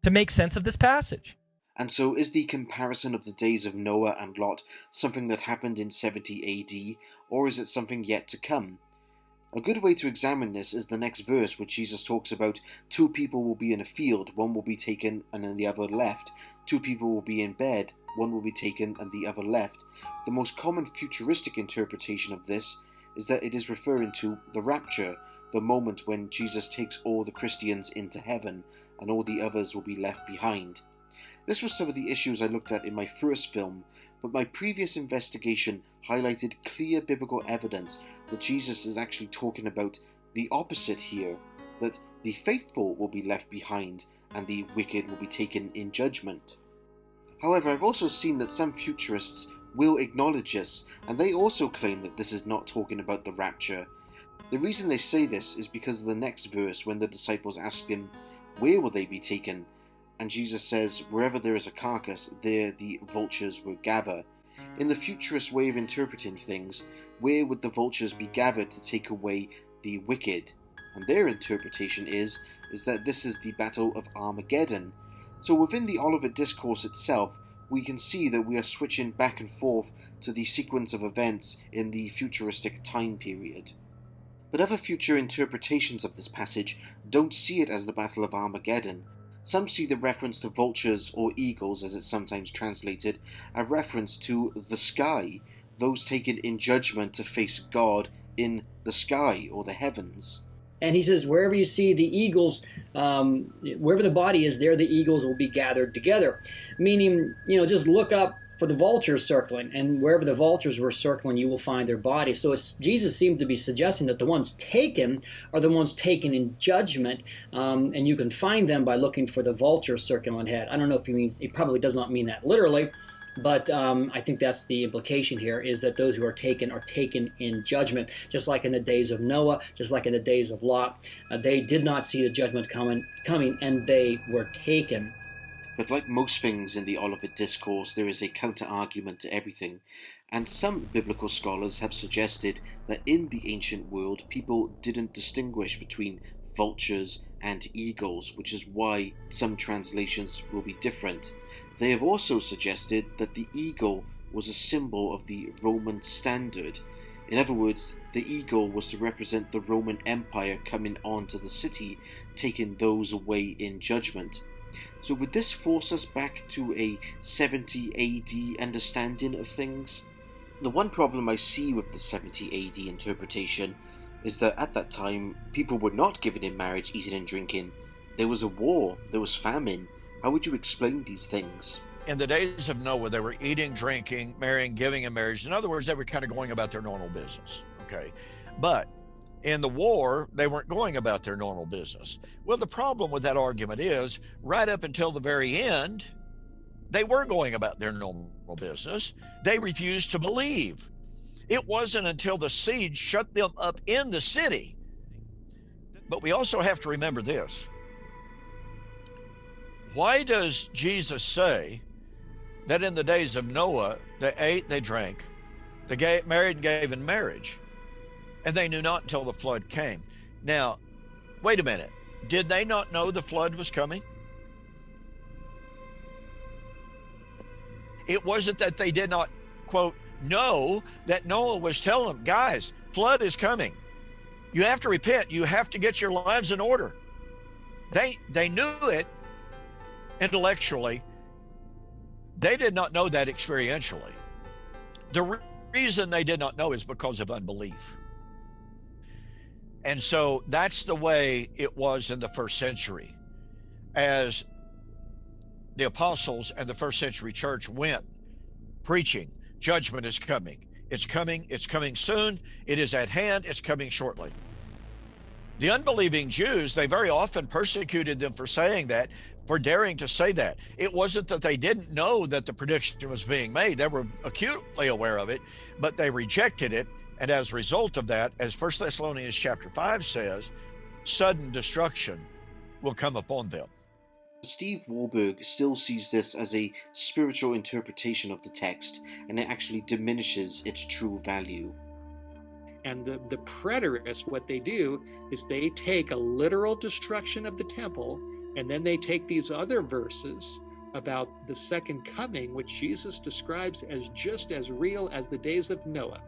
to make sense of this passage. And so is the comparison of the days of Noah and Lot something that happened in 70 AD, or is it something yet to come? A good way to examine this is the next verse, where Jesus talks about two people will be in a field, one will be taken and then the other left. Two people will be in bed, one will be taken and the other left. The most common futuristic interpretation of this is that it is referring to the rapture, the moment when Jesus takes all the Christians into heaven and all the others will be left behind. This was some of the issues I looked at in my first film, but my previous investigation highlighted clear biblical evidence that Jesus is actually talking about the opposite here, that the faithful will be left behind and the wicked will be taken in judgment. However, I've also seen that some futurists will acknowledge this, and they also claim that this is not talking about the rapture. The reason they say this is because of the next verse, when the disciples ask him, where will they be taken? And Jesus says, wherever there is a carcass, there the vultures will gather. In the futurist way of interpreting things, where would the vultures be gathered to take away the wicked? And their interpretation is that this is the Battle of Armageddon. So within the Olivet Discourse itself, we can see that we are switching back and forth to the sequence of events in the futuristic time period. But other future interpretations of this passage don't see it as the Battle of Armageddon. Some see the reference to vultures, or eagles as it's sometimes translated, a reference to the sky, those taken in judgment to face God in the sky or the heavens. And he says, wherever you see the eagles, wherever the body is, there the eagles will be gathered together. Meaning, just look up for the vultures circling, and wherever the vultures were circling, you will find their body. So Jesus seemed to be suggesting that the ones taken are the ones taken in judgment, and you can find them by looking for the vulture circling ahead. I don't know if he probably does not mean that literally, but I think that's the implication here, is that those who are taken in judgment, just like in the days of Noah, just like in the days of Lot. They did not see the judgment coming, and they were taken. But like most things in the Olivet Discourse, there is a counter-argument to everything, and some biblical scholars have suggested that in the ancient world, people didn't distinguish between vultures and eagles, which is why some translations will be different. They have also suggested that the eagle was a symbol of the Roman standard. In other words, the eagle was to represent the Roman Empire coming onto the city, taking those away in judgment. So would this force us back to a 70 AD understanding of things? The one problem I see with the 70 AD interpretation is that at that time, people were not given in marriage, eating and drinking. There was a war, there was famine. How would you explain these things? In the days of Noah, they were eating, drinking, marrying, giving in marriage. In other words, they were kind of going about their normal business, okay? But in the war, they weren't going about their normal business. Well, the problem with that argument is, right up until the very end, they were going about their normal business. They refused to believe. It wasn't until the siege shut them up in the city. But we also have to remember this. Why does Jesus say that in the days of Noah, they ate, they drank, they married and gave in marriage, and they knew not until the flood came? Now, wait a minute. Did they not know the flood was coming? It wasn't that they did not, quote, know that Noah was telling them, guys, flood is coming. You have to repent. You have to get your lives in order. They knew it intellectually. They did not know that experientially. The reason they did not know is because of unbelief. And so that's the way it was in the first century. As the apostles and the first century church went preaching, judgment is coming. It's coming. It's coming soon. It is at hand. It's coming shortly. The unbelieving Jews, they very often persecuted them for saying that, for daring to say that. It wasn't that they didn't know that the prediction was being made. They were acutely aware of it, but they rejected it. And as a result of that, as 1 Thessalonians chapter 5 says, sudden destruction will come upon them. Steve Wohlberg still sees this as a spiritual interpretation of the text, and it actually diminishes its true value. And the preterists, what they do is they take a literal destruction of the temple, and then they take these other verses about the second coming, which Jesus describes as just as real as the days of Noah,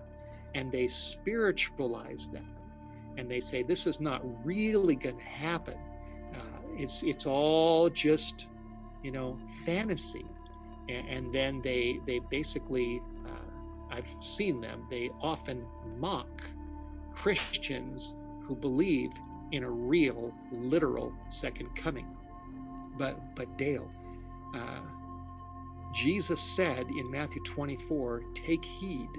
and they spiritualize them. And they say, this is not really going to happen. It's all just, fantasy. And then they basically, I've seen them, they often mock Christians who believe in a real, literal second coming. But Dale, Jesus said in Matthew 24, take heed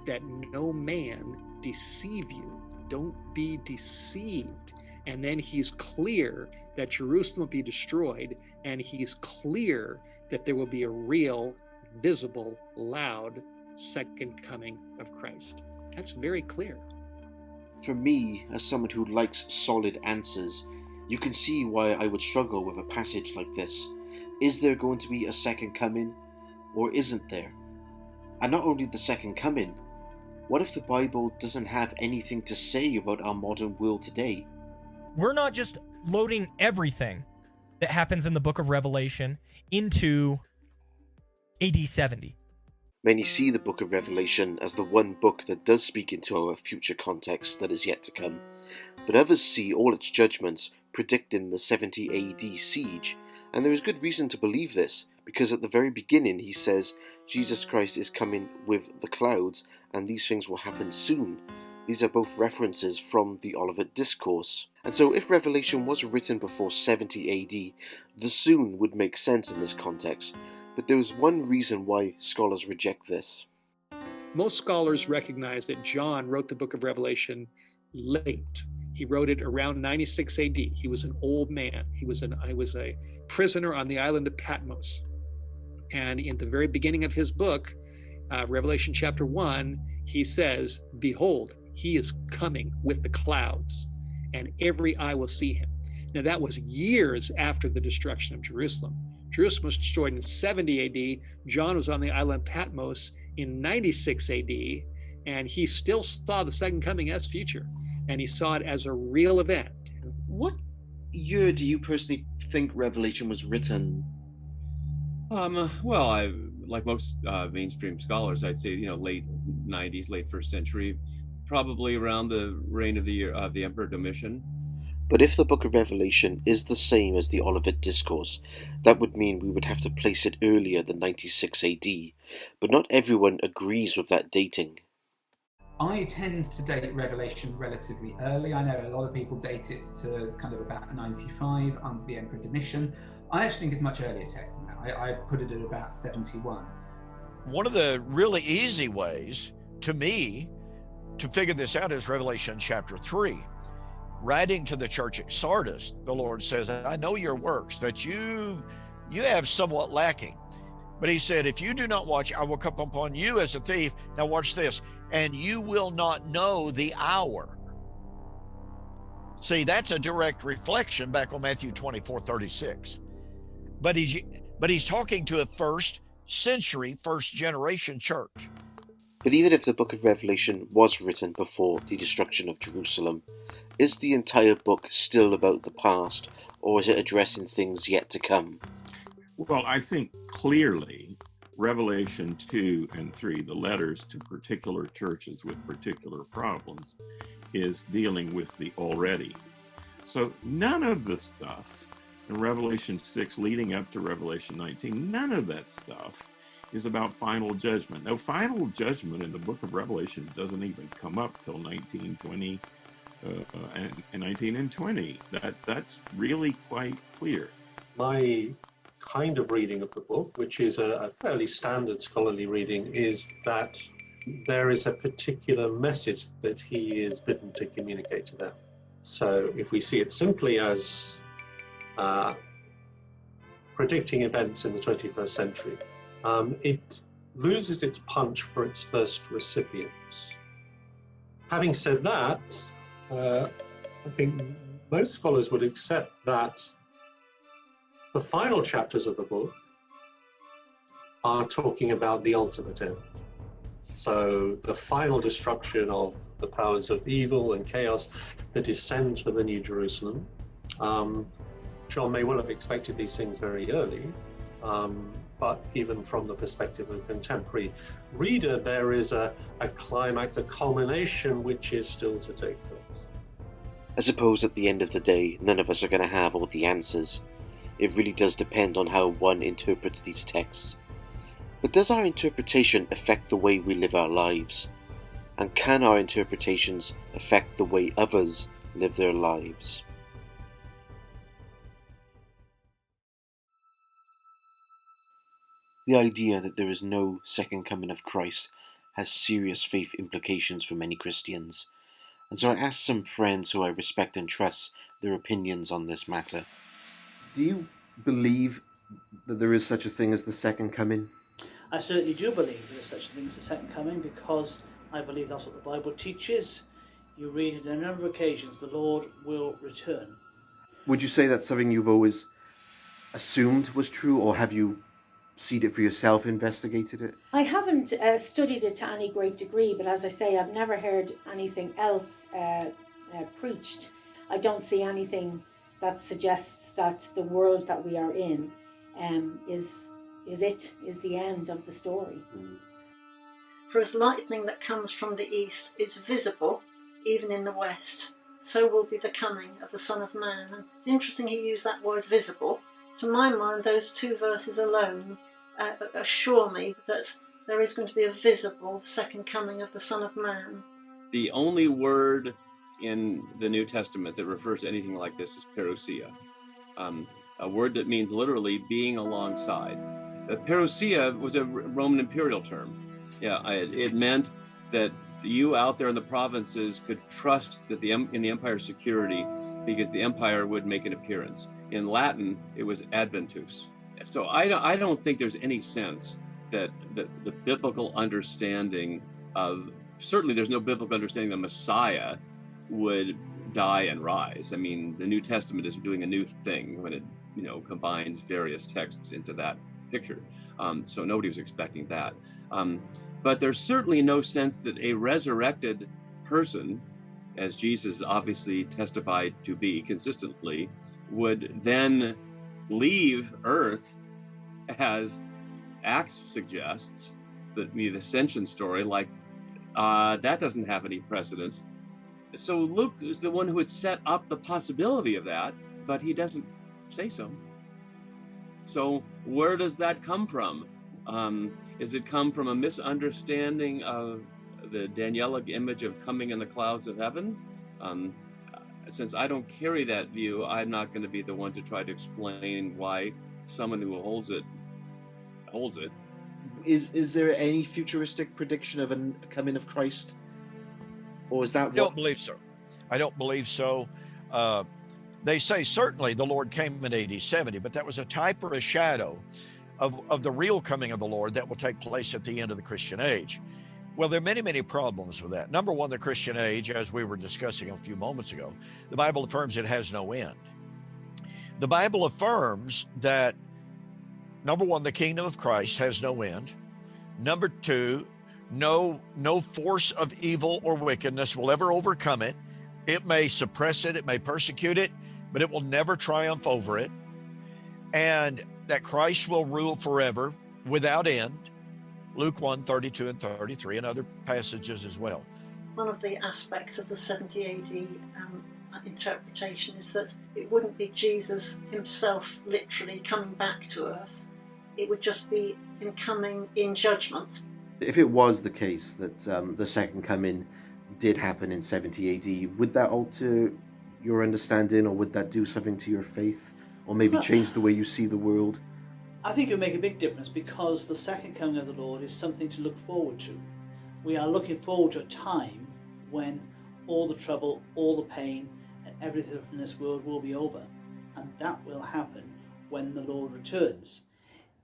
that no man deceive you. Don't be deceived. And then he's clear that Jerusalem will be destroyed, and he's clear that there will be a real, visible, loud second coming of Christ. That's very clear. For me, as someone who likes solid answers, you can see why I would struggle with a passage like this. Is there going to be a second coming, or isn't there? And not only the second coming, what if the Bible doesn't have anything to say about our modern world today? We're not just loading everything that happens in the book of Revelation into AD 70. Many see the book of Revelation as the one book that does speak into our future context that is yet to come. but others see all its judgments predicting the 70 AD siege, and there is good reason to believe this, because at the very beginning he says Jesus Christ is coming with the clouds and these things will happen soon. These are both references from the Olivet Discourse. And so if Revelation was written before 70 AD, the soon would make sense in this context, but there is one reason why scholars reject this. Most scholars recognize that John wrote the book of Revelation late. He wrote it around 96 AD. He was an old man. He was a prisoner on the island of Patmos. And in the very beginning of his book, Revelation chapter 1, he says, "Behold, he is coming with the clouds, and every eye will see him." Now that was years after the destruction of Jerusalem. Jerusalem was destroyed in 70 AD. John was on the island Patmos in 96 AD, and he still saw the second coming as future, and he saw it as a real event. What year do you personally think Revelation was written? Well, like most mainstream scholars, I'd say late 90s, late first century, probably around the reign of the Emperor Domitian. But if the book of Revelation is the same as the Olivet Discourse, that would mean we would have to place it earlier than 96 AD, but not everyone agrees with that dating. I tend to date Revelation relatively early. I know a lot of people date it to kind of about 95 under the Emperor Domitian. I actually think it's much earlier text than that. I put it at about 71. One of the really easy ways, to me, to figure this out is Revelation chapter 3. Writing to the church at Sardis, the Lord says, "I know your works, that you have somewhat lacking." But he said, "If you do not watch, I will come upon you as a thief." Now watch this. "And you will not know the hour." See, that's a direct reflection back on Matthew 24:36. But he's talking to a first century, first generation church. But even if the book of Revelation was written before the destruction of Jerusalem, is the entire book still about the past, or is it addressing things yet to come? Well, I think clearly Revelation 2 and 3, the letters to particular churches with particular problems, is dealing with the already. So none of the stuff in Revelation 6 leading up to Revelation 19, none of that stuff is about final judgment. Now, final judgment in the book of Revelation doesn't even come up till 19, 20, and 19 and 20. That's really quite clear. My kind of reading of the book, which is a fairly standard scholarly reading, is that there is a particular message that he is bidden to communicate to them. So if we see it simply as predicting events in the 21st century, it loses its punch for its first recipients. Having said that, I think most scholars would accept that the final chapters of the book are talking about the ultimate end. So the final destruction of the powers of evil and chaos, the descent of the New Jerusalem. John may well have expected these things very early, but even from the perspective of a contemporary reader, there is a climax, a culmination, which is still to take place. I suppose at the end of the day, none of us are going to have all the answers. It really does depend on how one interprets these texts. But does our interpretation affect the way we live our lives? And can our interpretations affect the way others live their lives? The idea that there is no second coming of Christ has serious faith implications for many Christians. And so I asked some friends who I respect and trust their opinions on this matter. Do you believe that there is such a thing as the second coming? I certainly do believe there is such a thing as the second coming, because I believe that's what the Bible teaches. You read it on a number of occasions, the Lord will return. Would you say that's something you've always assumed was true, or have you seen it for yourself, investigated it? I haven't studied it to any great degree, but as I say, I've never heard anything else preached. I don't see anything that suggests that the world that we are in is the end of the story. For as lightning that comes from the east is visible even in the west, so will be the coming of the Son of Man. And it's interesting he used that word visible. To my mind, those two verses alone assure me that there is going to be a visible second coming of the Son of Man. The only word in the New Testament that refers to anything like this is parousia, a word that means literally being alongside. Parousia was a Roman imperial term. Yeah, it meant that you out there in the provinces could trust that in the empire's security, because the empire would make an appearance. In Latin, it was adventus. So I don't think there's any sense that the biblical understanding of, certainly there's no biblical understanding the Messiah would die and rise. I mean, the New Testament is doing a new thing when it, combines various texts into that picture. So nobody was expecting that. But there's certainly no sense that a resurrected person, as Jesus obviously testified to be consistently, would then leave Earth, as Acts suggests, the ascension story, like that doesn't have any precedent. So Luke is the one who would set up the possibility of that, but he doesn't say so. So where does that come from? Does it come from a misunderstanding of the Danielic image of coming in the clouds of heaven? Since I don't carry that view, I'm not going to be the one to try to explain why someone who holds it. Is there any futuristic prediction of a coming of Christ? Or is that I don't believe so. I don't believe so. They say certainly the Lord came in AD 70, but that was a type or a shadow of the real coming of the Lord that will take place at the end of the Christian age. Well, there are many, many problems with that. Number one, the Christian age, as we were discussing a few moments ago, the Bible affirms it has no end. The Bible affirms that, number one, the kingdom of Christ has no end. Number two, no force of evil or wickedness will ever overcome it. It may suppress it, it may persecute it, but it will never triumph over it. And that Christ will rule forever without end. Luke 1, 32 and 33, and other passages as well. One of the aspects of the 70 AD interpretation is that it wouldn't be Jesus himself literally coming back to earth. It would just be him coming in judgment. If it was the case that the second coming did happen in 70 AD, would that alter your understanding, or would that do something to your faith, or maybe change the way you see the world? I think it would make a big difference, because the second coming of the Lord is something to look forward to. We are looking forward to a time when all the trouble, all the pain, and everything from this world will be over. And that will happen when the Lord returns.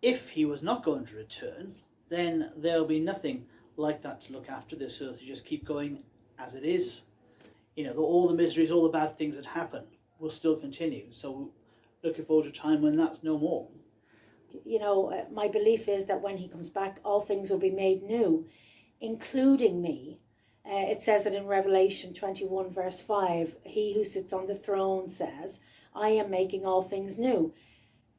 If he was not going to return, then there'll be nothing like that to look after. This earth will just keep going as it is. All the miseries, all the bad things that happen will still continue. So looking forward to a time when that's no more. My belief is that when he comes back, all things will be made new, including me. It says it in Revelation 21 verse 5, he who sits on the throne says, I am making all things new.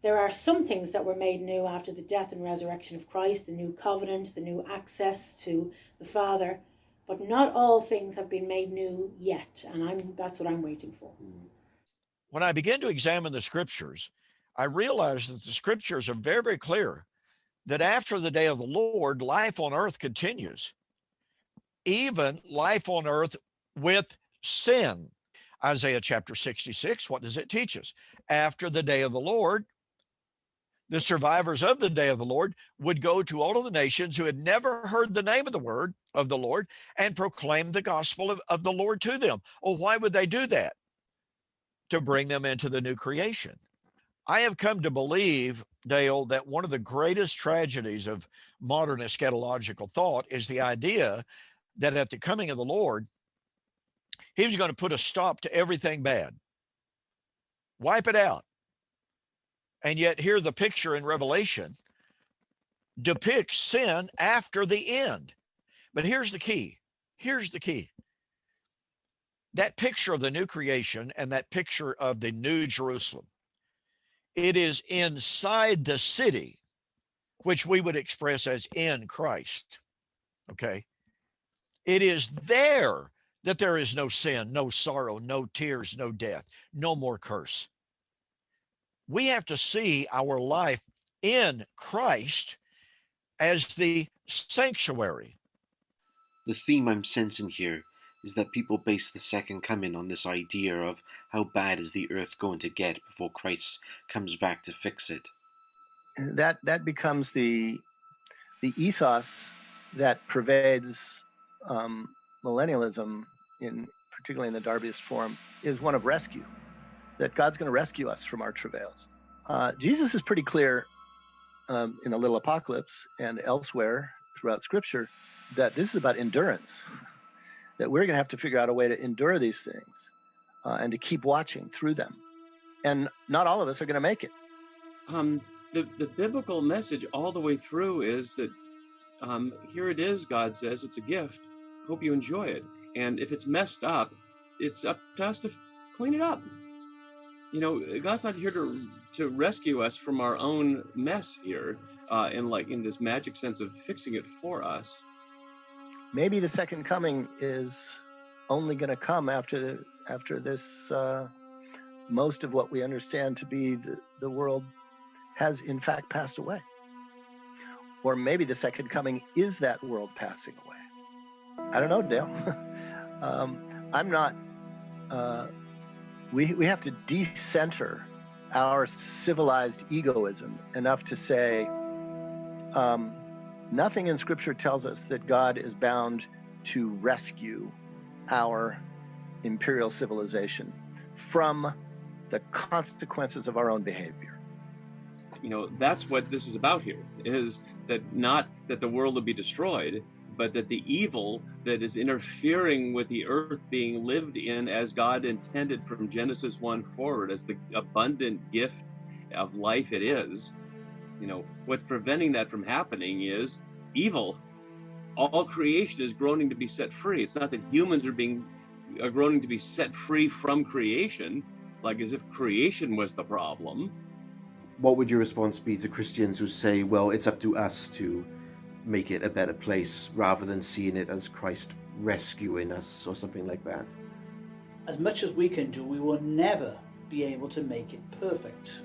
There are some things that were made new after the death and resurrection of Christ, the new covenant, the new access to the Father, but not all things have been made new yet, and that's what I'm waiting for. When I began to examine the scriptures, I realized that the scriptures are very, very clear that after the day of the Lord, life on earth continues, even life on earth with sin. Isaiah chapter 66, what does it teach us? After the day of the Lord, the survivors of the day of the Lord would go to all of the nations who had never heard the name of the word of the Lord and proclaim the gospel of the Lord to them. Oh, why would they do that? To bring them into the new creation. I have come to believe, Dale, that one of the greatest tragedies of modern eschatological thought is the idea that at the coming of the Lord, he was going to put a stop to everything bad, wipe it out. And yet here the picture in Revelation depicts sin after the end. But here's the key. Here's the key. That picture of the new creation and that picture of the new Jerusalem, it is inside the city, which we would express as in Christ. Okay. It is there that there is no sin, no sorrow, no tears, no death, no more curse. We have to see our life in Christ as the sanctuary. The theme I'm sensing here is that people base the second coming on this idea of how bad is the earth going to get before Christ comes back to fix it. That becomes the ethos that pervades millennialism, particularly in the Darbyist form, is one of rescue, that God's going to rescue us from our travails. Jesus is pretty clear in the Little Apocalypse and elsewhere throughout Scripture that this is about endurance, that we're going to have to figure out a way to endure these things and to keep watching through them. And not all of us are going to make it. The biblical message all the way through is that here it is, God says, it's a gift. Hope you enjoy it. And if it's messed up, it's up to us to clean it up. You know, God's not here to rescue us from our own mess here, in this magic sense of fixing it for us. Maybe the second coming is only going to come after this. Most of what we understand to be the world has in fact passed away. Or maybe the second coming is that world passing away. I don't know, Dale. I'm not. We have to decenter our civilized egoism enough to say nothing in Scripture tells us that God is bound to rescue our imperial civilization from the consequences of our own behavior. You know, that's what this is about here, is that not that the world will be destroyed, but that the evil that is interfering with the earth being lived in as God intended from Genesis 1 forward, as the abundant gift of life it is, you know, what's preventing that from happening is evil. All creation is groaning to be set free. It's not that humans are groaning to be set free from creation, like as if creation was the problem. What would your response be to Christians who say, well, it's up to us to make it a better place, rather than seeing it as Christ rescuing us or something like that? As much as we can do, we will never be able to make it perfect.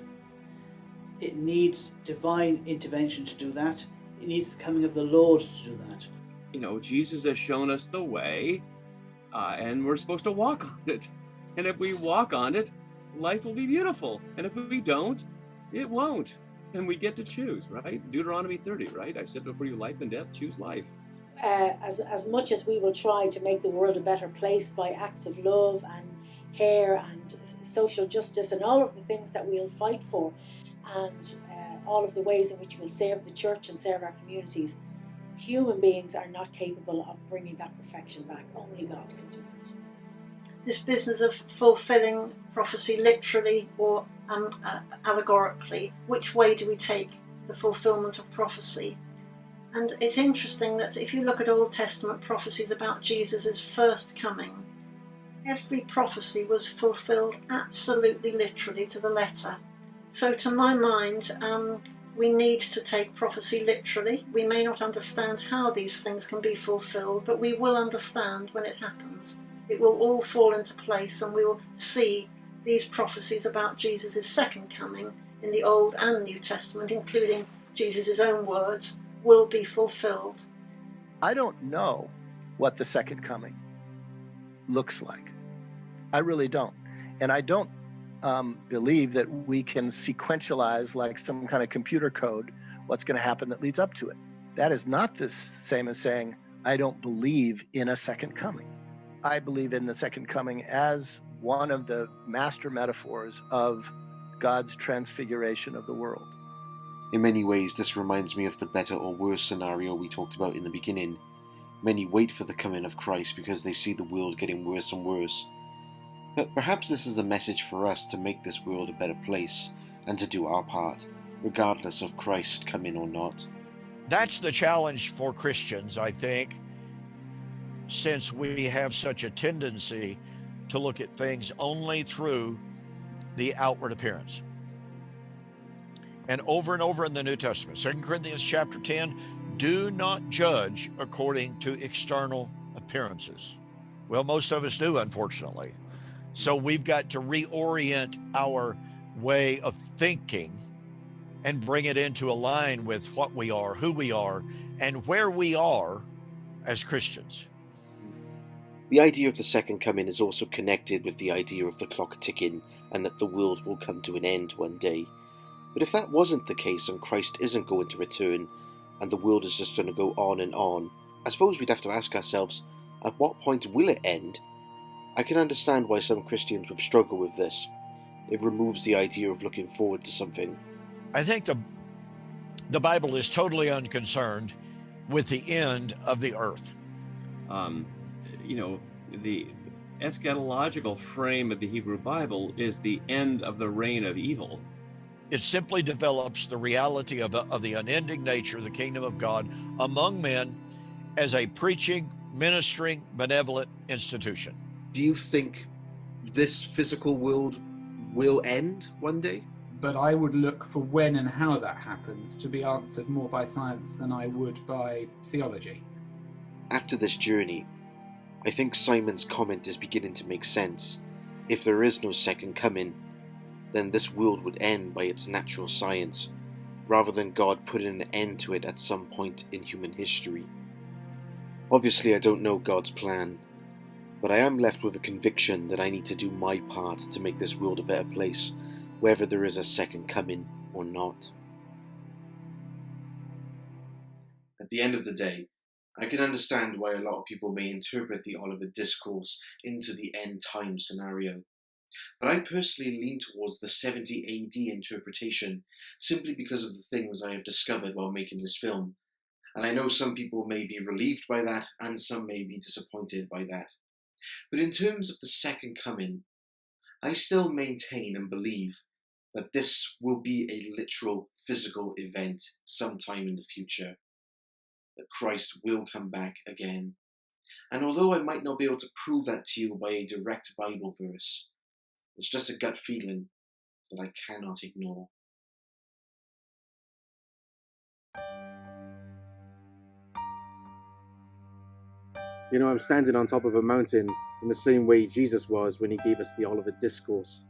It needs divine intervention to do that. It needs the coming of the Lord to do that. You know, Jesus has shown us the way, and we're supposed to walk on it. And if we walk on it, life will be beautiful. And if we don't, it won't. And we get to choose, right? Deuteronomy 30, right? I said before you life and death, choose life. As much as we will try to make the world a better place by acts of love and care and social justice and all of the things that we'll fight for, and all of the ways in which we'll serve the church and serve our communities, human beings are not capable of bringing that perfection back. Only God can do that. This business of fulfilling prophecy literally or allegorically, which way do we take the fulfillment of prophecy? And it's interesting that if you look at Old Testament prophecies about Jesus' first coming, every prophecy was fulfilled absolutely literally to the letter. So to my mind, we need to take prophecy literally. We may not understand how these things can be fulfilled, but we will understand when it happens. It will all fall into place, and we will see these prophecies about Jesus' second coming in the Old and New Testament, including Jesus' own words, will be fulfilled. I don't know what the second coming looks like. I really don't. And I don't believe that we can sequentialize, like some kind of computer code, what's going to happen that leads up to it. That is not the same as saying, I don't believe in a second coming. I believe in the second coming as one of the master metaphors of God's transfiguration of the world. In many ways, this reminds me of the better or worse scenario we talked about in the beginning. Many wait for the coming of Christ because they see the world getting worse and worse. But perhaps this is a message for us to make this world a better place and to do our part, regardless of Christ coming or not. That's the challenge for Christians, I think, since we have such a tendency to look at things only through the outward appearance. And over in the New Testament, 2 Corinthians chapter 10, do not judge according to external appearances. Well, most of us do, unfortunately. So we've got to reorient our way of thinking and bring it into a line with what we are, who we are, and where we are as Christians. The idea of the second coming is also connected with the idea of the clock ticking and that the world will come to an end one day. But if that wasn't the case and Christ isn't going to return and the world is just going to go on, I suppose we'd have to ask ourselves, at what point will it end? I can understand why some Christians would struggle with this. It removes the idea of looking forward to something. I think the Bible is totally unconcerned with the end of the earth. The eschatological frame of the Hebrew Bible is the end of the reign of evil. It simply develops the reality of the unending nature of the kingdom of God among men as a preaching, ministering, benevolent institution. Do you think this physical world will end one day? But I would look for when and how that happens to be answered more by science than I would by theology. After this journey, I think Simon's comment is beginning to make sense. If there is no second coming, then this world would end by its natural science, rather than God putting an end to it at some point in human history. Obviously, I don't know God's plan, but I am left with a conviction that I need to do my part to make this world a better place, whether there is a second coming or not. At the end of the day, I can understand why a lot of people may interpret the Olivet Discourse into the end time scenario. But I personally lean towards the 70 AD interpretation simply because of the things I have discovered while making this film. And I know some people may be relieved by that and some may be disappointed by that. But in terms of the second coming, I still maintain and believe that this will be a literal physical event sometime in the future. That Christ will come back again. And although I might not be able to prove that to you by a direct Bible verse, it's just a gut feeling that I cannot ignore. You know, I'm standing on top of a mountain in the same way Jesus was when he gave us the Olivet Discourse.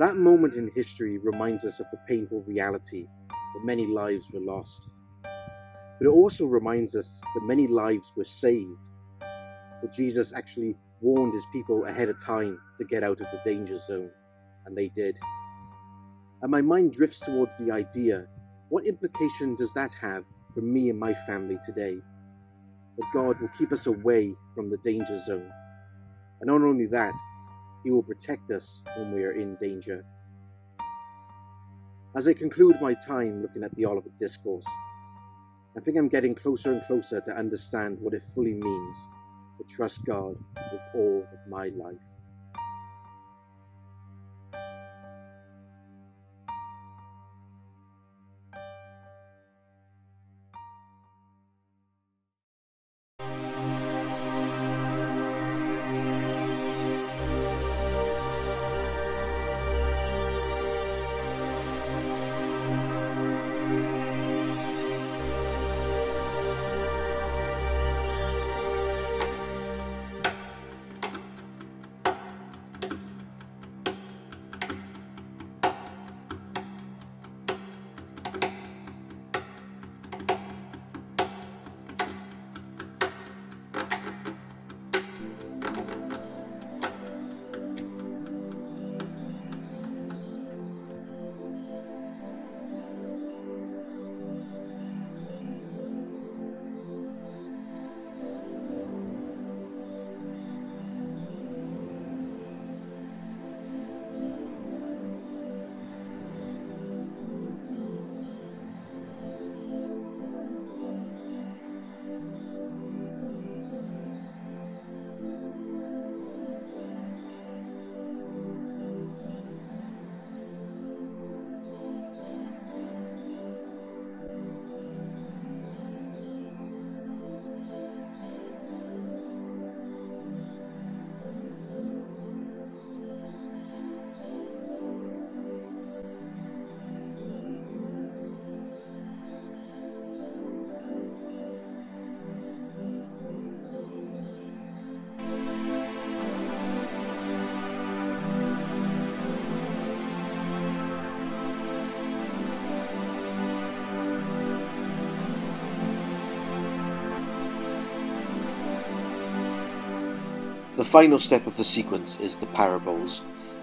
That moment in history reminds us of the painful reality that many lives were lost. But it also reminds us that many lives were saved, that Jesus actually warned his people ahead of time to get out of the danger zone, and they did. And my mind drifts towards the idea, what implication does that have for me and my family today? That God will keep us away from the danger zone. And not only that, he will protect us when we are in danger. As I conclude my time looking at the Olivet Discourse, I think I'm getting closer and closer to understand what it fully means to trust God with all of my life. final step of the sequence is the parables,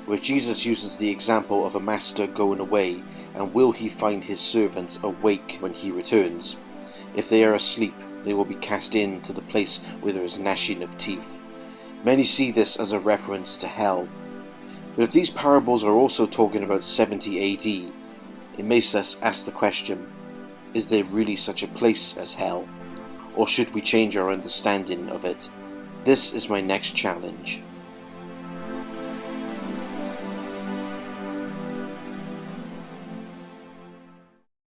where Jesus uses the example of a master going away, and will he find his servants awake when he returns? If they are asleep, they will be cast into the place where there is gnashing of teeth. Many see this as a reference to hell. But if these parables are also talking about 70 AD, it makes us ask the question, is there really such a place as hell? Or should we change our understanding of it? This is my next challenge.